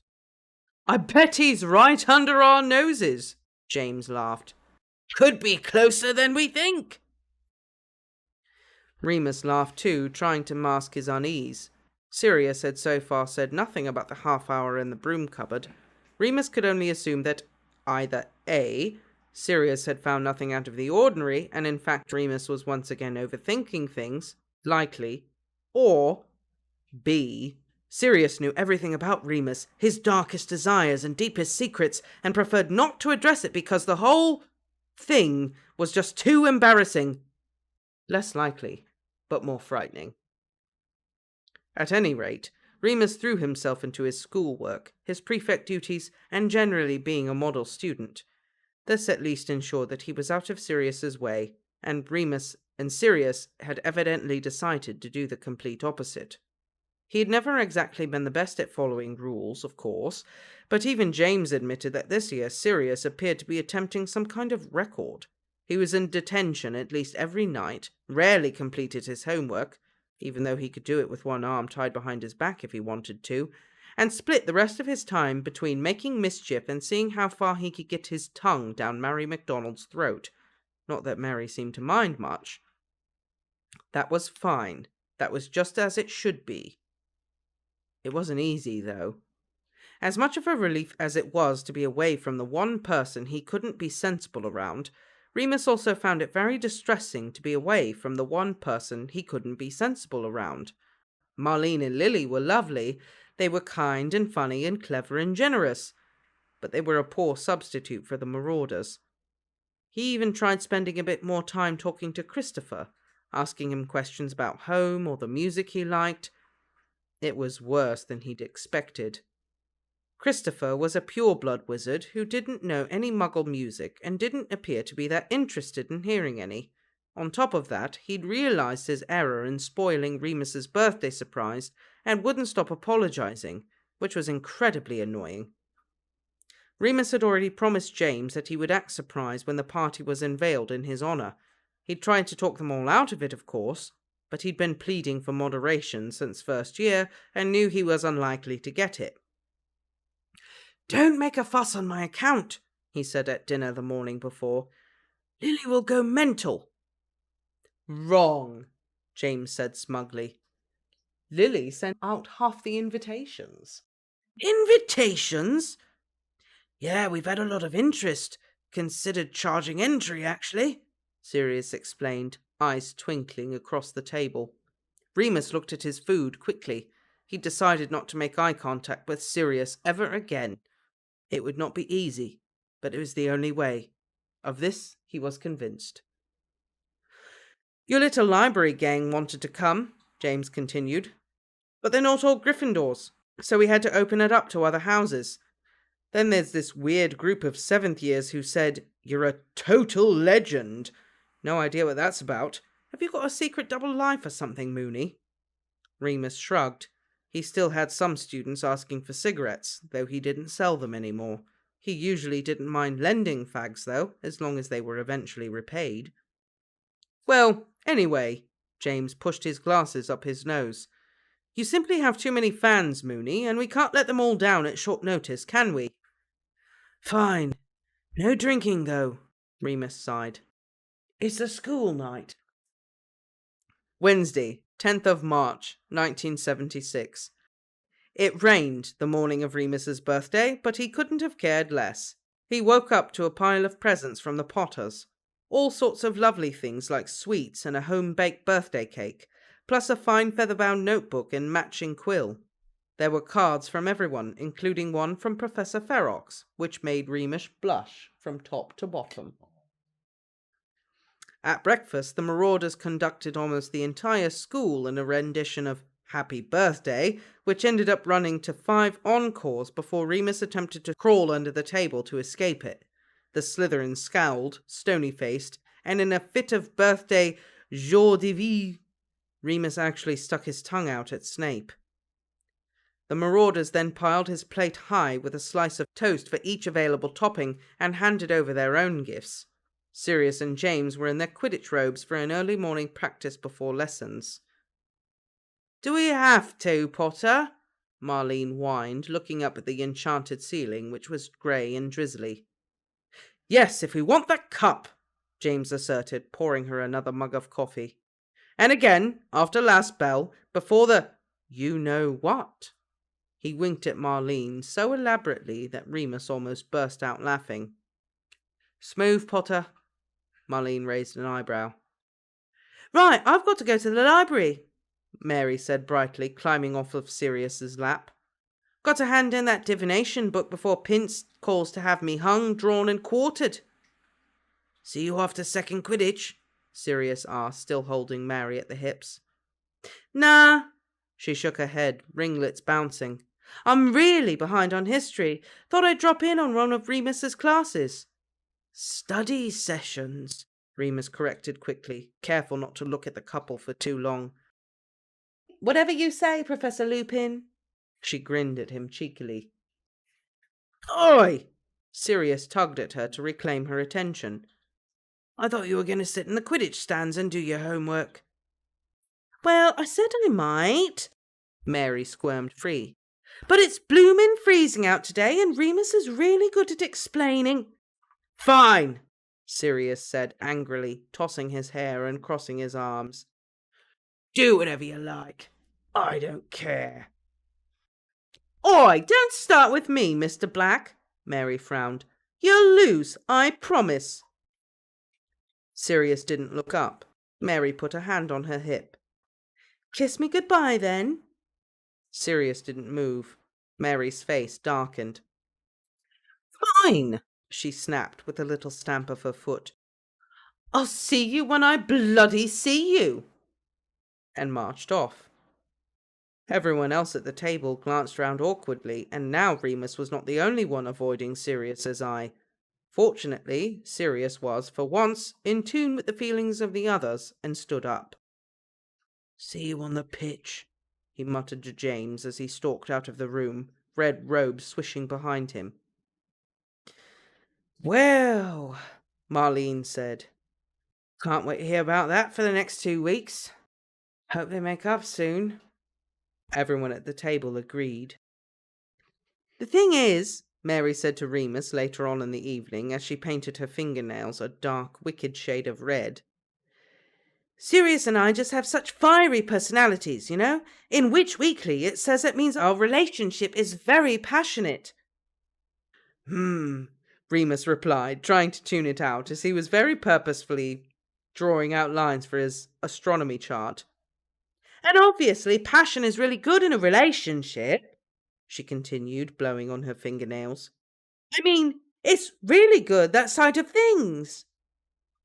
"I bet he's right under our noses," James laughed. "Could be closer than we think." Remus laughed too, trying to mask his unease. Sirius had so far said nothing about the half hour in the broom cupboard. Remus could only assume that either A, Sirius had found nothing out of the ordinary, and in fact Remus was once again overthinking things, likely, or B, Sirius knew everything about Remus, his darkest desires and deepest secrets, and preferred not to address it because the whole thing was just too embarrassing. Less likely, but more frightening. At any rate, Remus threw himself into his schoolwork, his prefect duties, and generally being a model student. This at least ensured that he was out of Sirius's way, and Remus and Sirius had evidently decided to do the complete opposite. He had never exactly been the best at following rules, of course, but even James admitted that this year Sirius appeared to be attempting some kind of record. He was in detention at least every night, rarely completed his homework, even though he could do it with one arm tied behind his back if he wanted to, and split the rest of his time between making mischief and seeing how far he could get his tongue down Mary MacDonald's throat. Not that Mary seemed to mind much. That was fine. That was just as it should be. It wasn't easy, though. As much of a relief as it was to be away from the one person he couldn't be sensible around, Remus also found it very distressing to be away from the one person he couldn't be sensible around. Marlene and Lily were lovely. They were kind and funny and clever and generous, but they were a poor substitute for the Marauders. He even tried spending a bit more time talking to Christopher, asking him questions about home or the music he liked. It was worse than he'd expected. Christopher was a pure-blood wizard who didn't know any Muggle music and didn't appear to be that interested in hearing any. On top of that, he'd realised his error in spoiling Remus's birthday surprise and wouldn't stop apologising, which was incredibly annoying. Remus had already promised James that he would act surprised when the party was unveiled in his honour. He'd tried to talk them all out of it, of course, but he'd been pleading for moderation since first year and knew he was unlikely to get it. "Don't make a fuss on my account," he said at dinner the morning before. "Lily will go mental." "Wrong," James said smugly. "Lily sent out half the invitations." "Invitations?" "Yeah, we've had a lot of interest. Considered charging entry, actually," Sirius explained, eyes twinkling across the table. Remus looked at his food quickly. He decided not to make eye contact with Sirius ever again. It would not be easy, but it was the only way. Of this he was convinced. Your little library gang wanted to come, James continued, but they're not all Gryffindors, so we had to open it up to other houses. Then there's this weird group of 7th years who said, "You're a total legend." No idea what that's about. Have you got a secret double life or something, Moony? Remus shrugged. He still had some students asking for cigarettes, though he didn't sell them anymore. He usually didn't mind lending fags, though, as long as they were eventually repaid. Well, anyway, James pushed his glasses up his nose. You simply have too many fans, Moony, and we can't let them all down at short notice, can we? Fine. No drinking, though, Remus sighed. It's a school night. Wednesday, 10th of March, 1976. It rained the morning of Remus's birthday, but he couldn't have cared less. He woke up to a pile of presents from the Potters. All sorts of lovely things like sweets and a home-baked birthday cake, plus a fine feather-bound notebook and matching quill. There were cards from everyone, including one from Professor Ferox, which made Remus blush from top to bottom. At breakfast, the Marauders conducted almost the entire school in a rendition of Happy Birthday, which ended up running to 5 encores before Remus attempted to crawl under the table to escape it. The Slytherin scowled, stony-faced, and in a fit of birthday joie de vivre, Remus actually stuck his tongue out at Snape. The Marauders then piled his plate high with a slice of toast for each available topping and handed over their own gifts. Sirius and James were in their Quidditch robes for an early morning practice before lessons. "Do we have to, Potter?" Marlene whined, looking up at the enchanted ceiling, which was grey and drizzly. "Yes, if we want that cup," James asserted, pouring her another mug of coffee. "And again, after last bell, before the you-know-what." He winked at Marlene so elaborately that Remus almost burst out laughing. "Smooth, Potter." Marlene raised an eyebrow. "Right, I've got to go to the library," Mary said brightly, climbing off of Sirius's lap. "Got to hand in that divination book before Pince calls to have me hung, drawn and quartered." "See you after second Quidditch?" Sirius asked, still holding Mary at the hips. "Nah." She shook her head, ringlets bouncing. "I'm really behind on history. Thought I'd drop in on one of Remus's classes." "Study sessions," Remus corrected quickly, careful not to look at the couple for too long. "Whatever you say, Professor Lupin." She grinned at him cheekily. "Oi!" Sirius tugged at her to reclaim her attention. "I thought you were going to sit in the Quidditch stands and do your homework." "Well, I said I might." Mary squirmed free. "But it's bloomin' freezing out today, and Remus is really good at explaining." "Fine," Sirius said angrily, tossing his hair and crossing his arms. "Do whatever you like. I don't care." "Oi, don't start with me, Mr. Black," Mary frowned. "You'll lose, I promise." Sirius didn't look up. Mary put a hand on her hip. "Kiss me goodbye, then." Sirius didn't move. Mary's face darkened. "Fine," she snapped with a little stamp of her foot. "I'll see you when I bloody see you," and marched off. Everyone else at the table glanced round awkwardly, and now Remus was not the only one avoiding Sirius's eye. Fortunately, Sirius was, for once, in tune with the feelings of the others, and stood up. "See you on the pitch," he muttered to James as he stalked out of the room, red robes swishing behind him. "Well," Marlene said, "can't wait to hear about that for the next 2 weeks. Hope they make up soon." Everyone at the table agreed. "The thing is," Mary said to Remus later on in the evening as she painted her fingernails a dark, wicked shade of red, "Sirius and I just have such fiery personalities, you know. In Witch Weekly it says it means our relationship is very passionate." Remus replied, trying to tune it out as he was very purposefully drawing out lines for his astronomy chart. "And obviously passion is really good in a relationship," she continued, blowing on her fingernails. "I mean, it's really good, that side of things."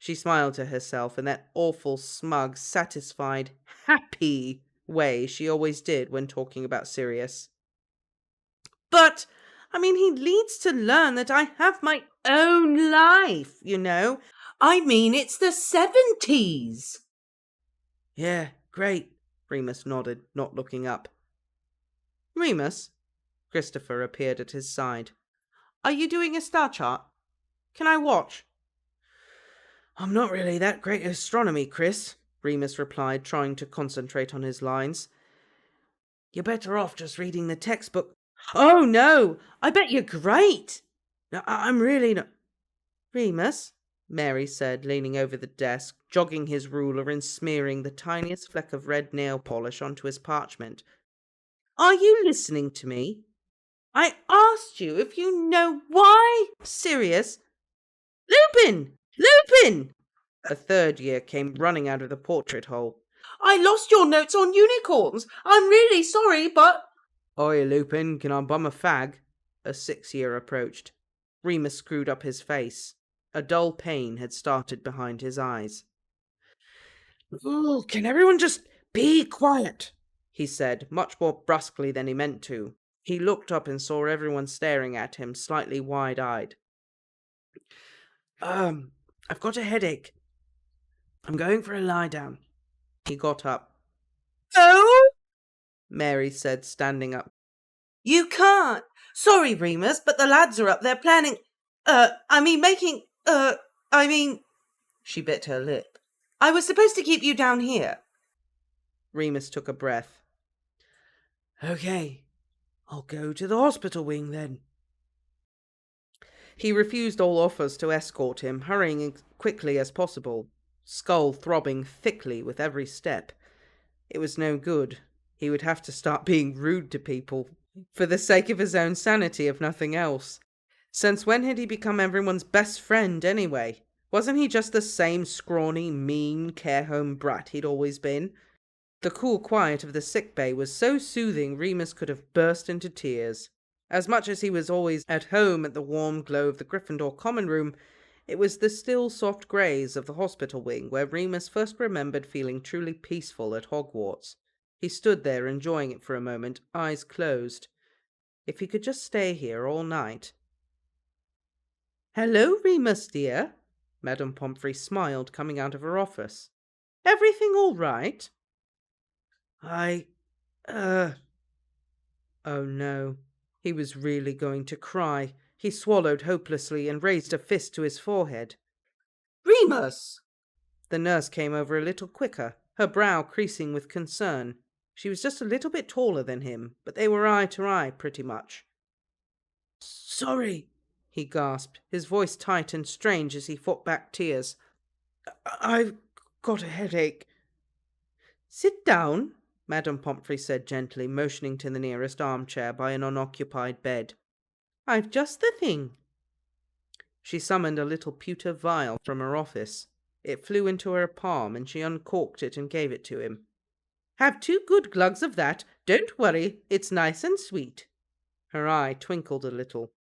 She smiled to herself in that awful, smug, satisfied, happy way she always did when talking about Sirius. But, he needs to learn that I have my own life, you know. It's the 70s. Yeah, great, Remus nodded, not looking up. Remus? Christopher appeared at his side. Are you doing a star chart? Can I watch? I'm not really that great at astronomy, Chris, Remus replied, trying to concentrate on his lines. You're better off just reading the textbook. Oh, no! I bet you're great! No, I'm really not... Remus, Mary said, leaning over the desk, jogging his ruler and smearing the tiniest fleck of red nail polish onto his parchment. Are you listening to me? I asked you if you know why. Sirius. Lupin! Lupin! A third year came running out of the portrait hole. I lost your notes on unicorns. I'm really sorry, but... Oi, Lupin, can I bum a fag? A 6th year approached. Remus screwed up his face. A dull pain had started behind his eyes. Ooh, can everyone just be quiet? He said, much more brusquely than he meant to. He looked up and saw everyone staring at him, slightly wide-eyed. I've got a headache. I'm going for a lie down. He got up. Oh? Mary said, standing up. You can't. Sorry, Remus, but the lads are up there planning... She bit her lip. I was supposed to keep you down here. Remus took a breath. Okay, I'll go to the hospital wing then. He refused all offers to escort him, hurrying as quickly as possible, skull throbbing thickly with every step. It was no good. He would have to start being rude to people, for the sake of his own sanity, if nothing else. Since when had he become everyone's best friend, anyway? Wasn't he just the same scrawny, mean, care-home brat he'd always been? The cool quiet of the sick bay was so soothing Remus could have burst into tears. As much as he was always at home at the warm glow of the Gryffindor common room, it was the still soft greys of the hospital wing where Remus first remembered feeling truly peaceful at Hogwarts. He stood there enjoying it for a moment, eyes closed. If he could just stay here all night. Hello, Remus, dear. Madame Pomfrey smiled, coming out of her office. Everything all right? Oh no. He was really going to cry. He swallowed hopelessly and raised a fist to his forehead. Remus! The nurse came over a little quicker, her brow creasing with concern. She was just a little bit taller than him, but they were eye to eye pretty much. Sorry, he gasped, his voice tight and strange as he fought back tears. I've got a headache. Sit down, Madame Pomfrey said gently, motioning to the nearest armchair by an unoccupied bed. I've just the thing. She summoned a little pewter vial from her office. It flew into her palm, and she uncorked it and gave it to him. Have 2 good glugs of that. Don't worry, it's nice and sweet. Her eye twinkled a little.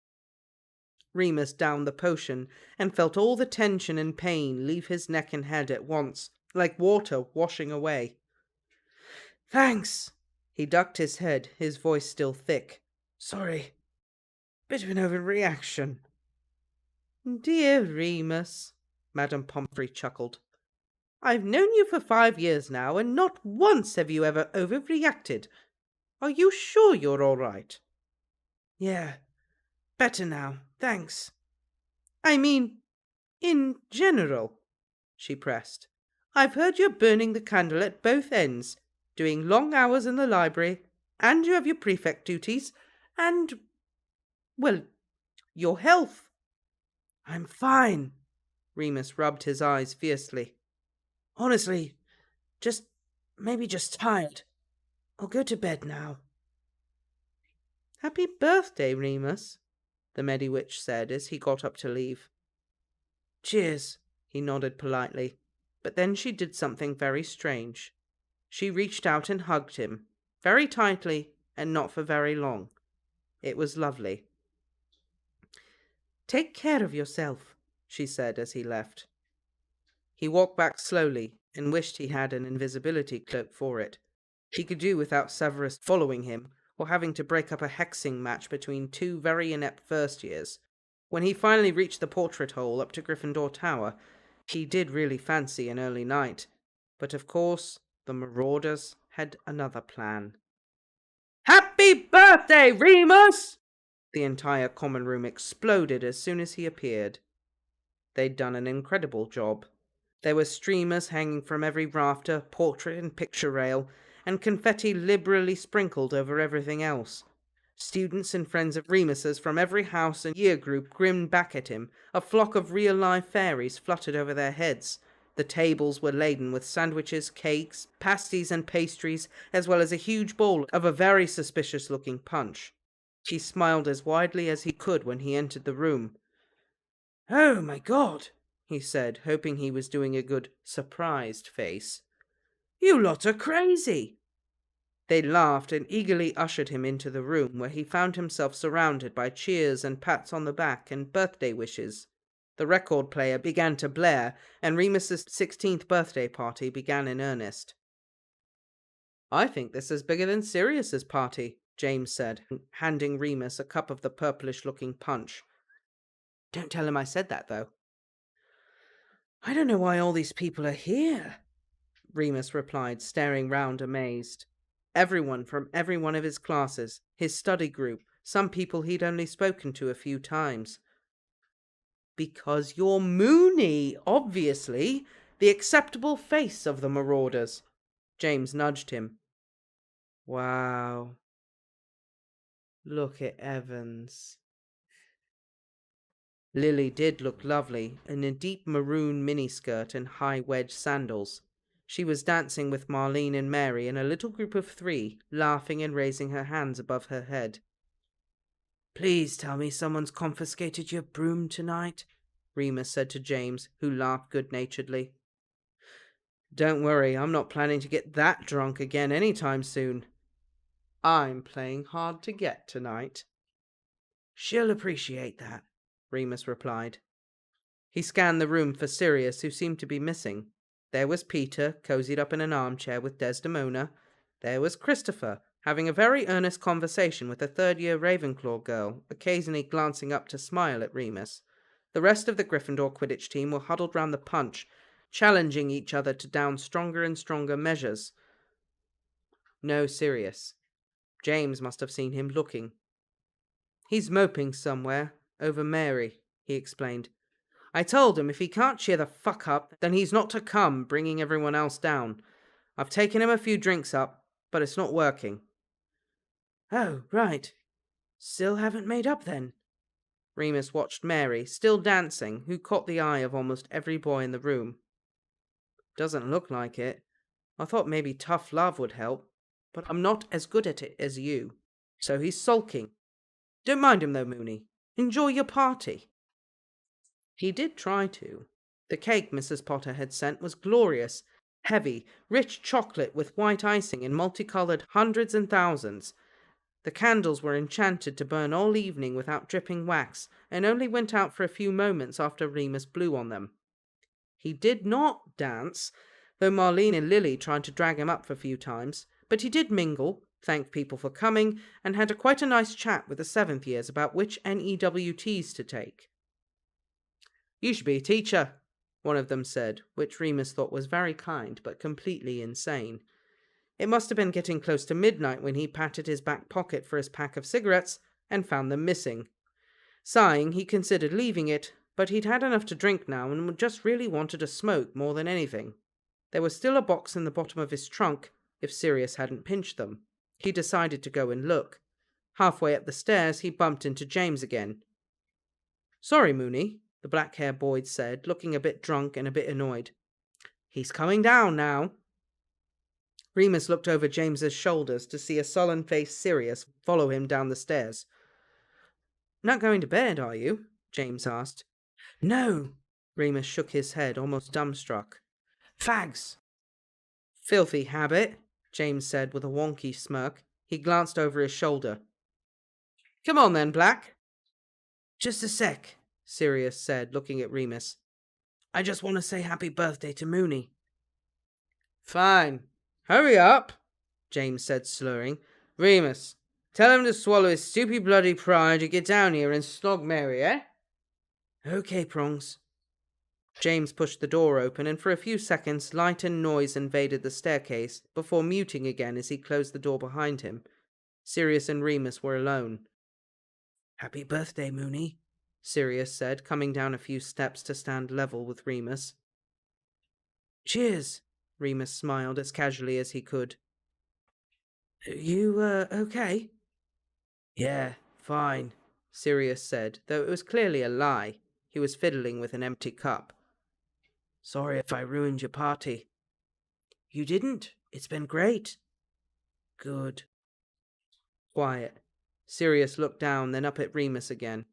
Remus downed the potion and felt all the tension and pain leave his neck and head at once, like water washing away. Thanks. He ducked his head, his voice still thick. Sorry. Bit of an overreaction. Dear Remus, Madame Pomfrey chuckled. I've known you for 5 years now, and not once have you ever overreacted. Are you sure you're all right? Yeah, better now, thanks. In general, she pressed. I've heard you're burning the candle at both ends, doing long hours in the library, and you have your prefect duties, and, well, your health. I'm fine. Remus rubbed his eyes fiercely. Honestly, maybe just tired. I'll go to bed now. Happy birthday, Remus, the Mediwitch said as he got up to leave. Cheers, he nodded politely, but then she did something very strange. She reached out and hugged him, very tightly and not for very long. It was lovely. Take care of yourself, she said as he left. He walked back slowly and wished he had an invisibility cloak for it. He could do without Severus following him or having to break up a hexing match between two very inept first years. When he finally reached the portrait hole up to Gryffindor Tower, he did really fancy an early night. But of course, the Marauders had another plan. "Happy birthday, Remus!" The entire common room exploded as soon as he appeared. They'd done an incredible job. There were streamers hanging from every rafter, portrait and picture rail, and confetti liberally sprinkled over everything else. Students and friends of Remus's from every house and year group grinned back at him. A flock of real-life fairies fluttered over their heads. The tables were laden with sandwiches, cakes, pasties and pastries, as well as a huge bowl of a very suspicious-looking punch. He smiled as widely as he could when he entered the room. "Oh, my God," he said, hoping he was doing a good surprised face. "You lot are crazy." They laughed and eagerly ushered him into the room, where he found himself surrounded by cheers and pats on the back and birthday wishes. The record player began to blare, and Remus's 16th birthday party began in earnest. "I think this is bigger than Sirius's party," James said, handing Remus a cup of the purplish-looking punch. "Don't tell him I said that, though." "I don't know why all these people are here," Remus replied, staring round amazed. Everyone from every one of his classes, his study group, some people he'd only spoken to a few times. "Because you're Moony, obviously, the acceptable face of the Marauders." James nudged him. "Wow. Look at Evans." Lily did look lovely in a deep maroon miniskirt and high wedge sandals. She was dancing with Marlene and Mary in a little group of 3, laughing and raising her hands above her head. "Please tell me someone's confiscated your broom tonight," Remus said to James, who laughed good-naturedly. "Don't worry, I'm not planning to get that drunk again anytime soon. I'm playing hard to get tonight." "She'll appreciate that," Remus replied. He scanned the room for Sirius, who seemed to be missing. There was Peter, cozied up in an armchair with Desdemona. There was Christopher, having a very earnest conversation with a third-year Ravenclaw girl, occasionally glancing up to smile at Remus. The rest of the Gryffindor Quidditch team were huddled round the punch, challenging each other to down stronger and stronger measures. No Sirius. James must have seen him looking. "He's moping somewhere, over Mary," he explained. "I told him if he can't cheer the fuck up, then he's not to come bringing everyone else down. I've taken him a few drinks up, but it's not working." "Oh, right. Still haven't made up then?" Remus watched Mary, still dancing, who caught the eye of almost every boy in the room. "Doesn't look like it. I thought maybe tough love would help, but I'm not as good at it as you. So he's sulking. Don't mind him though, Moony. Enjoy your party." He did try to. The cake Mrs. Potter had sent was glorious, heavy, rich chocolate with white icing in multicolored hundreds and thousands. The candles were enchanted to burn all evening without dripping wax, and only went out for a few moments after Remus blew on them. He did not dance, though Marlene and Lily tried to drag him up a few times, but he did mingle, thanked people for coming, and had quite a nice chat with the 7th years about which NEWTs to take. "You should be a teacher," one of them said, which Remus thought was very kind but completely insane. It must have been getting close to midnight when he patted his back pocket for his pack of cigarettes and found them missing. Sighing, he considered leaving it, but he'd had enough to drink now and just really wanted to smoke more than anything. There was still a box in the bottom of his trunk, if Sirius hadn't pinched them. He decided to go and look. Halfway up the stairs, he bumped into James again. "Sorry, Moony," the black-haired boy said, looking a bit drunk and a bit annoyed. "He's coming down now." Remus looked over James's shoulders to see a sullen-faced Sirius follow him down the stairs. "Not going to bed, are you?" James asked. "No." Remus shook his head, almost dumbstruck. "Fags." "Filthy habit," James said with a wonky smirk. He glanced over his shoulder. "Come on then, Black." "Just a sec," Sirius said, looking at Remus. I just want to say happy birthday to Moony. Fine. Hurry up, James said, slurring. Remus, tell him to swallow his stupid bloody pride to get down here and snog Mary, eh? Okay, Prongs. James pushed the door open, and for a few seconds light and noise invaded the staircase, before muting again as he closed the door behind him. Sirius and Remus were alone. Happy birthday, Moony, Sirius said, coming down a few steps to stand level with Remus. Cheers, Remus smiled as casually as he could. You, okay? Yeah, fine, Sirius said, though it was clearly a lie. He was fiddling with an empty cup. Sorry if I ruined your party. You didn't. It's been great. Good. Quiet. Sirius looked down, then up at Remus again.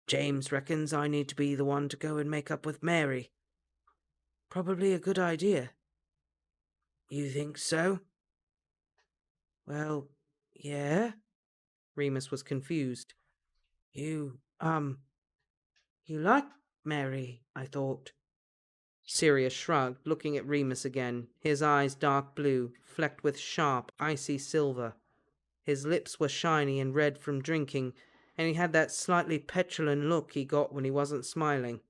James reckons I need to be the one to go and make up with Mary. Probably a good idea. You think so? Well, yeah. Remus was confused. You like Mary, I thought. Sirius shrugged, looking at Remus again, his eyes dark blue, flecked with sharp, icy silver. His lips were shiny and red from drinking, and he had that slightly petulant look he got when he wasn't smiling.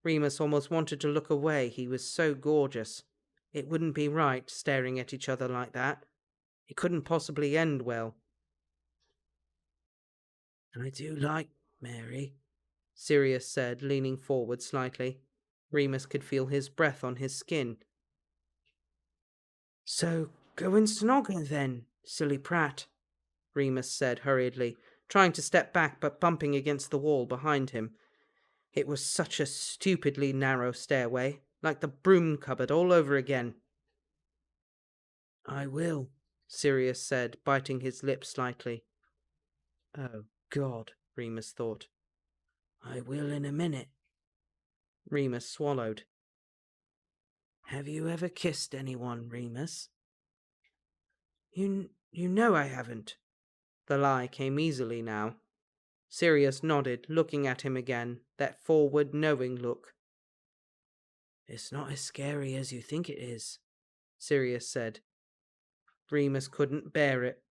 Remus almost wanted to look away, he was so gorgeous. It wouldn't be right, staring at each other like that. It couldn't possibly end well. I do like Mary, Sirius said, leaning forward slightly. Remus could feel his breath on his skin. So go and snog her then, silly prat, Remus said hurriedly, trying to step back but bumping against the wall behind him. It was such a stupidly narrow stairway, like the broom cupboard all over again. I will, Sirius said, biting his lip slightly. Oh, God, Remus thought. I will in a minute. Remus swallowed. Have you ever kissed anyone, Remus? You know I haven't. The lie came easily now. Sirius nodded, looking at him again, that forward, knowing look. It's not as scary as you think it is, Sirius said. Remus couldn't bear it.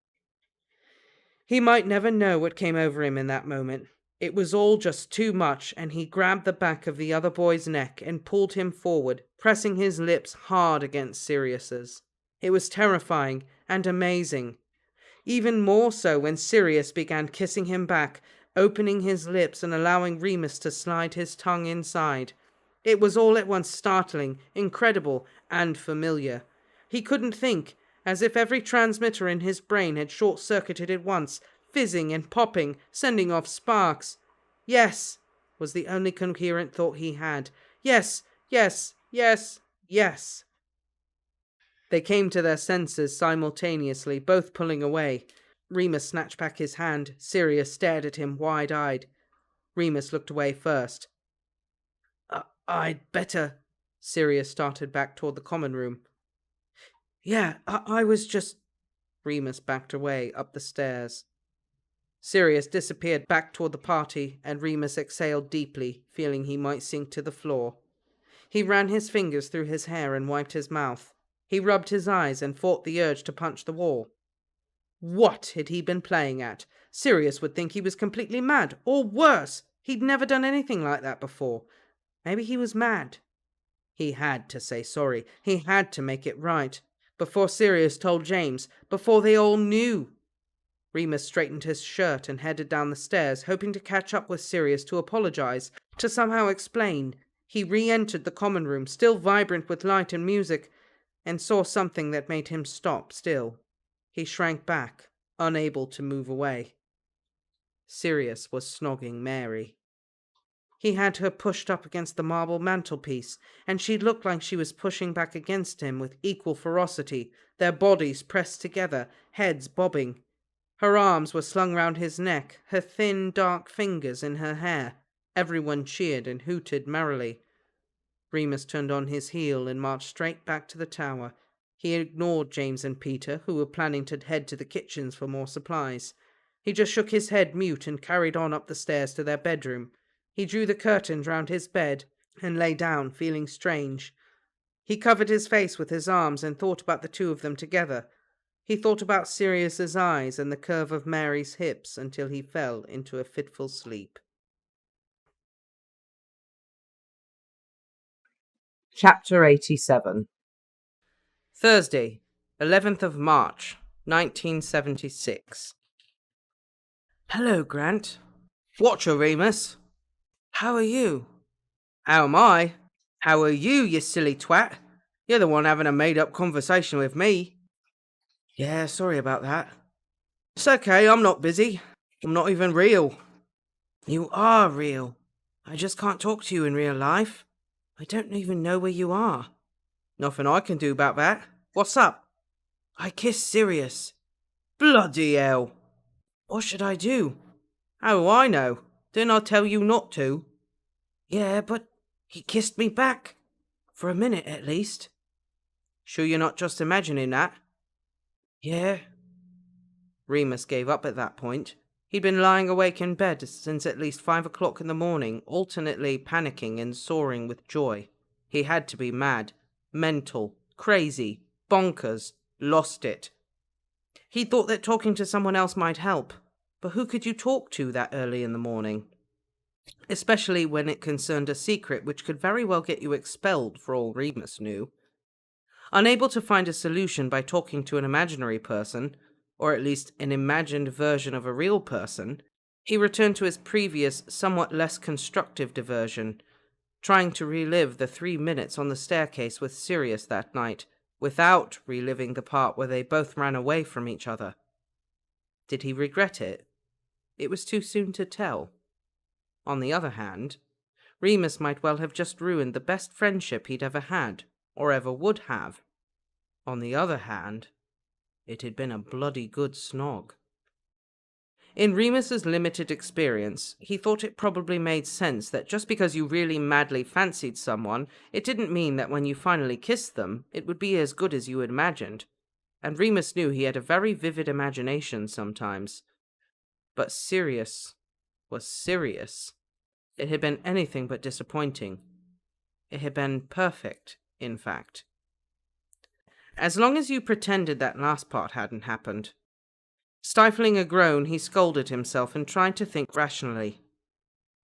He might never know what came over him in that moment. It was all just too much, and he grabbed the back of the other boy's neck and pulled him forward, pressing his lips hard against Sirius's. It was terrifying and amazing. Even more so when Sirius began kissing him back, opening his lips and allowing Remus to slide his tongue inside. It was all at once startling, incredible, and familiar. He couldn't think, as if every transmitter in his brain had short-circuited at once, fizzing and popping, sending off sparks. Yes, was the only coherent thought he had. Yes, yes, yes, yes. They came to their senses simultaneously, both pulling away. Remus snatched back his hand. Sirius stared at him wide-eyed. Remus looked away first. I'd better... Sirius started back toward the common room. Yeah, I was just... Remus backed away, up the stairs. Sirius disappeared back toward the party, and Remus exhaled deeply, feeling he might sink to the floor. He ran his fingers through his hair and wiped his mouth. He rubbed his eyes and fought the urge to punch the wall. What had he been playing at? Sirius would think he was completely mad, or worse. He'd never done anything like that before. Maybe he was mad. He had to say sorry. He had to make it right. Before Sirius told James, before they all knew. Remus straightened his shirt and headed down the stairs, hoping to catch up with Sirius to apologize, to somehow explain. He re-entered the common room, still vibrant with light and music, and saw something that made him stop still. He shrank back, unable to move away. Sirius was snogging Mary. He had her pushed up against the marble mantelpiece, and she looked like she was pushing back against him with equal ferocity, their bodies pressed together, heads bobbing. Her arms were slung round his neck, her thin, dark fingers in her hair. Everyone cheered and hooted merrily. Remus turned on his heel and marched straight back to the tower. He ignored James and Peter, who were planning to head to the kitchens for more supplies. He just shook his head mute and carried on up the stairs to their bedroom. He drew the curtains round his bed, and lay down, feeling strange. He covered his face with his arms and thought about the two of them together. He thought about Sirius's eyes and the curve of Mary's hips until he fell into a fitful sleep. Chapter 87. Thursday, 11th of March, 1976. Hello, Grant. Watcher, Remus. How are you? How am I? How are you, you silly twat? You're the one having a made-up conversation with me. Yeah, sorry about that. It's okay, I'm not busy. I'm not even real. You are real. I just can't talk to you in real life. I don't even know where you are. Nothing I can do about that. What's up? I kissed Sirius. Bloody hell. What should I do? How do I know? Didn't I tell you not to? Yeah, but he kissed me back. For a minute, at least. Sure you're not just imagining that? Yeah. Remus gave up at that point. He'd been lying awake in bed since at least 5 o'clock in the morning, alternately panicking and soaring with joy. He had to be mad, mental, crazy, bonkers, lost it. He thought that talking to someone else might help, but who could you talk to that early in the morning? Especially when it concerned a secret which could very well get you expelled for all Remus knew. Unable to find a solution by talking to an imaginary person, or at least an imagined version of a real person, he returned to his previous, somewhat less constructive diversion, trying to relive the 3 minutes on the staircase with Sirius that night, without reliving the part where they both ran away from each other. Did he regret it? It was too soon to tell. On the other hand, Remus might well have just ruined the best friendship he'd ever had, or ever would have. On the other hand, it had been a bloody good snog. In Remus's limited experience, he thought it probably made sense that just because you really madly fancied someone, it didn't mean that when you finally kissed them, it would be as good as you had imagined. And Remus knew he had a very vivid imagination sometimes. But Sirius was Sirius. It had been anything but disappointing. It had been perfect, in fact. As long as you pretended that last part hadn't happened. Stifling a groan, he scolded himself and tried to think rationally.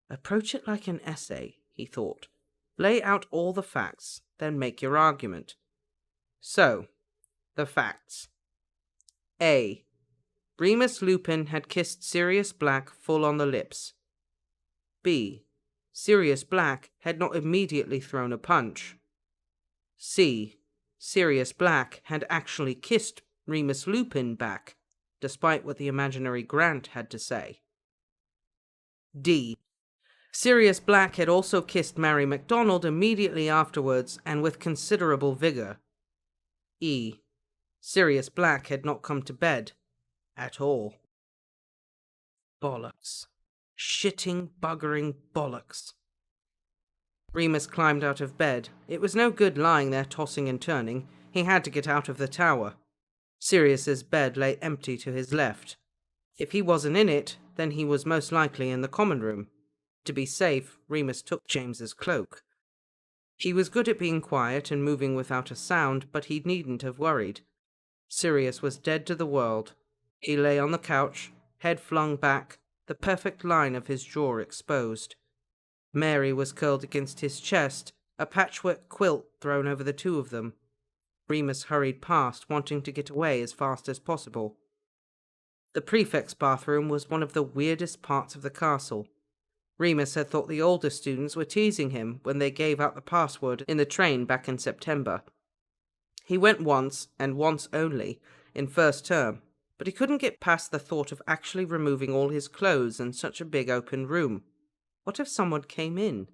Approach it like an essay, he thought. Lay out all the facts, then make your argument. So, the facts. A. Remus Lupin had kissed Sirius Black full on the lips. B. Sirius Black had not immediately thrown a punch. C. Sirius Black had actually kissed Remus Lupin back, despite what the imaginary Grant had to say. D. Sirius Black had also kissed Mary MacDonald immediately afterwards and with considerable vigor. E. Sirius Black had not come to bed at all. Bollocks. Shitting, buggering bollocks. Remus climbed out of bed. It was no good lying there tossing and turning. He had to get out of the tower. Sirius's bed lay empty to his left. If he wasn't in it, then he was most likely in the common room. To be safe, Remus took James's cloak. He was good at being quiet and moving without a sound, but he needn't have worried. Sirius was dead to the world. He lay on the couch, head flung back, the perfect line of his jaw exposed. Mary was curled against his chest, a patchwork quilt thrown over the two of them. Remus hurried past, wanting to get away as fast as possible. The prefect's bathroom was one of the weirdest parts of the castle. Remus had thought the older students were teasing him when they gave out the password in the train back in September. He went once, and once only, in first term, but he couldn't get past the thought of actually removing all his clothes in such a big open room. What if someone came in?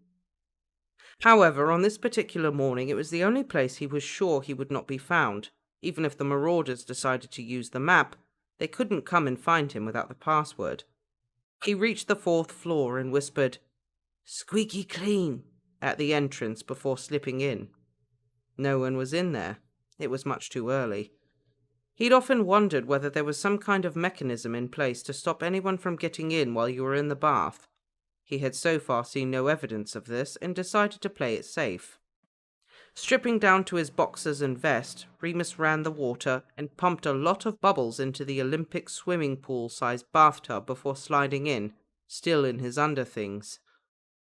However, on this particular morning it was the only place he was sure he would not be found. Even if the Marauders decided to use the map, they couldn't come and find him without the password. He reached the 4th floor and whispered, "Squeaky clean," at the entrance before slipping in. No one was in there. It was much too early. He'd often wondered whether there was some kind of mechanism in place to stop anyone from getting in while you were in the bath. He had so far seen no evidence of this and decided to play it safe. Stripping down to his boxers and vest, Remus ran the water and pumped a lot of bubbles into the Olympic swimming pool-sized bathtub before sliding in, still in his underthings.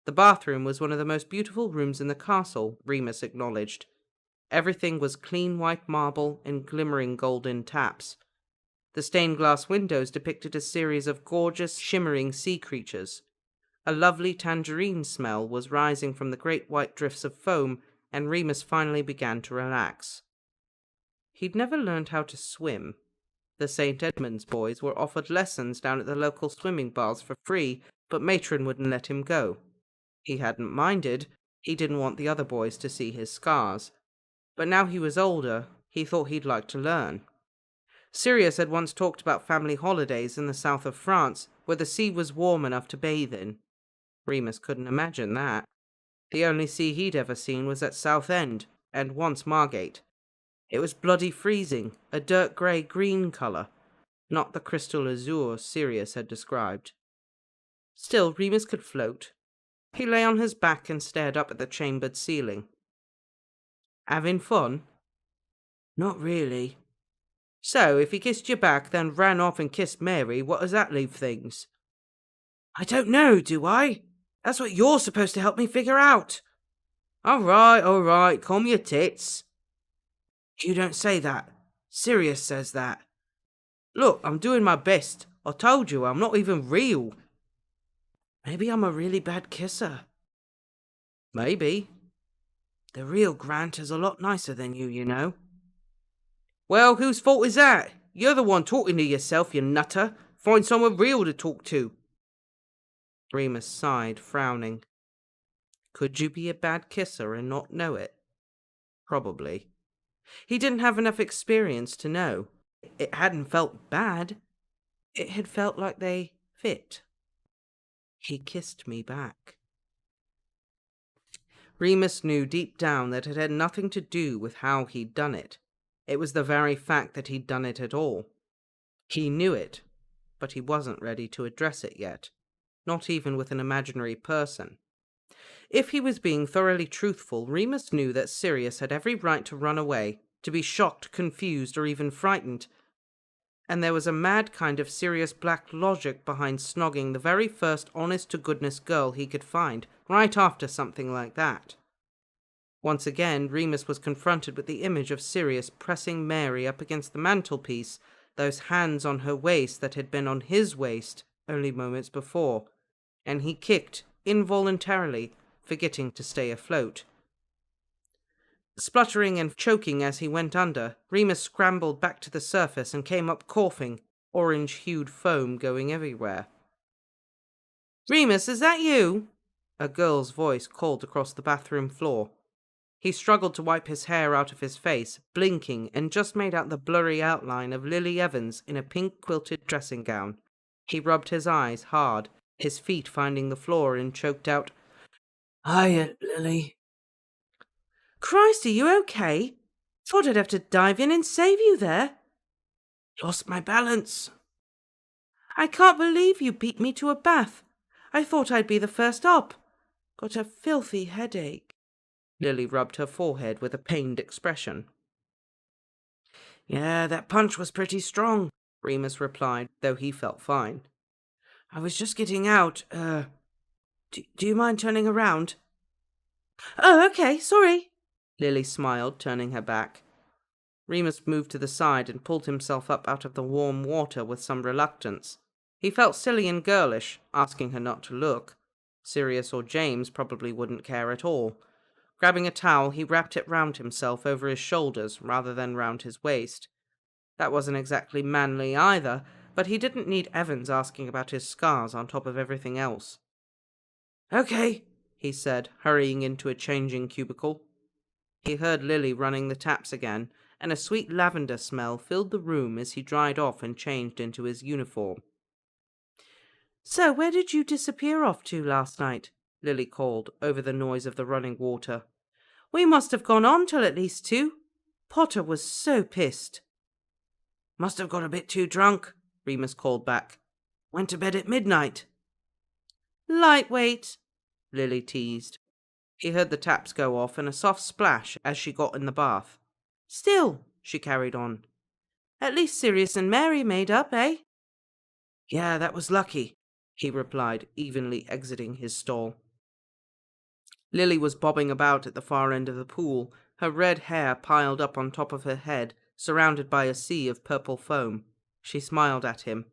The bathroom was one of the most beautiful rooms in the castle, Remus acknowledged. Everything was clean white marble and glimmering golden taps. The stained glass windows depicted a series of gorgeous, shimmering sea creatures. A lovely tangerine smell was rising from the great white drifts of foam, and Remus finally began to relax. He'd never learned how to swim. The St. Edmund's boys were offered lessons down at the local swimming baths for free, but Matron wouldn't let him go. He hadn't minded. He didn't want the other boys to see his scars. But now he was older, he thought he'd like to learn. Sirius had once talked about family holidays in the south of France, where the sea was warm enough to bathe in. Remus couldn't imagine that. The only sea he'd ever seen was at Southend, and once Margate. It was bloody freezing, a dirt grey-green colour, not the crystal azure Sirius had described. Still, Remus could float. He lay on his back and stared up at the chambered ceiling. Having fun? Not really. So, if he kissed you back, then ran off and kissed Mary, what does that leave things? I don't know, do I? That's what you're supposed to help me figure out. All right, calm your tits. You don't say that. Sirius says that. Look, I'm doing my best. I told you, I'm not even real. Maybe I'm a really bad kisser. Maybe. The real Grant is a lot nicer than you know. Well, whose fault is that? You're the one talking to yourself, you nutter. Find someone real to talk to. Remus sighed, frowning. Could you be a bad kisser and not know it? Probably. He didn't have enough experience to know. It hadn't felt bad. It had felt like they fit. He kissed me back. Remus knew deep down that it had nothing to do with how he'd done it. It was the very fact that he'd done it at all. He knew it, but he wasn't ready to address it yet, not even with an imaginary person. If he was being thoroughly truthful, Remus knew that Sirius had every right to run away, to be shocked, confused, or even frightened. And there was a mad kind of serious black logic behind snogging the very first honest-to-goodness girl he could find, right after something like that. Once again, Remus was confronted with the image of Sirius pressing Mary up against the mantelpiece, those hands on her waist that had been on his waist only moments before, and he kicked, involuntarily, forgetting to stay afloat. Spluttering and choking as he went under, Remus scrambled back to the surface and came up coughing, orange-hued foam going everywhere. Remus, is that you? A girl's voice called across the bathroom floor. He struggled to wipe his hair out of his face, blinking, and just made out the blurry outline of Lily Evans in a pink quilted dressing gown. He rubbed his eyes hard, his feet finding the floor, and choked out, Hiya, Lily. Christ, are you okay? Thought I'd have to dive in and save you there. Lost my balance. I can't believe you beat me to a bath. I thought I'd be the first up. Got a filthy headache. Lily rubbed her forehead with a pained expression. Yeah, that punch was pretty strong, Remus replied, though he felt fine. I was just getting out. Do you mind turning around? Oh, okay, sorry. Lily smiled, turning her back. Remus moved to the side and pulled himself up out of the warm water with some reluctance. He felt silly and girlish, asking her not to look. Sirius or James probably wouldn't care at all. Grabbing a towel, he wrapped it round himself over his shoulders rather than round his waist. That wasn't exactly manly either, but he didn't need Evans asking about his scars on top of everything else. Okay, he said, hurrying into a changing cubicle. He heard Lily running the taps again, and a sweet lavender smell filled the room as he dried off and changed into his uniform. So, where did you disappear off to last night? Lily called, over the noise of the running water. We must have gone on till at least 2. Potter was so pissed. Must have got a bit too drunk, Remus called back. Went to bed at midnight. Lightweight, Lily teased. He heard the taps go off and a soft splash as she got in the bath. Still, she carried on. At least Sirius and Mary made up, eh? Yeah, that was lucky, he replied, evenly exiting his stall. Lily was bobbing about at the far end of the pool, her red hair piled up on top of her head, surrounded by a sea of purple foam. She smiled at him.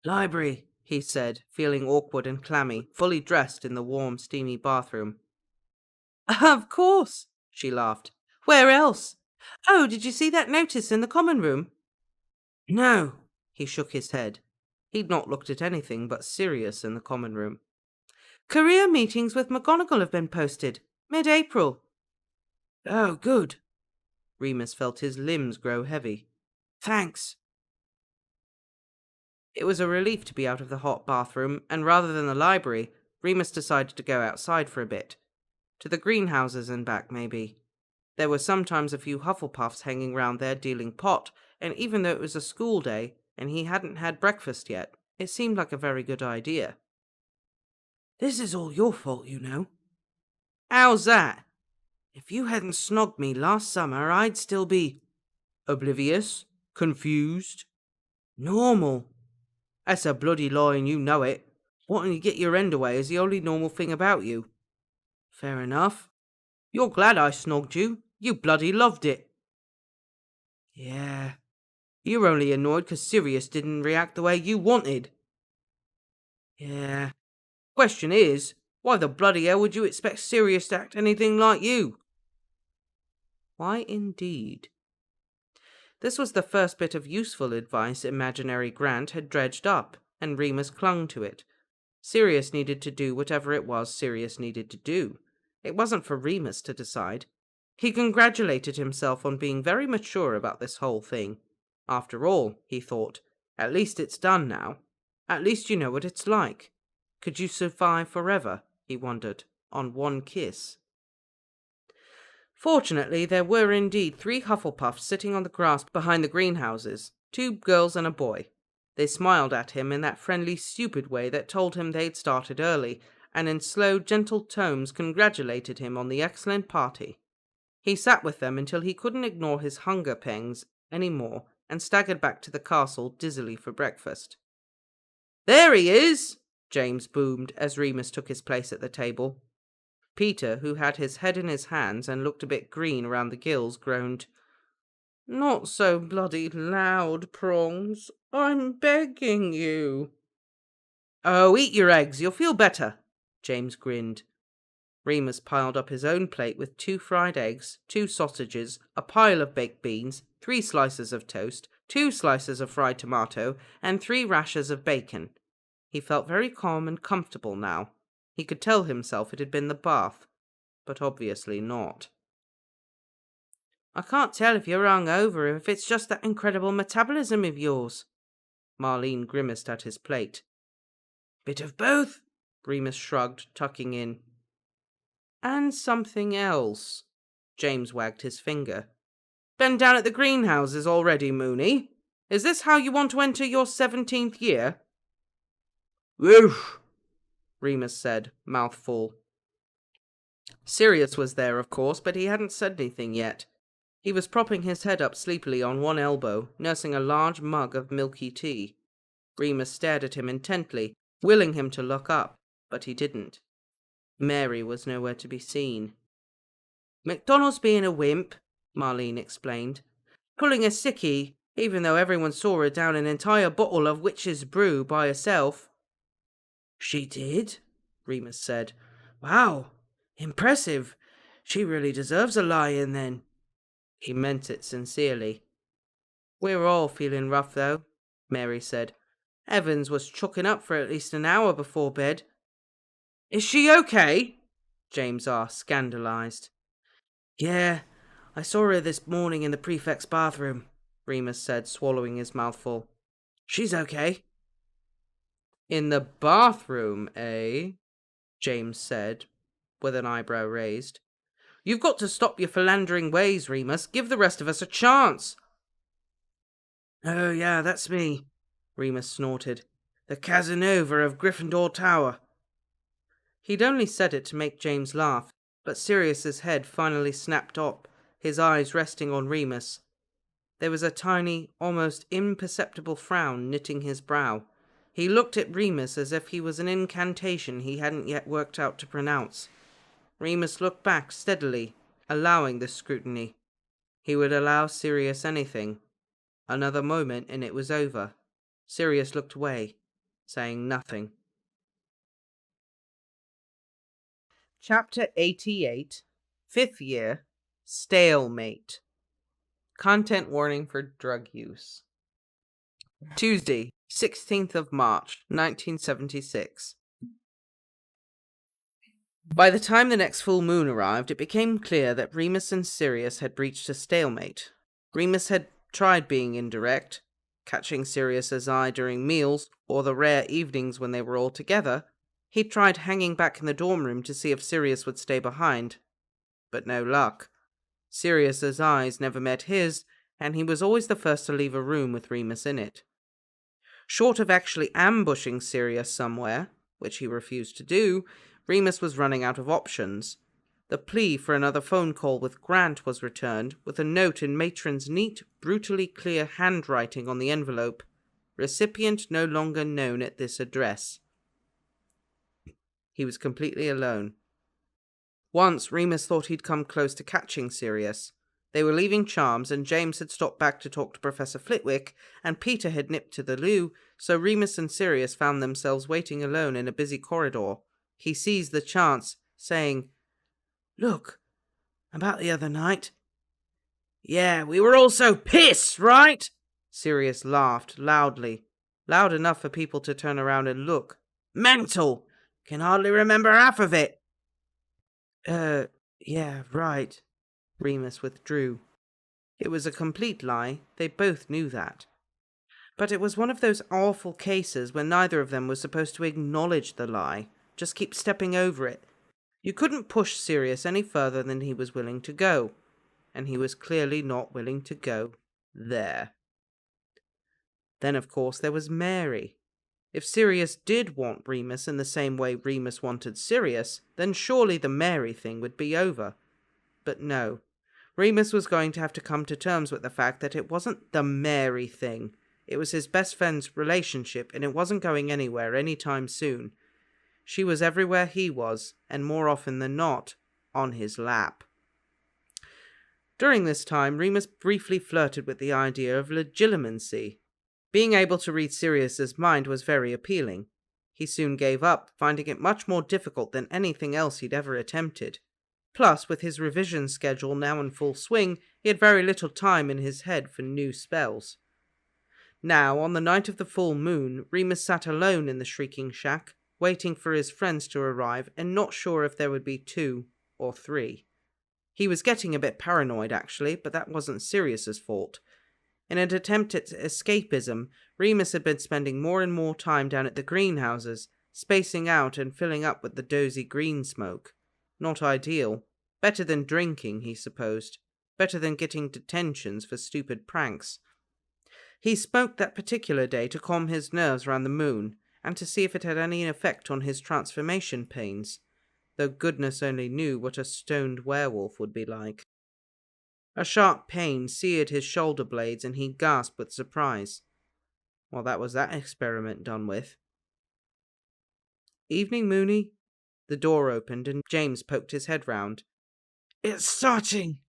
Library, he said, feeling awkward and clammy, fully dressed in the warm, steamy bathroom. Of course, she laughed. Where else? Oh, did you see that notice in the common room? No, he shook his head. He'd not looked at anything but Sirius in the common room. Career meetings with McGonagall have been posted. Mid-April. Oh, good. Remus felt his limbs grow heavy. Thanks. It was a relief to be out of the hot bathroom, and rather than the library, Remus decided to go outside for a bit. To the greenhouses and back, maybe. There were sometimes a few Hufflepuffs hanging round there dealing pot, and even though it was a school day, and he hadn't had breakfast yet, it seemed like a very good idea. This is all your fault, you know. How's that? If you hadn't snogged me last summer, I'd still be... Oblivious? Confused? Normal. That's a bloody lie and you know it. Wanting to get your end away is the only normal thing about you. Fair enough. You're glad I snogged you. You bloody loved it. Yeah. You're only annoyed 'cause Sirius didn't react the way you wanted. Yeah. Question is, why the bloody hell would you expect Sirius to act anything like you? Why indeed? This was the first bit of useful advice Imaginary Grant had dredged up, and Remus clung to it. Sirius needed to do whatever it was Sirius needed to do. It wasn't for Remus to decide. He congratulated himself on being very mature about this whole thing. After all, he thought, at least it's done now. At least you know what it's like. Could you survive forever, he wondered, on one kiss? Fortunately, there were indeed 3 Hufflepuffs sitting on the grass behind the greenhouses, 2 girls and a boy. They smiled at him in that friendly, stupid way that told him they'd started early, and in slow, gentle tones congratulated him on the excellent party. He sat with them until he couldn't ignore his hunger pangs any more, and staggered back to the castle dizzily for breakfast. There he is! James boomed as Remus took his place at the table. Peter, who had his head in his hands and looked a bit green around the gills, groaned. Not so bloody loud, Prongs. I'm begging you. Oh, eat your eggs, you'll feel better, James grinned. Remus piled up his own plate with 2 fried eggs, 2 sausages, a pile of baked beans, 3 slices of toast, 2 slices of fried tomato, and 3 rashers of bacon. He felt very calm and comfortable now. He could tell himself it had been the bath, but obviously not. I can't tell if you're hungover or if it's just that incredible metabolism of yours. Marlene grimaced at his plate. Bit of both, Remus shrugged, tucking in. And something else. James wagged his finger. Been down at the greenhouses already, Moony? Is this how you want to enter your 17th year? Woof, Remus said, mouth full. Sirius was there, of course, but he hadn't said anything yet. He was propping his head up sleepily on one elbow, nursing a large mug of milky tea. Remus stared at him intently, willing him to look up, but he didn't. Mary was nowhere to be seen. McDonald's being a wimp, Marlene explained. Pulling a sickie, even though everyone saw her down an entire bottle of witch's brew by herself. She did, Remus said. Wow, impressive. She really deserves a lie-in then. He meant it sincerely. We're all feeling rough, though, Mary said. Evans was chucking up for at least an hour before bed. Is she okay? James asked, scandalized. Yeah, I saw her this morning in the prefect's bathroom, Remus said, swallowing his mouthful. She's okay. In the bathroom, eh? James said, with an eyebrow raised. You've got to stop your philandering ways, Remus. Give the rest of us a chance. Oh, yeah, that's me, Remus snorted. The Casanova of Gryffindor Tower. He'd only said it to make James laugh, but Sirius's head finally snapped up, his eyes resting on Remus. There was a tiny, almost imperceptible frown knitting his brow. He looked at Remus as if he was an incantation he hadn't yet worked out to pronounce. Remus looked back steadily, allowing this scrutiny. He would allow Sirius anything. Another moment and it was over. Sirius looked away, saying nothing. Chapter 88, 5th Year, Stalemate. Content warning for drug use. Tuesday, 16th of March, 1976. By the time the next full moon arrived, it became clear that Remus and Sirius had reached a stalemate. Remus had tried being indirect, catching Sirius's eye during meals or the rare evenings when they were all together. He tried hanging back in the dorm room to see if Sirius would stay behind. But no luck. Sirius's eyes never met his, and he was always the first to leave a room with Remus in it. Short of actually ambushing Sirius somewhere, which he refused to do, Remus was running out of options. The plea for another phone call with Grant was returned, with a note in Matron's neat, brutally clear handwriting on the envelope. Recipient no longer known at this address. He was completely alone. Once, Remus thought he'd come close to catching Sirius. They were leaving Charms, and James had stopped back to talk to Professor Flitwick, and Peter had nipped to the loo, so Remus and Sirius found themselves waiting alone in a busy corridor. He seized the chance, saying, "Look, about the other night." "Yeah, we were all so pissed, right?" Sirius laughed, loudly. Loud enough for people to turn around and look. "Mental! Can hardly remember half of it." Yeah, right." Remus withdrew. It was a complete lie, they both knew that. But it was one of those awful cases where neither of them was supposed to acknowledge the lie, just keep stepping over it. You couldn't push Sirius any further than he was willing to go, and he was clearly not willing to go there. Then, of course, there was Mary. If Sirius did want Remus in the same way Remus wanted Sirius, then surely the Mary thing would be over. But no. Remus was going to have to come to terms with the fact that it wasn't the Mary thing. It was his best friend's relationship, and it wasn't going anywhere anytime soon. She was everywhere he was, and more often than not, on his lap. During this time, Remus briefly flirted with the idea of legilimency. Being able to read Sirius's mind was very appealing. He soon gave up, finding it much more difficult than anything else he'd ever attempted. Plus, with his revision schedule now in full swing, he had very little time in his head for new spells. Now, on the night of the full moon, Remus sat alone in the shrieking shack, waiting for his friends to arrive and not sure if there would be 2 or 3. He was getting a bit paranoid, actually, but that wasn't Sirius's fault. In an attempt at escapism, Remus had been spending more and more time down at the greenhouses, spacing out and filling up with the dozy green smoke. Not ideal. Better than drinking, he supposed. Better than getting detentions for stupid pranks. He smoked that particular day to calm his nerves around the moon, and to see if it had any effect on his transformation pains, though goodness only knew what a stoned werewolf would be like. A sharp pain seared his shoulder blades, and he gasped with surprise. Well, that was that experiment done with. "Evening, Moony." The door opened, and James poked his head round. "It's starting!"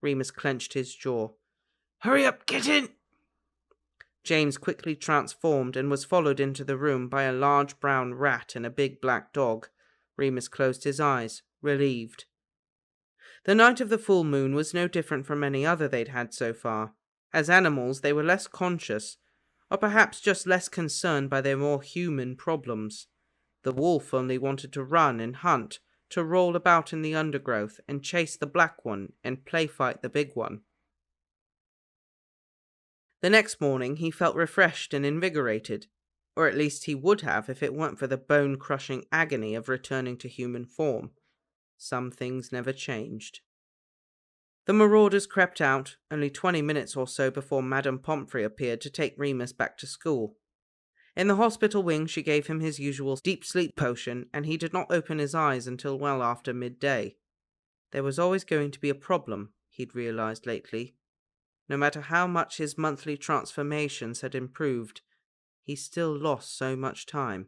Remus clenched his jaw. "Hurry up, get in!" James quickly transformed and was followed into the room by a large brown rat and a big black dog. Remus closed his eyes, relieved. The night of the full moon was no different from any other they'd had so far. As animals, they were less conscious, or perhaps just less concerned by their more human problems. The wolf only wanted to run and hunt, to roll about in the undergrowth and chase the black one and play fight the big one. The next morning he felt refreshed and invigorated, or at least he would have if it weren't for the bone-crushing agony of returning to human form. Some things never changed. The Marauders crept out, only 20 minutes or so before Madame Pomfrey appeared to take Remus back to school. In the hospital wing, she gave him his usual deep sleep potion, and he did not open his eyes until well after midday. There was always going to be a problem, he'd realized lately. No matter how much his monthly transformations had improved, he still lost so much time.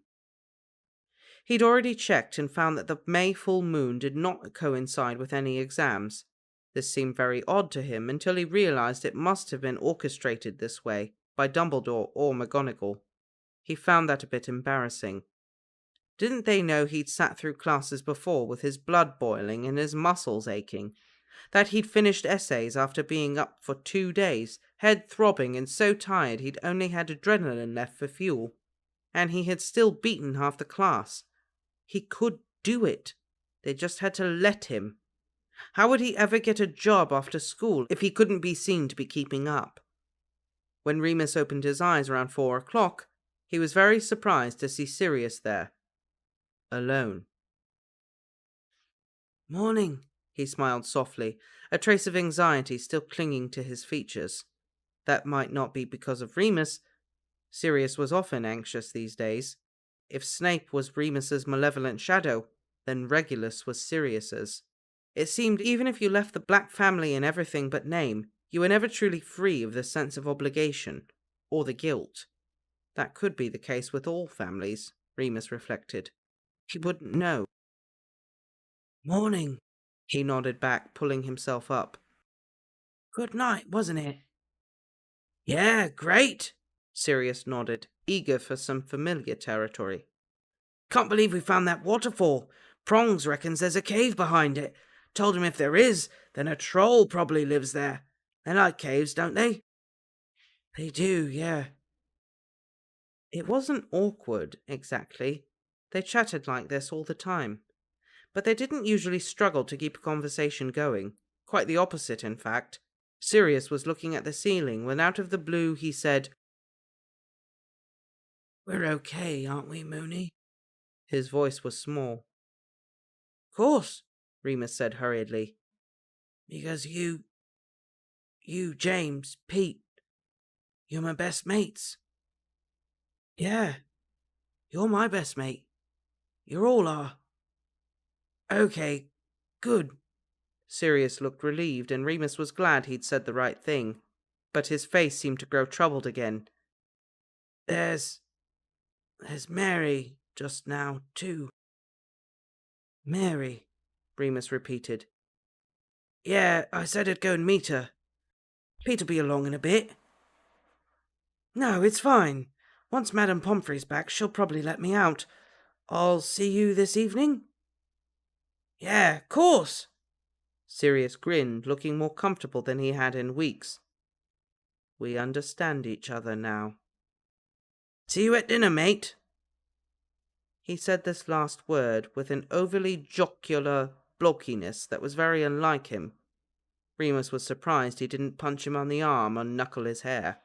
He'd already checked and found that the May full moon did not coincide with any exams. This seemed very odd to him until he realized it must have been orchestrated this way by Dumbledore or McGonagall. He found that a bit embarrassing. Didn't they know he'd sat through classes before with his blood boiling and his muscles aching? That he'd finished essays after being up for 2 days, head throbbing and so tired he'd only had adrenaline left for fuel? And he had still beaten half the class. He could do it. They just had to let him. How would he ever get a job after school if he couldn't be seen to be keeping up? When Remus opened his eyes around 4 o'clock, he was very surprised to see Sirius there, alone. "Morning," he smiled softly, a trace of anxiety still clinging to his features. That might not be because of Remus. Sirius was often anxious these days. If Snape was Remus's malevolent shadow, then Regulus was Sirius's. It seemed even if you left the Black family in everything but name, you were never truly free of the sense of obligation, or the guilt. That could be the case with all families, Remus reflected. He wouldn't know. "Morning," he nodded back, pulling himself up. "Good night, wasn't it?" "Yeah, great," Sirius nodded, eager for some familiar territory. "Can't believe we found that waterfall. Prongs reckons there's a cave behind it. Told him if there is, then a troll probably lives there. They like caves, don't they?" "They do, yeah." It wasn't awkward, exactly. They chatted like this all the time. But they didn't usually struggle to keep a conversation going. Quite the opposite, in fact. Sirius was looking at the ceiling when out of the blue he said, "We're okay, aren't we, Moony?" His voice was small. "Course," Remus said hurriedly. "Because you, James, Pete, you're my best mates." "Yeah, you're my best mate. You all are." "Okay, good." Sirius looked relieved, and Remus was glad he'd said the right thing. But his face seemed to grow troubled again. There's Mary just now, too." "Mary," Remus repeated. "Yeah, I said I'd go and meet her. Pete'll be along in a bit." "No, it's fine. Once Madame Pomfrey's back, she'll probably let me out. I'll see you this evening?" "Yeah, course." Sirius grinned, looking more comfortable than he had in weeks. "We understand each other now." "See you at dinner, mate." He said this last word with an overly jocular blokiness that was very unlike him. Remus was surprised he didn't punch him on the arm and knuckle his hair.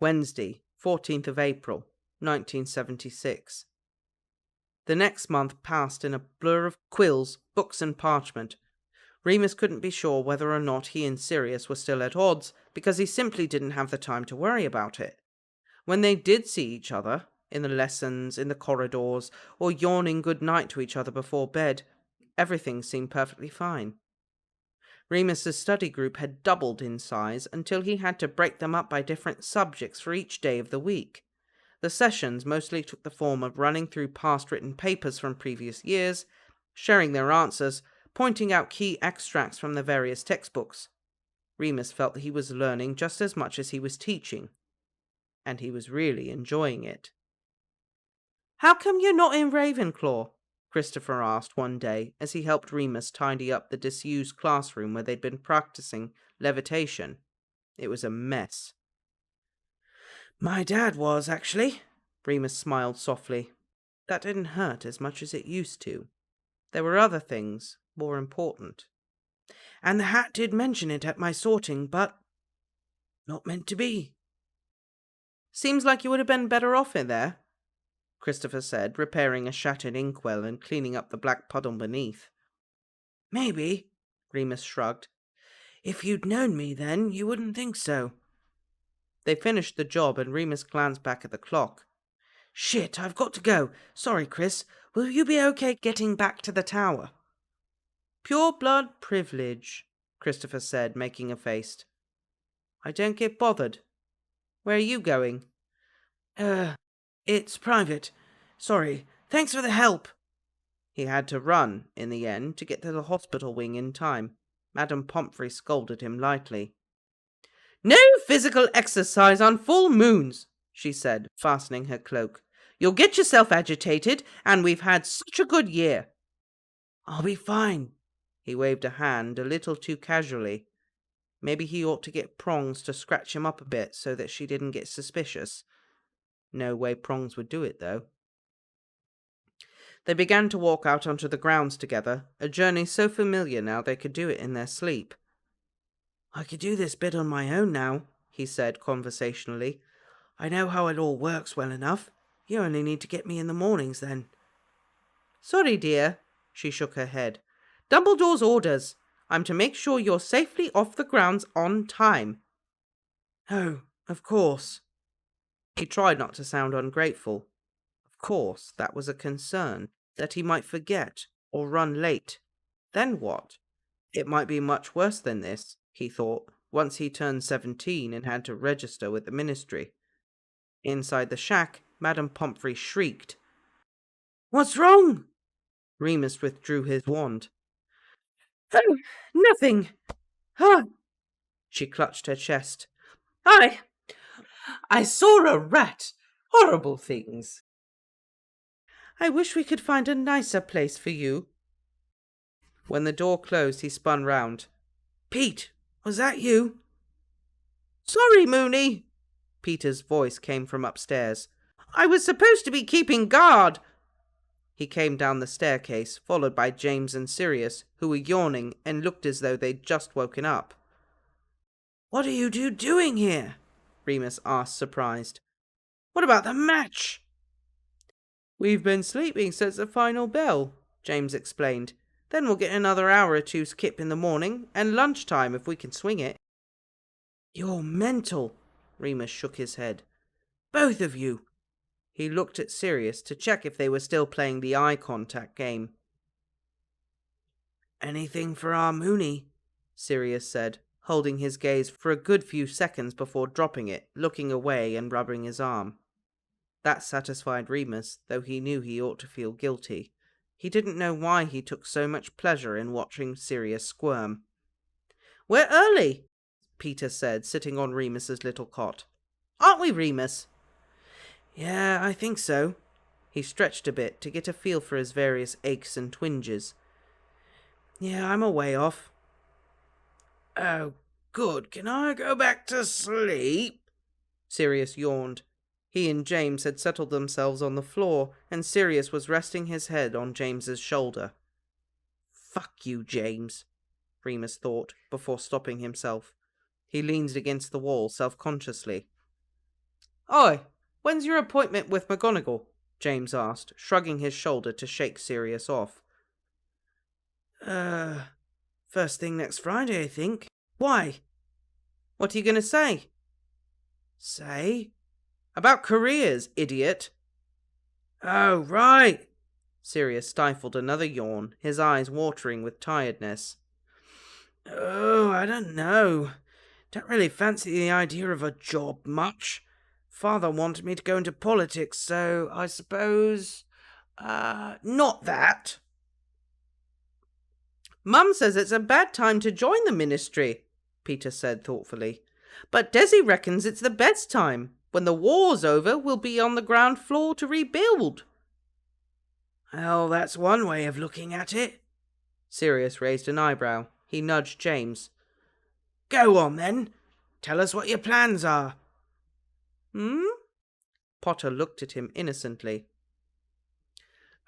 Wednesday, 14th of April, 1976. The next month passed in a blur of quills, books and parchment. Remus couldn't be sure whether or not he and Sirius were still at odds, because he simply didn't have the time to worry about it. When they did see each other, in the lessons, in the corridors, or yawning good night to each other before bed, everything seemed perfectly fine. Remus's study group had doubled in size until he had to break them up by different subjects for each day of the week. The sessions mostly took the form of running through past written papers from previous years, sharing their answers, pointing out key extracts from the various textbooks. Remus felt that he was learning just as much as he was teaching, and he was really enjoying it. "How come you're not in Ravenclaw?" Christopher asked one day as he helped Remus tidy up the disused classroom where they'd been practicing levitation. It was a mess. "My dad was, actually." Remus smiled softly. That didn't hurt as much as it used to. There were other things, more important. "And the hat did mention it at my sorting, but not meant to be." "Seems like you would have been better off in there," Christopher said, repairing a shattered inkwell and cleaning up the black puddle beneath. "Maybe," Remus shrugged. "If you'd known me then, you wouldn't think so." They finished the job and Remus glanced back at the clock. Shit, I've got to go. Sorry, Chris. Will you be okay getting back to the tower? Pure blood privilege, Christopher said, making a face. I don't get bothered. Where are you going? It's private. Sorry. Thanks for the help. He had to run, in the end, to get to the hospital wing in time. Madame Pomfrey scolded him lightly. No physical exercise on full moons, she said, fastening her cloak. You'll get yourself agitated, and we've had such a good year. I'll be fine. He waved a hand a little too casually. Maybe he ought to get Prongs to scratch him up a bit so that she didn't get suspicious. No way Prongs would do it, though. They began to walk out onto the grounds together, a journey so familiar now they could do it in their sleep. I could do this bit on my own now, he said conversationally. I know how it all works well enough. You only need to get me in the mornings then. Sorry, dear, she shook her head. Dumbledore's orders. I'm to make sure you're safely off the grounds on time. Oh, of course. He tried not to sound ungrateful. Of course, that was a concern, that he might forget or run late. Then what? It might be much worse than this, he thought, once he turned 17 and had to register with the ministry. Inside the shack, Madame Pomfrey shrieked. What's wrong? Remus withdrew his wand. Oh, nothing. Huh. She clutched her chest. I saw a rat. Horrible things. I wish we could find a nicer place for you. When the door closed, he spun round. Pete, was that you? Sorry, Moony. Peter's voice came from upstairs. I was supposed to be keeping guard. He came down the staircase, followed by James and Sirius, who were yawning and looked as though they'd just woken up. What are you two doing here? Remus asked, surprised. What about the match? We've been sleeping since the final bell, James explained. Then we'll get another hour or two's kip in the morning, and lunchtime if we can swing it. You're mental, Remus shook his head. Both of you. He looked at Sirius to check if they were still playing the eye contact game. Anything for our Moony, Sirius said, holding his gaze for a good few seconds before dropping it, looking away and rubbing his arm. That satisfied Remus, though he knew he ought to feel guilty. He didn't know why he took so much pleasure in watching Sirius squirm. We're early, Peter said, sitting on Remus's little cot. Aren't we, Remus? Yeah, I think so. He stretched a bit to get a feel for his various aches and twinges. Yeah, I'm a way off. Oh, good. Can I go back to sleep? Sirius yawned. He and James had settled themselves on the floor, and Sirius was resting his head on James's shoulder. Fuck you, James, Remus thought, before stopping himself. He leaned against the wall self-consciously. Oi, when's your appointment with McGonagall? James asked, shrugging his shoulder to shake Sirius off. First thing next Friday, I think. Why? What are you going to say? Say? About careers, idiot. Oh, right. Sirius stifled another yawn, his eyes watering with tiredness. Oh, I don't know. Don't really fancy the idea of a job much. Father wanted me to go into politics, so I suppose... not that. Mum says it's a bad time to join the ministry, Peter said thoughtfully. But Desi reckons it's the best time. When the war's over, we'll be on the ground floor to rebuild. Well, that's one way of looking at it. Sirius raised an eyebrow. He nudged James. Go on, then. Tell us what your plans are. Potter looked at him innocently.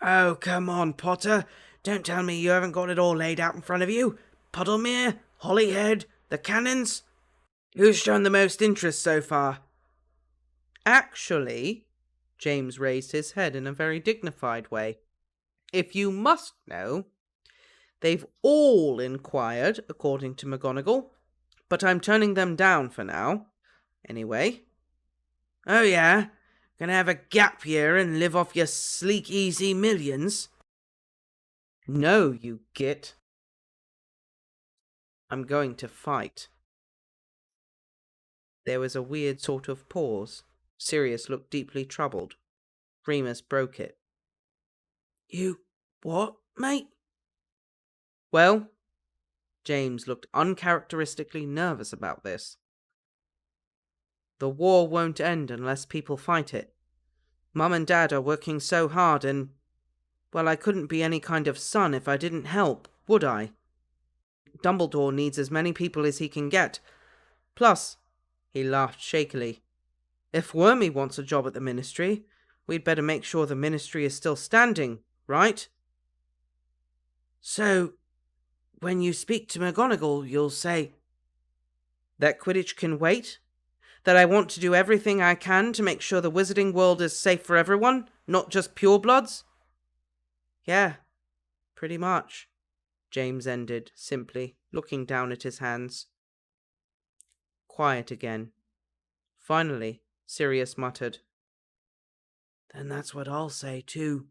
Oh, come on, Potter. Don't tell me you haven't got it all laid out in front of you. Puddlemere, Holyhead, the Cannons. Who's shown the most interest so far? Actually, James raised his head in a very dignified way. If you must know, they've all inquired, according to McGonagall, but I'm turning them down for now. anyway. Oh yeah? Gonna have a gap year and live off your sleek, easy millions? No, you git. I'm going to fight. There was a weird sort of pause. Sirius looked deeply troubled. Remus broke it. You what, mate? Well, James looked uncharacteristically nervous about this. The war won't end unless people fight it. Mum and Dad are working so hard and, well, I couldn't be any kind of son if I didn't help, would I? Dumbledore needs as many people as he can get. Plus, he laughed shakily, if Wormy wants a job at the Ministry, we'd better make sure the Ministry is still standing, right? So, when you speak to McGonagall, you'll say that Quidditch can wait? That I want to do everything I can to make sure the wizarding world is safe for everyone, not just purebloods? Yeah, pretty much, James ended, simply, looking down at his hands. Quiet again. Finally, Sirius muttered, Then that's what I'll say too.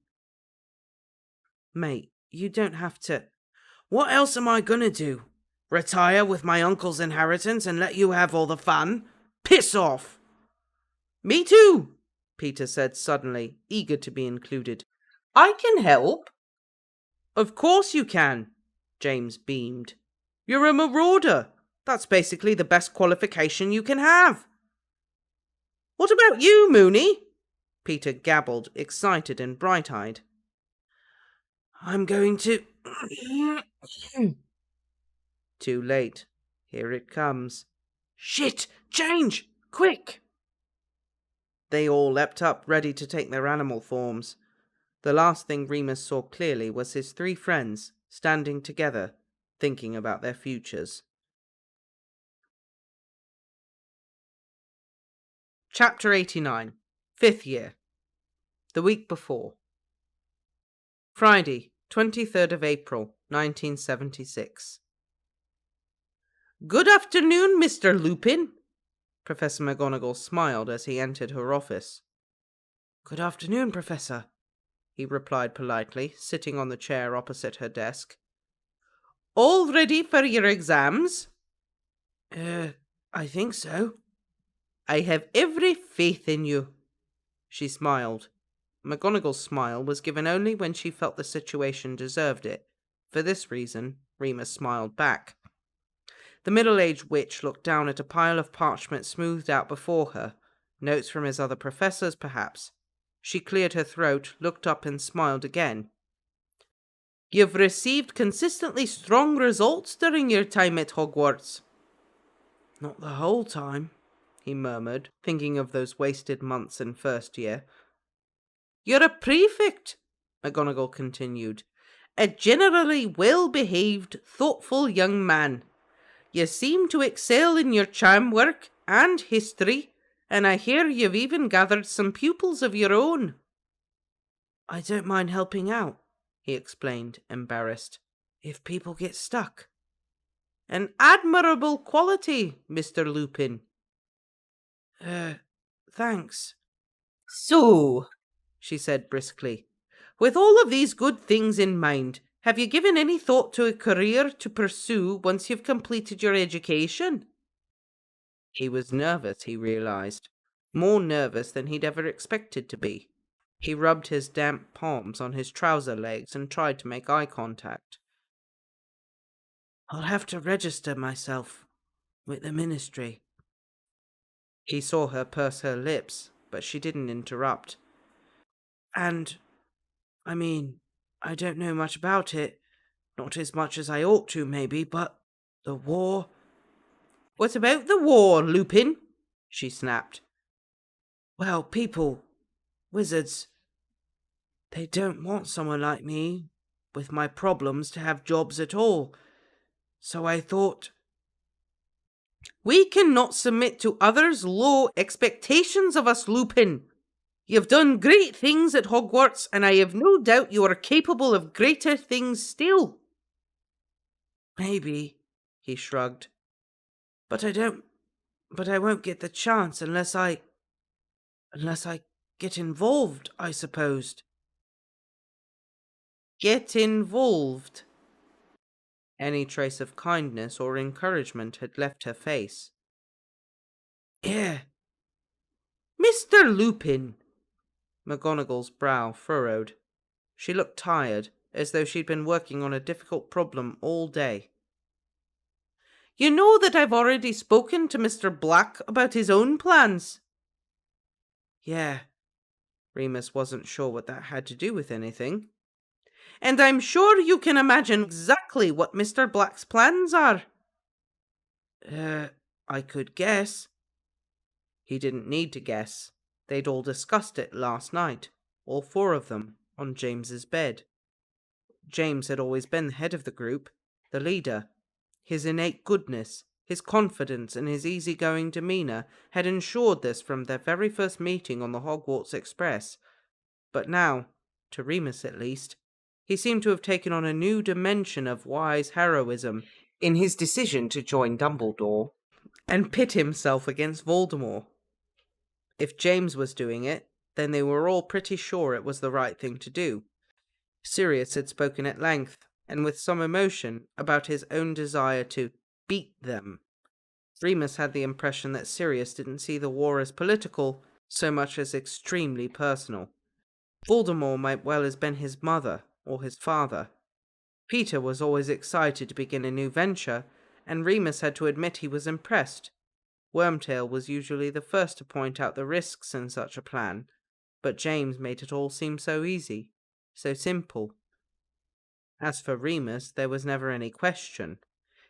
Mate, you don't have to. What else am I gonna do? Retire with my uncle's inheritance and let you have all the fun? Piss off! Me too, Peter said suddenly, eager to be included. I can help. Of course you can, James beamed. You're a marauder. That's basically the best qualification you can have. What about you, Moony? Peter gabbled, excited and bright-eyed. I'm going to... Too late. Here it comes. Shit! Change! Quick! They all leapt up, ready to take their animal forms. The last thing Remus saw clearly was his three friends, standing together, thinking about their futures. Chapter 89. 5th Year. The week before. Friday, 23rd of April, 1976. Good afternoon, Mr. Lupin. Professor McGonagall smiled as he entered her office. Good afternoon, Professor, he replied politely, sitting on the chair opposite her desk. All ready for your exams? I think so. I have every faith in you. She smiled. McGonagall's smile was given only when she felt the situation deserved it. For this reason, Remus smiled back. The middle-aged witch looked down at a pile of parchment smoothed out before her. Notes from his other professors, perhaps. She cleared her throat, looked up and smiled again. You've received consistently strong results during your time at Hogwarts. Not the whole time, he murmured, thinking of those wasted months in first year. You're a prefect, McGonagall continued. A generally well-behaved, thoughtful young man. You seem to excel in your charm work and history, and I hear you've even gathered some pupils of your own. I don't mind helping out, he explained, embarrassed, if people get stuck. An admirable quality, Mr. Lupin. Thanks. So, she said briskly, with all of these good things in mind, have you given any thought to a career to pursue once you've completed your education? He was nervous, he realized. More nervous than he'd ever expected to be. He rubbed his damp palms on his trouser legs and tried to make eye contact. I'll have to register myself with the Ministry. He saw her purse her lips, but she didn't interrupt. And, I don't know much about it. Not as much as I ought to, maybe, but the war... What about the war, Lupin? She snapped. Well, people, wizards, they don't want someone like me, with my problems, to have jobs at all. So I thought... We cannot submit to others' low expectations of us, Lupin. You've done great things at Hogwarts, and I have no doubt you are capable of greater things still. Maybe, he shrugged. But I don't But I won't get the chance unless I get involved, I supposed. Get involved? Any trace of kindness or encouragement had left her face. Yeah. Mr. Lupin! McGonagall's brow furrowed. She looked tired, as though she'd been working on a difficult problem all day. You know that I've already spoken to Mr. Black about his own plans. Yeah. Remus wasn't sure what that had to do with anything. And I'm sure you can imagine exactly what Mr. Black's plans are. I could guess. He didn't need to guess. They'd all discussed it last night, all four of them, on James's bed. James had always been the head of the group, the leader. His innate goodness, his confidence, and his easygoing demeanour had ensured this from their very first meeting on the Hogwarts Express. But now, to Remus at least, he seemed to have taken on a new dimension of wise heroism In his decision to join Dumbledore, and pit himself against Voldemort. If James was doing it, then they were all pretty sure it was the right thing to do. Sirius had spoken at length, and with some emotion, about his own desire to beat them. Remus had the impression that Sirius didn't see the war as political so much as extremely personal. Voldemort might well have been his mother or his father. Peter was always excited to begin a new venture, and Remus had to admit he was impressed. Wormtail was usually the first to point out the risks in such a plan, but James made it all seem so easy, so simple. As for Remus, there was never any question.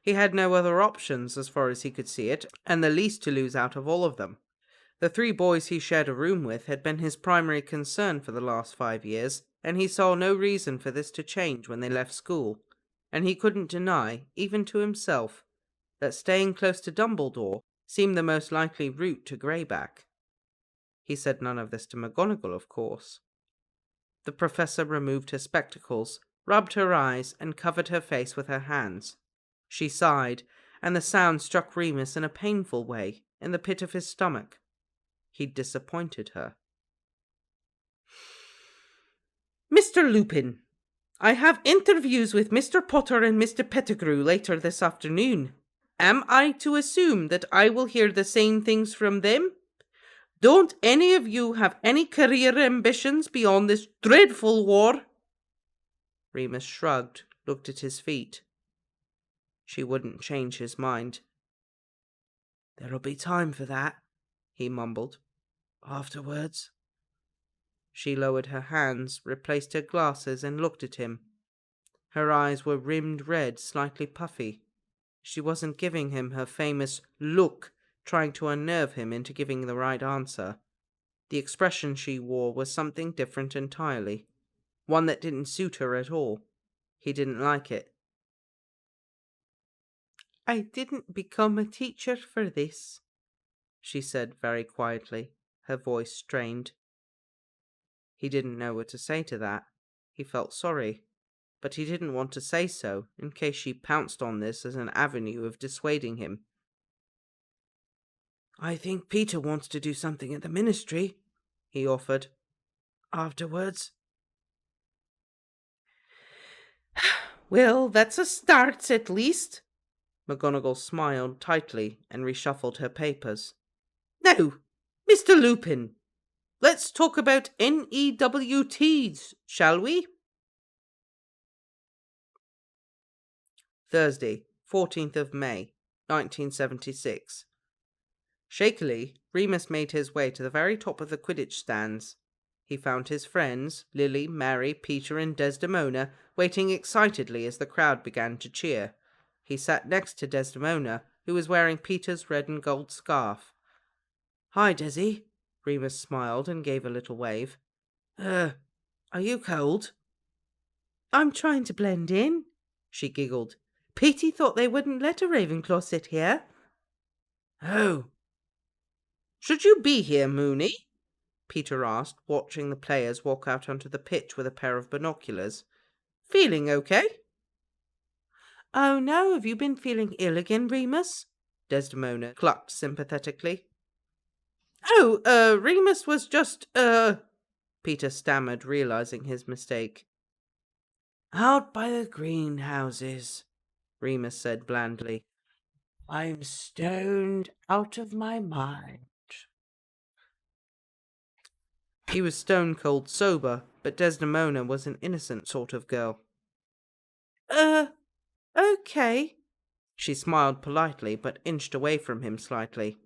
He had no other options as far as he could see it, and the least to lose out of all of them. The three boys he shared a room with had been his primary concern for the last 5 years, and he saw no reason for this to change when they left school. And he couldn't deny, even to himself, that staying close to Dumbledore seemed the most likely route to Greyback. He said none of this to McGonagall, of course. The professor removed her spectacles, rubbed her eyes, and covered her face with her hands. She sighed, and the sound struck Remus in a painful way, in the pit of his stomach. He'd disappointed her. Mr. Lupin, I have interviews with Mr. Potter and Mr. Pettigrew later this afternoon. Am I to assume that I will hear the same things from them? Don't any of you have any career ambitions beyond this dreadful war? Remus shrugged, looked at his feet. She wouldn't change his mind. There'll be time for that, he mumbled. Afterwards. She lowered her hands, replaced her glasses, and looked at him. Her eyes were rimmed red, slightly puffy. She wasn't giving him her famous look, trying to unnerve him into giving the right answer. The expression she wore was something different entirely, one that didn't suit her at all. He didn't like it. I didn't become a teacher for this, she said very quietly, her voice strained. He didn't know what to say to that. He felt sorry, but he didn't want to say so in case she pounced on this as an avenue of dissuading him. I think Peter wants to do something at the ministry, he offered. Afterwards. Well, that's a start, at least. McGonagall smiled tightly and reshuffled her papers. Now, Mr. Lupin, let's talk about NEWTs, shall we? Thursday, 14th of May, 1976. Shakily, Remus made his way to the very top of the Quidditch stands. He found his friends, Lily, Mary, Peter, and Desdemona, waiting excitedly as the crowd began to cheer. He sat next to Desdemona, who was wearing Peter's red and gold scarf. Hi, Desi. Remus smiled and gave a little wave. Are you cold? I'm trying to blend in, she giggled. Petey thought they wouldn't let a Ravenclaw sit here. Oh. Should you be here, Moony? Peter asked, watching the players walk out onto the pitch with a pair of binoculars. Feeling okay? Oh no, have you been feeling ill again, Remus? Desdemona clucked sympathetically. Oh, Remus was just, Peter stammered, realizing his mistake. Out by the greenhouses, Remus said blandly. I'm stoned out of my mind. He was stone cold sober, but Desdemona was an innocent sort of girl. Okay. She smiled politely, but inched away from him slightly.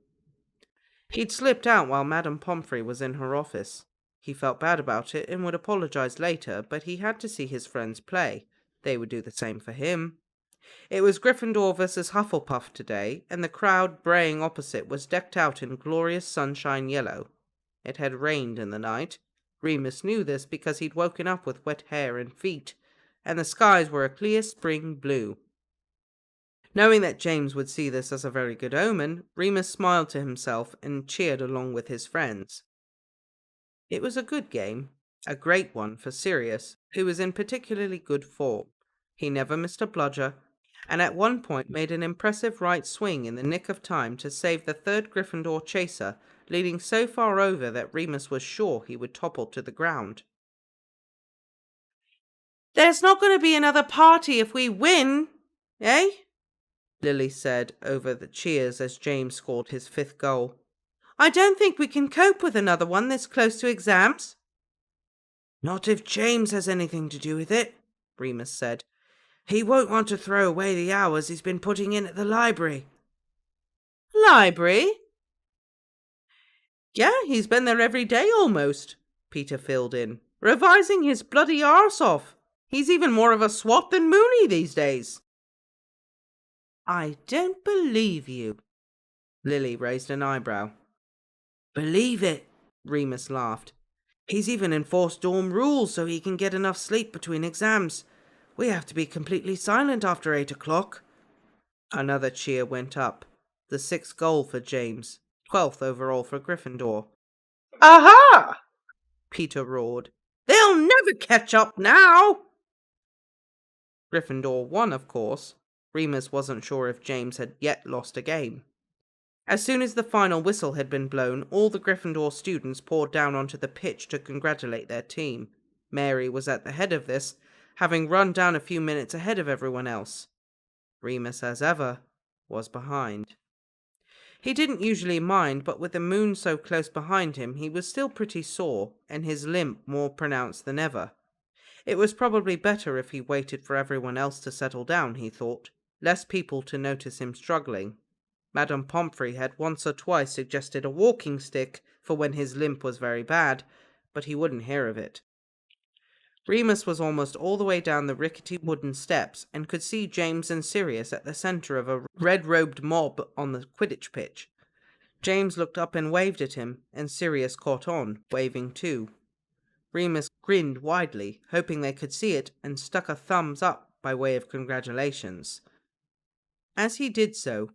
He'd slipped out while Madame Pomfrey was in her office. He felt bad about it and would apologize later, but he had to see his friends play. They would do the same for him. It was Gryffindor versus Hufflepuff today, and the crowd braying opposite was decked out in glorious sunshine yellow. It had rained in the night. Remus knew this because he'd woken up with wet hair and feet, and the skies were a clear spring blue. Knowing that James would see this as a very good omen, Remus smiled to himself and cheered along with his friends. It was a good game, a great one for Sirius, who was in particularly good form. He never missed a bludger, and at one point made an impressive right swing in the nick of time to save the third Gryffindor chaser, leaning so far over that Remus was sure he would topple to the ground. There's not going to be another party if we win, eh? Lily said over the cheers as James scored his 5th goal. I don't think we can cope with another one this close to exams. Not if James has anything to do with it, Remus said. He won't want to throw away the hours he's been putting in at the library. Library? Yeah, he's been there every day almost, Peter filled in, revising his bloody arse off. He's even more of a swot than Moony these days. I don't believe you. Lily raised an eyebrow. Believe it, Remus laughed. He's even enforced dorm rules so he can get enough sleep between exams. We have to be completely silent after 8 o'clock. Another cheer went up. The 6th goal for James, 12th overall for Gryffindor. Aha! Peter roared. They'll never catch up now! Gryffindor won, of course. Remus wasn't sure if James had yet lost a game. As soon as the final whistle had been blown, all the Gryffindor students poured down onto the pitch to congratulate their team. Mary was at the head of this, having run down a few minutes ahead of everyone else. Remus, as ever, was behind. He didn't usually mind, but with the moon so close behind him, he was still pretty sore, and his limp more pronounced than ever. It was probably better if he waited for everyone else to settle down, he thought. Less people to notice him struggling. Madame Pomfrey had once or twice suggested a walking stick for when his limp was very bad, but he wouldn't hear of it. Remus was almost all the way down the rickety wooden steps and could see James and Sirius at the centre of a red-robed mob on the Quidditch pitch. James looked up and waved at him, and Sirius caught on, waving too. Remus grinned widely, hoping they could see it, and stuck a thumbs up by way of congratulations. As he did so,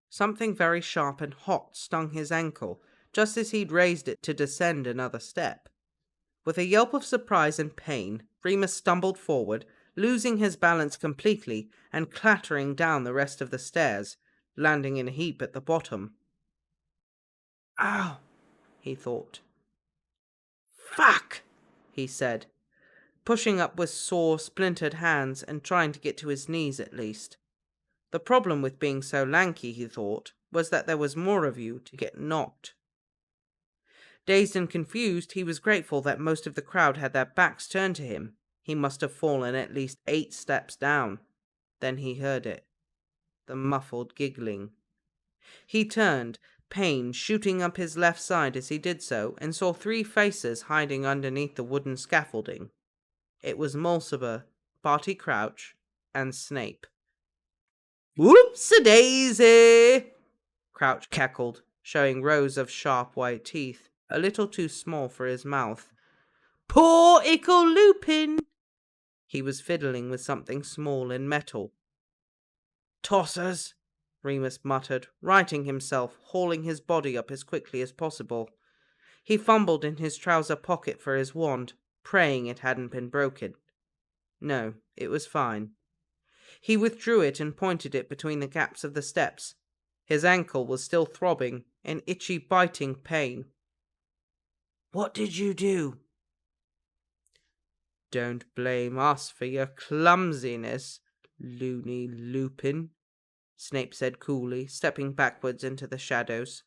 something very sharp and hot stung his ankle, just as he'd raised it to descend another step. With a yelp of surprise and pain, Remus stumbled forward, losing his balance completely and clattering down the rest of the stairs, landing in a heap at the bottom. Ow, he thought. Fuck, he said, pushing up with sore, splintered hands and trying to get to his knees at least. The problem with being so lanky, he thought, was that there was more of you to get knocked. Dazed and confused, he was grateful that most of the crowd had their backs turned to him. He must have fallen at least 8 steps down. Then he heard it. The muffled giggling. He turned, pain shooting up his left side as he did so, and saw 3 faces hiding underneath the wooden scaffolding. It was Mulciber, Barty Crouch, and Snape. Whoops-a-daisy! Crouch cackled, showing rows of sharp white teeth, a little too small for his mouth. Poor ickle Lupin! He was fiddling with something small and metal. Tossers, Remus muttered, righting himself, hauling his body up as quickly as possible. He fumbled in his trouser pocket for his wand, praying it hadn't been broken. No, it was fine. He withdrew it and pointed it between the gaps of the steps. His ankle was still throbbing in itchy, biting pain. What did you do? Don't blame us for your clumsiness, loony Lupin, Snape said coolly, stepping backwards into the shadows.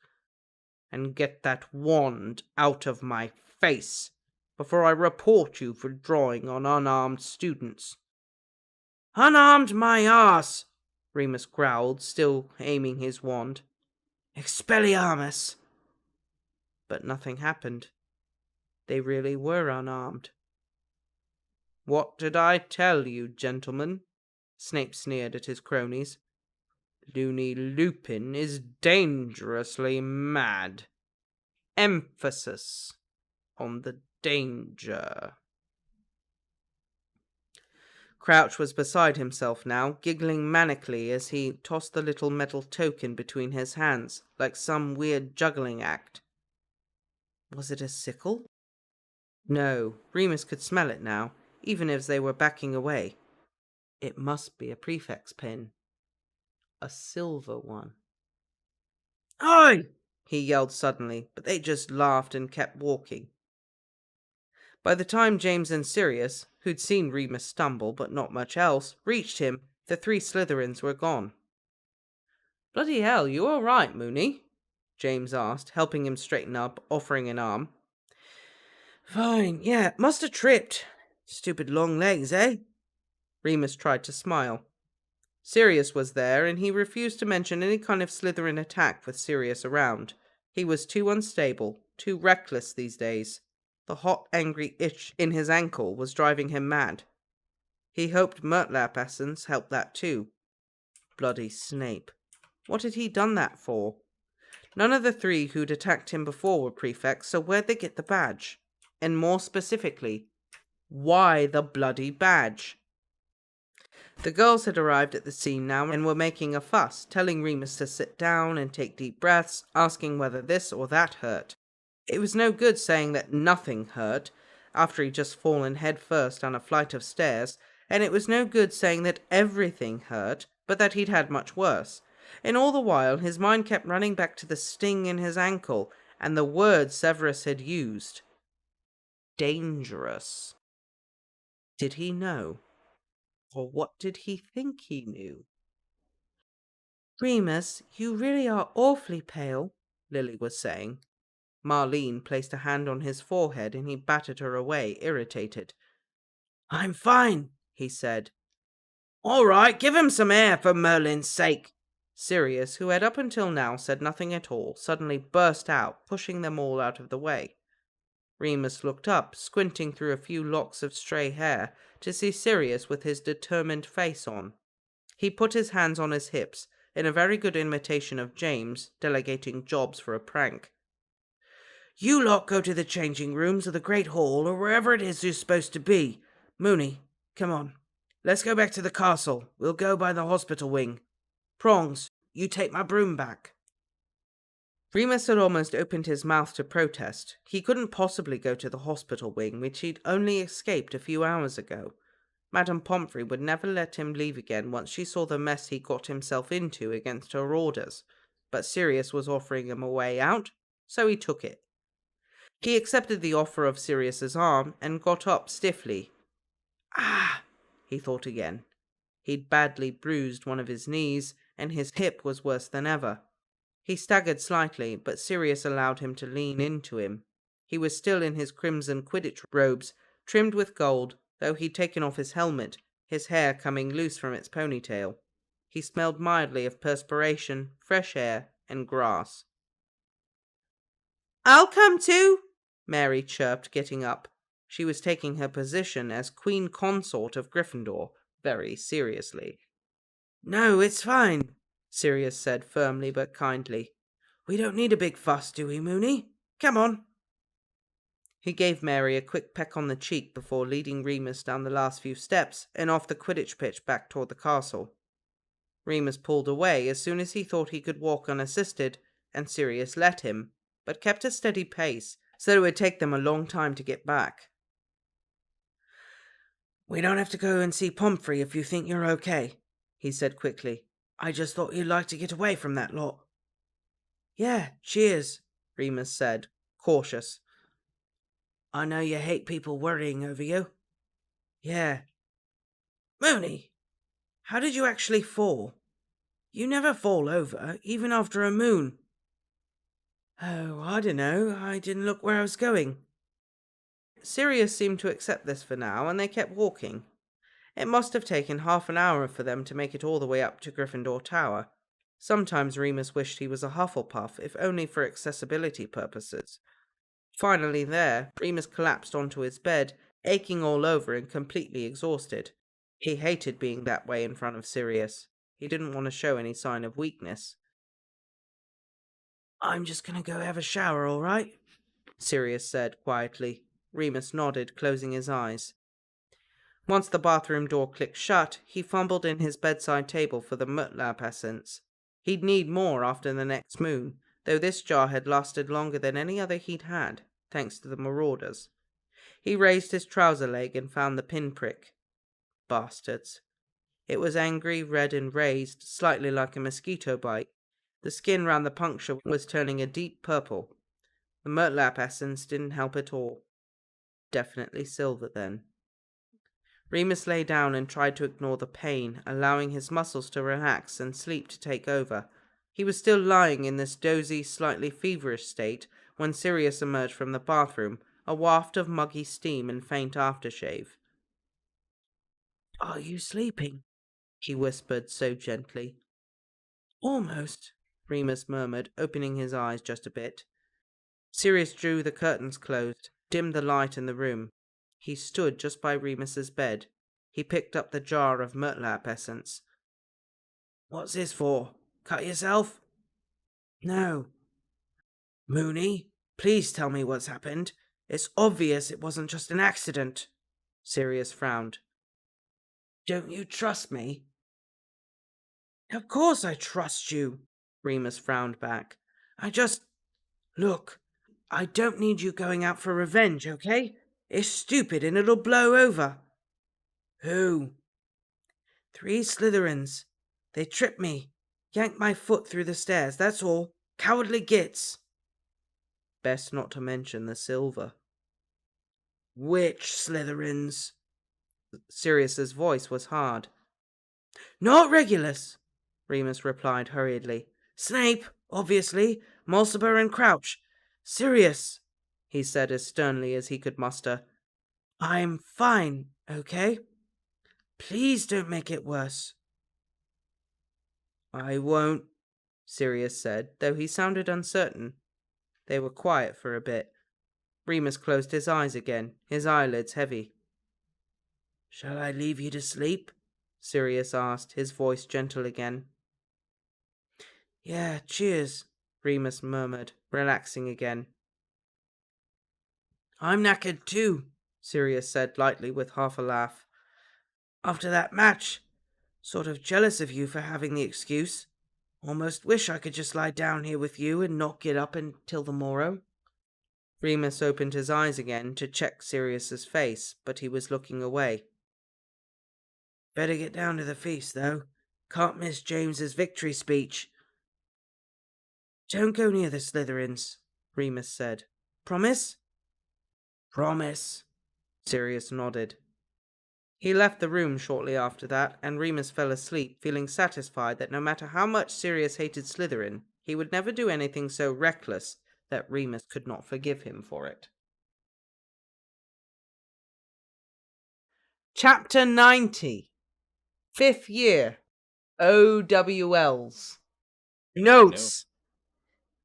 And get that wand out of my face before I report you for drawing on unarmed students. Unarmed my arse! Remus growled, still aiming his wand. Expelliarmus! But nothing happened. They really were unarmed. What did I tell you, gentlemen? Snape sneered at his cronies. Loony Lupin is dangerously mad. Emphasis on the danger. Crouch was beside himself now, giggling manically as he tossed the little metal token between his hands, like some weird juggling act. Was it a sickle? No, Remus could smell it now, even as they were backing away. It must be a prefect's pin. A silver one. Oi! He yelled suddenly, but they just laughed and kept walking. By the time James and Sirius, who'd seen Remus stumble but not much else, reached him, the 3 Slytherins were gone. Bloody hell, you all right, Moony? James asked, helping him straighten up, offering an arm. Fine, yeah, must have tripped. Stupid long legs, eh? Remus tried to smile. Sirius was there, and he refused to mention any kind of Slytherin attack with Sirius around. He was too unstable, too reckless these days. The hot, angry itch in his ankle was driving him mad. He hoped Murtlap essence helped that too. Bloody Snape. What had he done that for? None of the 3 who'd attacked him before were prefects, so where'd they get the badge? And more specifically, why the bloody badge? The girls had arrived at the scene now and were making a fuss, telling Remus to sit down and take deep breaths, asking whether this or that hurt. It was no good saying that nothing hurt, after he'd just fallen head first down a flight of stairs, and it was no good saying that everything hurt, but that he'd had much worse. And all the while his mind kept running back to the sting in his ankle, and the word Severus had used. Dangerous. Did he know? Or what did he think he knew? Remus, you really are awfully pale, Lily was saying. Marlene placed a hand on his forehead and he batted her away, irritated. I'm fine, he said. All right, give him some air for Merlin's sake. Sirius, who had up until now said nothing at all, suddenly burst out, pushing them all out of the way. Remus looked up, squinting through a few locks of stray hair, to see Sirius with his determined face on. He put his hands on his hips, in a very good imitation of James, delegating jobs for a prank. You lot go to the changing rooms or the Great Hall or wherever it is you're supposed to be. Moony, come on. Let's go back to the castle. We'll go by the hospital wing. Prongs, you take my broom back. Remus had almost opened his mouth to protest. He couldn't possibly go to the hospital wing, which he'd only escaped a few hours ago. Madame Pomfrey would never let him leave again once she saw the mess he got himself into against her orders. But Sirius was offering him a way out, so he took it. He accepted the offer of Sirius's arm and got up stiffly. Ah, he thought again. He'd badly bruised one of his knees, and his hip was worse than ever. He staggered slightly, but Sirius allowed him to lean into him. He was still in his crimson Quidditch robes, trimmed with gold, though he'd taken off his helmet, his hair coming loose from its ponytail. He smelled mildly of perspiration, fresh air, and grass. "I'll come too," Mary chirped, getting up. She was taking her position as Queen Consort of Gryffindor very seriously. No, it's fine, Sirius said firmly but kindly. We don't need a big fuss, do we, Moony? Come on. He gave Mary a quick peck on the cheek before leading Remus down the last few steps and off the Quidditch pitch back toward the castle. Remus pulled away as soon as he thought he could walk unassisted, and Sirius let him, but kept a steady pace, so it would take them a long time to get back. We don't have to go and see Pomfrey if you think you're okay, he said quickly. I just thought you'd like to get away from that lot. Yeah, cheers, Remus said, cautious. I know you hate people worrying over you. Yeah. Moony, how did you actually fall? You never fall over, even after a moon. Oh, I don't know. I didn't look where I was going. Sirius seemed to accept this for now, and they kept walking. It must have taken half an hour for them to make it all the way up to Gryffindor Tower. Sometimes Remus wished he was a Hufflepuff, if only for accessibility purposes. Finally there, Remus collapsed onto his bed, aching all over and completely exhausted. He hated being that way in front of Sirius. He didn't want to show any sign of weakness. I'm just gonna go have a shower, all right? Sirius said quietly. Remus nodded, closing his eyes. Once the bathroom door clicked shut, he fumbled in his bedside table for the mutlap essence. He'd need more after the next moon, though this jar had lasted longer than any other he'd had, thanks to the Marauders. He raised his trouser leg and found the pinprick. Bastards. It was angry, red and raised, slightly like a mosquito bite. The skin round the puncture was turning a deep purple. The mutlap essence didn't help at all. Definitely silver then. Remus lay down and tried to ignore the pain, allowing his muscles to relax and sleep to take over. He was still lying in this dozy, slightly feverish state when Sirius emerged from the bathroom, a waft of muggy steam and faint aftershave. Are you sleeping? He whispered so gently. Almost, Remus murmured, opening his eyes just a bit. Sirius drew the curtains closed, dimmed the light in the room. He stood just by Remus's bed. He picked up the jar of mutlap essence. What's this for? Cut yourself? No. Moony, please tell me what's happened. It's obvious it wasn't just an accident. Sirius frowned. Don't you trust me? Of course I trust you. Remus frowned back. Look, I don't need you going out for revenge, okay? It's stupid and it'll blow over. Who? 3 Slytherins. They tripped me, yanked my foot through the stairs, that's all. Cowardly gits. Best not to mention the silver. Which Slytherins? Sirius's voice was hard. Not Regulus, Remus replied hurriedly. Snape, obviously, Mulciber and Crouch. Sirius, he said as sternly as he could muster. I'm fine, okay? Please don't make it worse. I won't, Sirius said, though he sounded uncertain. They were quiet for a bit. Remus closed his eyes again, his eyelids heavy. Shall I leave you to sleep? Sirius asked, his voice gentle again. Yeah, cheers, Remus murmured, relaxing again. I'm knackered too, Sirius said lightly with half a laugh. After that match, sort of jealous of you for having the excuse. Almost wish I could just lie down here with you and not get up until the morrow. Remus opened his eyes again to check Sirius's face, but he was looking away. Better get down to the feast, though. Can't miss James's victory speech. Don't go near the Slytherins, Remus said. Promise? Promise, Sirius nodded. He left the room shortly after that, and Remus fell asleep, feeling satisfied that no matter how much Sirius hated Slytherin, he would never do anything so reckless that Remus could not forgive him for it. Chapter 90. 5th Year. OWLs. Notes.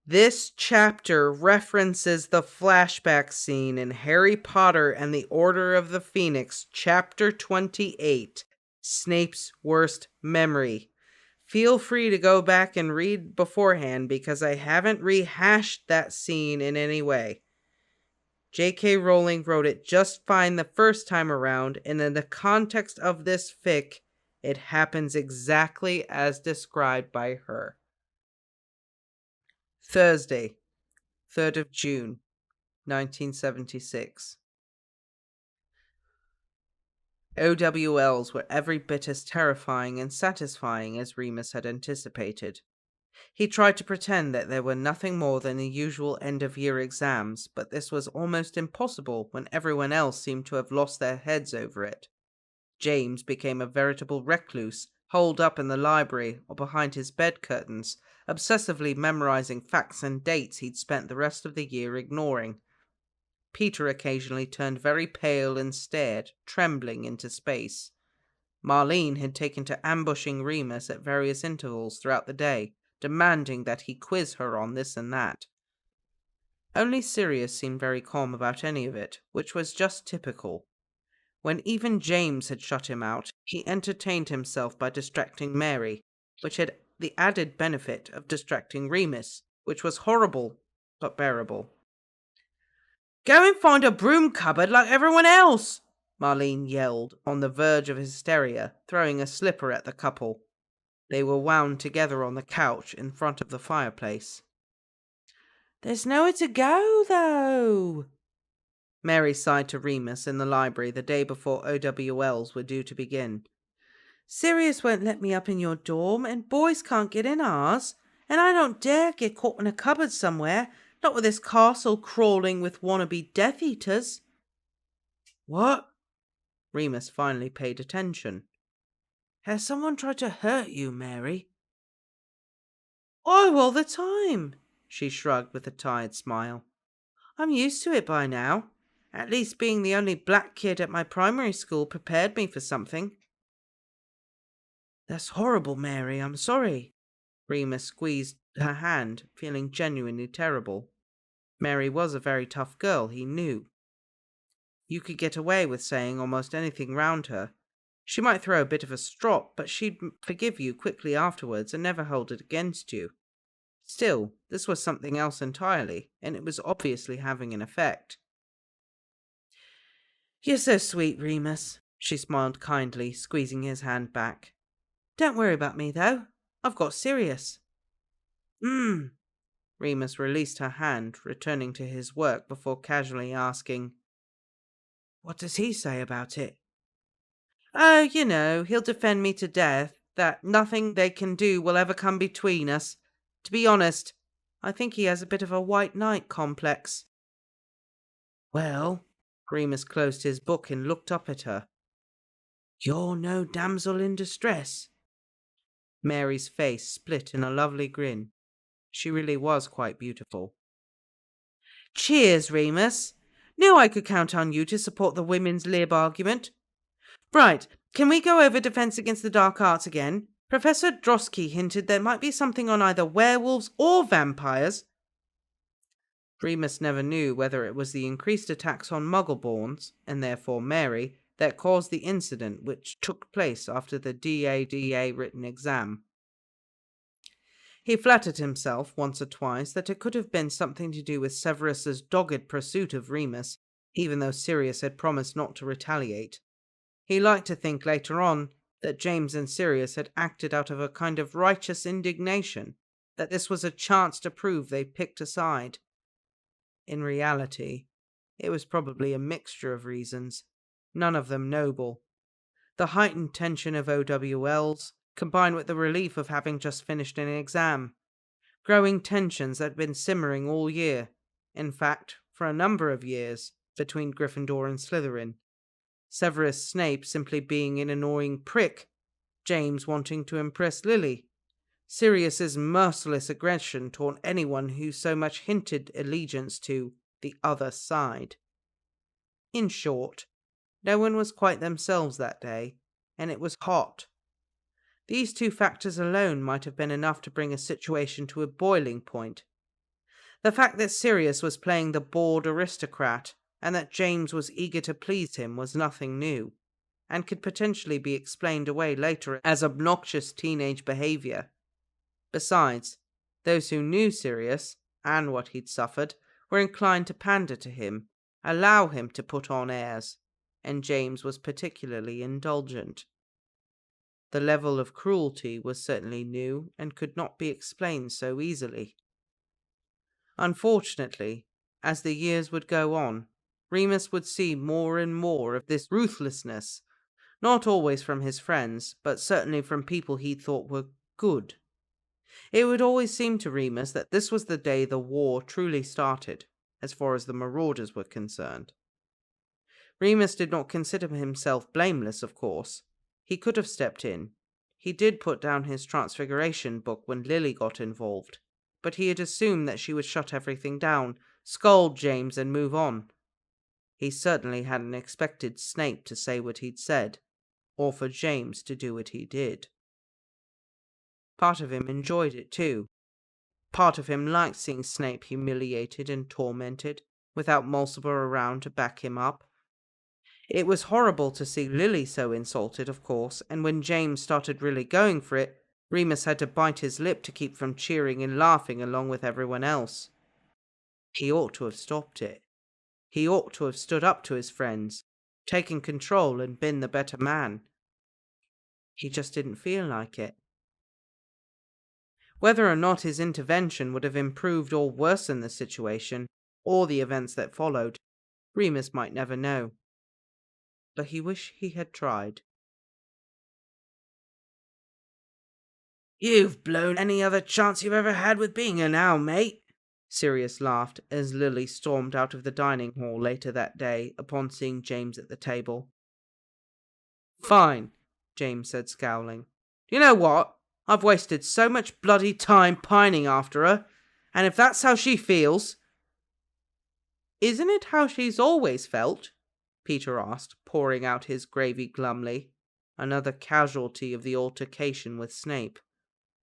This chapter references the flashback scene in Harry Potter and the Order of the Phoenix, Chapter 28, Snape's Worst Memory. Feel free to go back and read beforehand because I haven't rehashed that scene in any way. J.K. Rowling wrote it just fine the first time around, and in the context of this fic, it happens exactly as described by her. Thursday, 3rd of June, 1976. OWLs were every bit as terrifying and satisfying as Remus had anticipated. He tried to pretend that there were nothing more than the usual end-of-year exams, but this was almost impossible when everyone else seemed to have lost their heads over it. James became a veritable recluse, holed up in the library or behind his bed curtains, obsessively memorizing facts and dates he'd spent the rest of the year ignoring. Peter occasionally turned very pale and stared, trembling into space. Marlene had taken to ambushing Remus at various intervals throughout the day, demanding that he quiz her on this and that. Only Sirius seemed very calm about any of it, which was just typical. When even James had shut him out, he entertained himself by distracting Mary, which had the added benefit of distracting Remus, which was horrible, but bearable. Go and find a broom cupboard like everyone else, Marlene yelled, on the verge of hysteria, throwing a slipper at the couple. They were wound together on the couch in front of the fireplace. There's nowhere to go, though, Mary sighed to Remus in the library the day before OWLs were due to begin. Sirius won't let me up in your dorm, and boys can't get in ours, and I don't dare get caught in a cupboard somewhere, not with this castle crawling with wannabe Death Eaters. What? Remus finally paid attention. Has someone tried to hurt you, Mary? Oh, all the time, she shrugged with a tired smile. I'm used to it by now. At least being the only black kid at my primary school prepared me for something. That's horrible, Mary, I'm sorry. Remus squeezed her hand, feeling genuinely terrible. Mary was a very tough girl, he knew. You could get away with saying almost anything round her. She might throw a bit of a strop, but she'd forgive you quickly afterwards and never hold it against you. Still, this was something else entirely, and it was obviously having an effect. You're so sweet, Remus, she smiled kindly, squeezing his hand back. Don't worry about me, though. I've got Sirius. Remus released her hand, returning to his work before casually asking, What does he say about it? Oh, you know, he'll defend me to death, that nothing they can do will ever come between us. To be honest, I think he has a bit of a white knight complex. Well, Remus closed his book and looked up at her. You're no damsel in distress. Mary's face split in a lovely grin. She really was quite beautiful. Cheers, Remus. Knew I could count on you to support the women's lib argument. Right, can we go over Defense Against the Dark Arts again? Professor Drosky hinted there might be something on either werewolves or vampires. Remus never knew whether it was the increased attacks on Muggleborns, and therefore Mary, that caused the incident which took place after the DADA written exam. He flattered himself once or twice that it could have been something to do with Severus's dogged pursuit of Remus, even though Sirius had promised not to retaliate. He liked to think later on that James and Sirius had acted out of a kind of righteous indignation, that this was a chance to prove they'd picked a side. In reality, it was probably a mixture of reasons, none of them noble. The heightened tension of OWLs, combined with the relief of having just finished an exam. Growing tensions that had been simmering all year, in fact, for a number of years, between Gryffindor and Slytherin. Severus Snape simply being an annoying prick, James wanting to impress Lily, Sirius's merciless aggression toward anyone who so much hinted allegiance to the other side. In short, no one was quite themselves that day, and it was hot. These two factors alone might have been enough to bring a situation to a boiling point. The fact that Sirius was playing the bored aristocrat, and that James was eager to please him, was nothing new, and could potentially be explained away later as obnoxious teenage behavior. Besides, those who knew Sirius, and what he'd suffered, were inclined to pander to him, allow him to put on airs, and James was particularly indulgent. The level of cruelty was certainly new and could not be explained so easily. Unfortunately, as the years would go on, Remus would see more and more of this ruthlessness, not always from his friends, but certainly from people he thought were good. It would always seem to Remus that this was the day the war truly started, as far as the Marauders were concerned. Remus did not consider himself blameless, of course. He could have stepped in. He did put down his transfiguration book when Lily got involved, but he had assumed that she would shut everything down, scold James, and move on. He certainly hadn't expected Snape to say what he'd said, or for James to do what he did. Part of him enjoyed it too. Part of him liked seeing Snape humiliated and tormented, without Mulciber around to back him up. It was horrible to see Lily so insulted, of course, and when James started really going for it, Remus had to bite his lip to keep from cheering and laughing along with everyone else. He ought to have stopped it. He ought to have stood up to his friends, taken control and been the better man. He just didn't feel like it. Whether or not his intervention would have improved or worsened the situation, or the events that followed, Remus might never know. But he wished he had tried. "You've blown any other chance you've ever had with being an owl, mate," Sirius laughed as Lily stormed out of the dining hall later that day upon seeing James at the table. "Fine," James said, scowling. "You know what? I've wasted so much bloody time pining after her, and if that's how she feels—" "Isn't it how she's always felt?" Peter asked, pouring out his gravy glumly, another casualty of the altercation with Snape.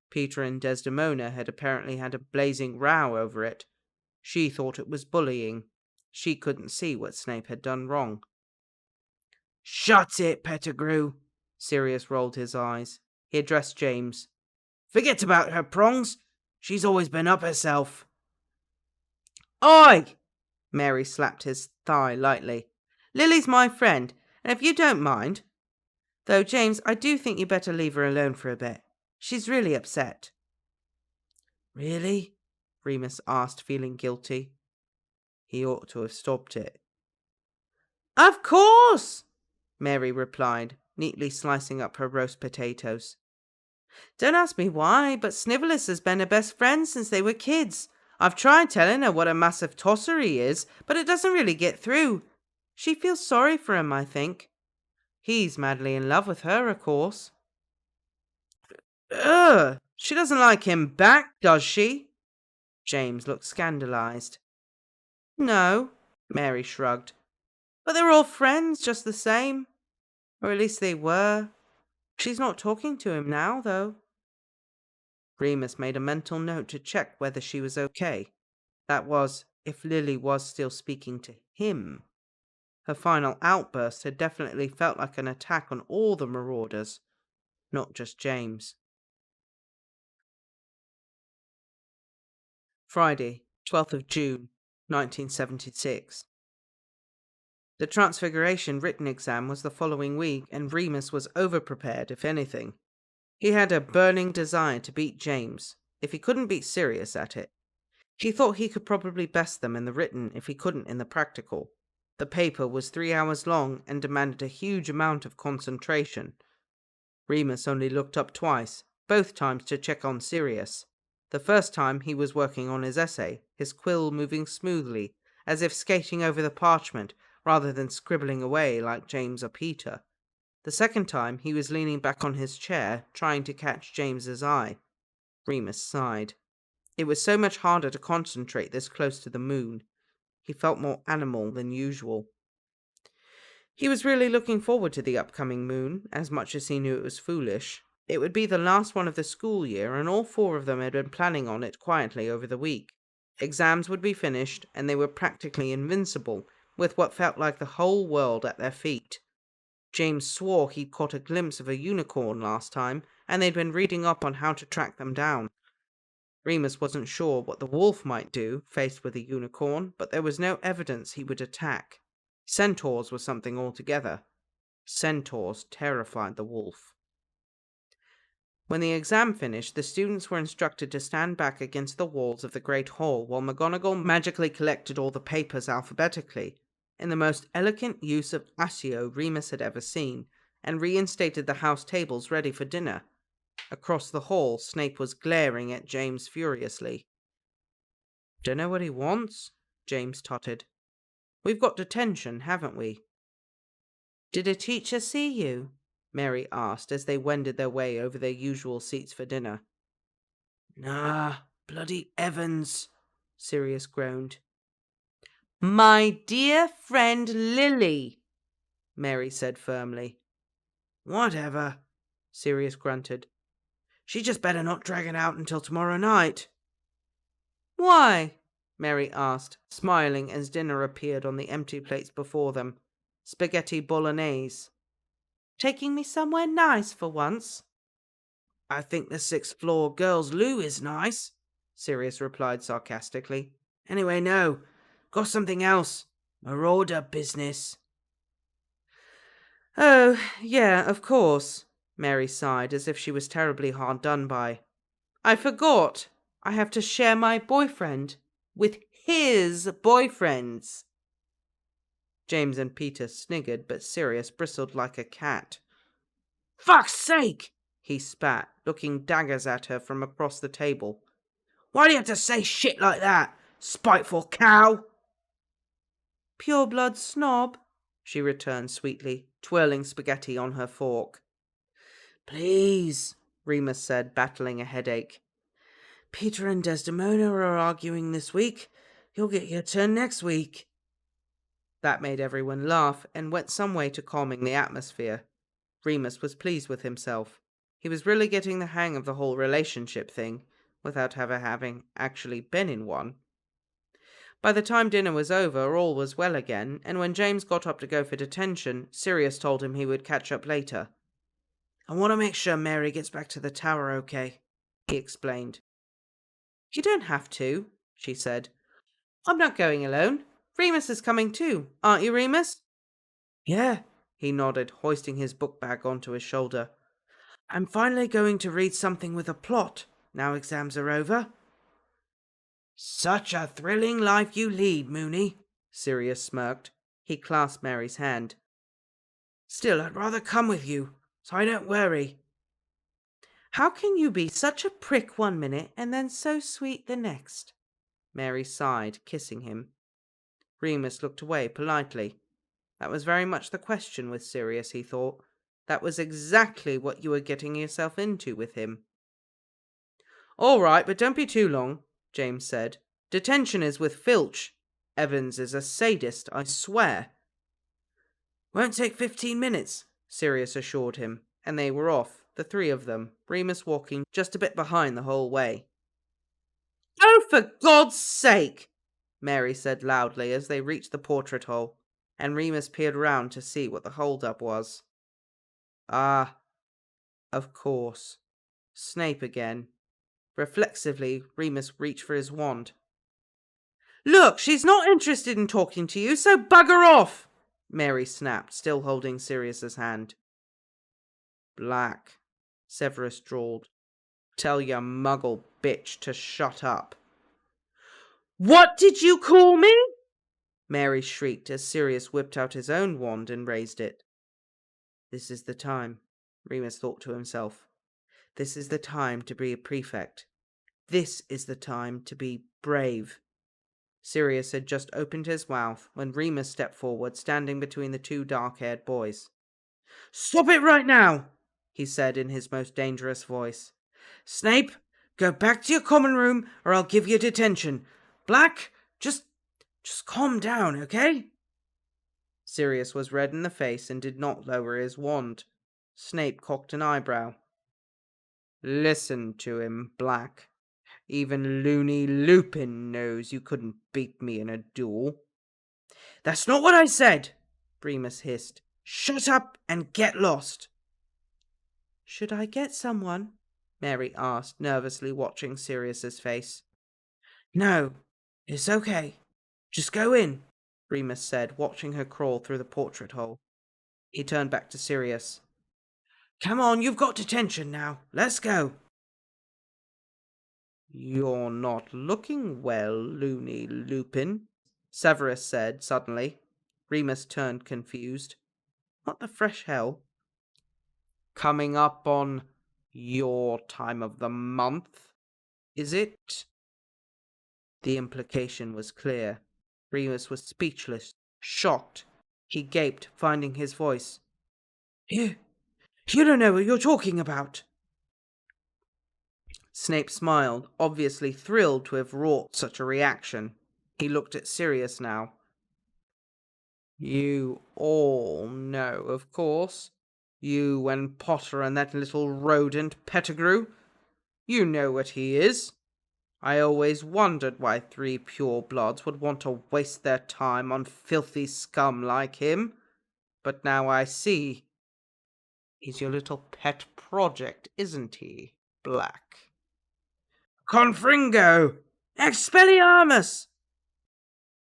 Peter and Desdemona had apparently had a blazing row over it. She thought it was bullying. She couldn't see what Snape had done wrong. "Shut it, Pettigrew." Sirius rolled his eyes. He addressed James. "Forget about her, Prongs. She's always been up herself." "Oi!" Mary slapped his thigh lightly. "Lily's my friend, and if you don't mind... Though, James, I do think you better leave her alone for a bit. She's really upset." "Really?" Remus asked, feeling guilty. He ought to have stopped it. "Of course!" Mary replied, neatly slicing up her roast potatoes. "Don't ask me why, but Snivelus has been her best friend since they were kids. I've tried telling her what a massive tosser he is, but it doesn't really get through. She feels sorry for him, I think. He's madly in love with her, of course." "Ugh! She doesn't like him back, does she?" James looked scandalized. "No," Mary shrugged. "But they're all friends just the same. Or at least they were. She's not talking to him now, though." Remus made a mental note to check whether she was okay. That was, if Lily was still speaking to him. Her final outburst had definitely felt like an attack on all the Marauders, not just James. Friday, 12th of June, 1976. The Transfiguration written exam was the following week, and Remus was overprepared, if anything. He had a burning desire to beat James, if he couldn't beat Sirius at it. He thought he could probably best them in the written if he couldn't in the practical. The paper was 3 hours long and demanded a huge amount of concentration. Remus only looked up twice, both times to check on Sirius. The first time he was working on his essay, his quill moving smoothly, as if skating over the parchment, rather than scribbling away like James or Peter. The second time he was leaning back on his chair, trying to catch James's eye. Remus sighed. It was so much harder to concentrate this close to the moon. He felt more animal than usual. He was really looking forward to the upcoming moon, as much as he knew it was foolish. It would be the last one of the school year, and all 4 of them had been planning on it quietly over the week. Exams would be finished, and they were practically invincible, with what felt like the whole world at their feet. James swore he'd caught a glimpse of a unicorn last time, and they'd been reading up on how to track them down. Remus wasn't sure what the wolf might do, faced with a unicorn, but there was no evidence he would attack. Centaurs were something altogether. Centaurs terrified the wolf. When the exam finished, the students were instructed to stand back against the walls of the Great Hall while McGonagall magically collected all the papers alphabetically, in the most elegant use of Accio Remus had ever seen, and reinstated the house tables ready for dinner. Across the hall, Snape was glaring at James furiously. "Dunno what he wants," James tottered. "We've got detention, haven't we?" "Did a teacher see you?" Mary asked as they wended their way over their usual seats for dinner. "Nah, bloody Evans," Sirius groaned. "My dear friend Lily," Mary said firmly. "Whatever," Sirius grunted. "She just better not drag it out until tomorrow night." "Why?" Mary asked, smiling as dinner appeared on the empty plates before them. Spaghetti bolognese. "Taking me somewhere nice for once?" "I think the sixth floor girls' loo is nice," Sirius replied sarcastically. "Anyway, no. Got something else. Marauder business." "Oh, yeah, of course," Mary sighed as if she was terribly hard done by. "I forgot. I have to share my boyfriend with his boyfriends." James and Peter sniggered, but Sirius bristled like a cat. "Fuck's sake!" he spat, looking daggers at her from across the table. "Why do you have to say shit like that, spiteful cow?" "Pure blood snob," she returned sweetly, twirling spaghetti on her fork. "Please," Remus said, battling a headache. "Peter and Desdemona are arguing this week. You'll get your turn next week." That made everyone laugh and went some way to calming the atmosphere. Remus was pleased with himself. He was really getting the hang of the whole relationship thing, without ever having actually been in one. By the time dinner was over, all was well again, and when James got up to go for detention, Sirius told him he would catch up later. "I want to make sure Mary gets back to the tower okay," he explained. "You don't have to," she said. "I'm not going alone. Remus is coming too, aren't you, Remus?" "Yeah," he nodded, hoisting his book bag onto his shoulder. "I'm finally going to read something with a plot, now exams are over." "Such a thrilling life you lead, Moony," Sirius smirked. He clasped Mary's hand. "Still, I'd rather come with you, so I don't worry." "How can you be such a prick one minute and then so sweet the next?" Mary sighed, kissing him. Remus looked away politely. That was very much the question with Sirius, he thought. That was exactly what you were getting yourself into with him. "All right, but don't be too long," James said. "Detention is with Filch. Evans is a sadist, I swear." "Won't take 15 minutes," Sirius assured him, and they were off, the three of them, Remus walking just a bit behind the whole way. "Oh, for God's sake!" Mary said loudly as they reached the portrait hole, and Remus peered round to see what the hold-up was. Ah, of course. Snape again. Reflexively, Remus reached for his wand. "Look, she's not interested in talking to you, so bugger off!" Mary snapped, still holding Sirius's hand. "Black," Severus drawled. "Tell your muggle bitch to shut up." "What did you call me?" Mary shrieked as Sirius whipped out his own wand and raised it. This is the time, Remus thought to himself. This is the time to be a prefect. This is the time to be brave. Sirius had just opened his mouth when Remus stepped forward, standing between the two dark-haired boys. "Stop it right now," he said in his most dangerous voice. "Snape, go back to your common room or I'll give you detention. Black, just calm down, okay?" Sirius was red in the face and did not lower his wand. Snape cocked an eyebrow. "Listen to him, Black. Even loony Lupin knows you couldn't beat me in a duel." "That's not what I said," Remus hissed. "Shut up and get lost." "Should I get someone?" Mary asked, nervously watching Sirius's face. "No, it's okay. Just go in," Remus said, watching her crawl through the portrait hole. He turned back to Sirius. "Come on, you've got detention now. Let's go." "You're not looking well, loony Lupin," Severus said suddenly. Remus turned confused. What the fresh hell? "Coming up on Your time of the month, is it? The implication was clear. Remus was speechless, shocked. He gaped, finding his voice. You don't know what you're talking about. Snape smiled, obviously thrilled to have wrought such a reaction. He looked at Sirius now. You all know, of course. You and Potter and that little rodent Pettigrew. You know what he is. I always wondered why 3 purebloods would want to waste their time on filthy scum like him. But now I see. He's your little pet project, isn't he, Black? Confringo! Expelliarmus!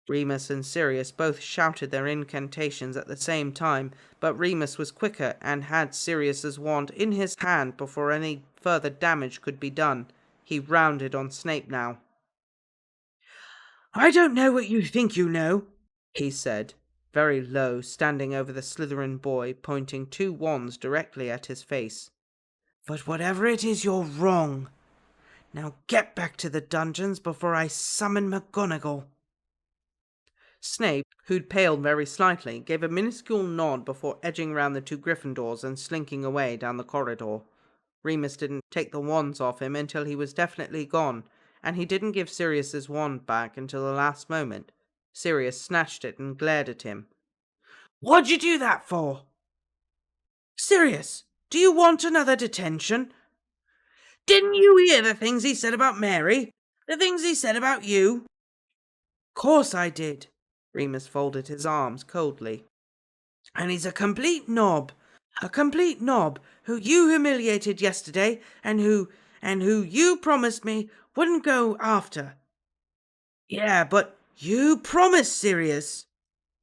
Remus and Sirius both shouted their incantations at the same time, but Remus was quicker and had Sirius's wand in his hand before any further damage could be done. He rounded on Snape now. I don't know what you think you know, he said, very low, standing over the Slytherin boy, pointing 2 wands directly at his face. But whatever it is, you're wrong. Now get back to the dungeons before I summon McGonagall. Snape, who'd paled very slightly, gave a minuscule nod before edging round the 2 Gryffindors and slinking away down the corridor. Remus didn't take the wands off him until he was definitely gone, and he didn't give Sirius's wand back until the last moment. Sirius snatched it and glared at him. What'd you do that for? Sirius, do you want another detention? Didn't you hear the things he said about Mary? The things he said about you? Course I did. Remus folded his arms coldly. And he's a complete knob. A complete knob who you humiliated yesterday and who you promised me wouldn't go after. Yeah, but you promised, Sirius.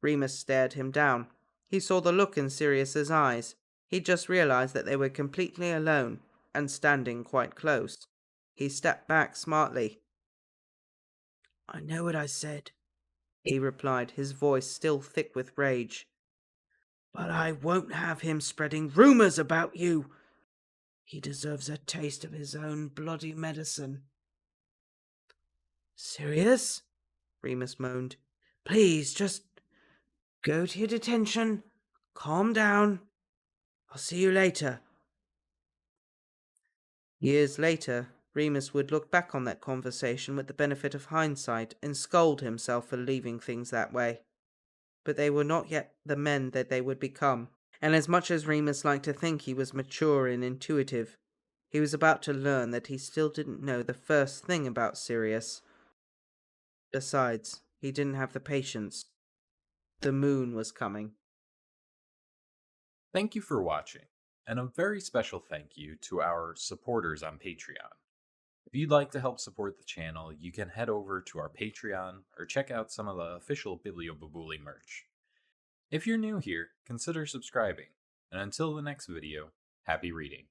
Remus stared him down. He saw the look in Sirius's eyes. He just realized that they were completely alone and standing quite close. He stepped back smartly. I know what I said, he replied, his voice still thick with rage. But I won't have him spreading rumors about you. He deserves a taste of his own bloody medicine. Sirius? Remus moaned. Please, just go to your detention. Calm down. I'll see you later. Years later, Remus would look back on that conversation with the benefit of hindsight and scold himself for leaving things that way. But they were not yet the men that they would become, and as much as Remus liked to think he was mature and intuitive, he was about to learn that he still didn't know the first thing about Sirius. Besides, he didn't have the patience. The moon was coming. Thank you for watching, and a very special thank you to our supporters on Patreon. If you'd like to help support the channel, you can head over to our Patreon or check out some of the official Bibliobabuli merch. If you're new here, consider subscribing, and until the next video, happy reading.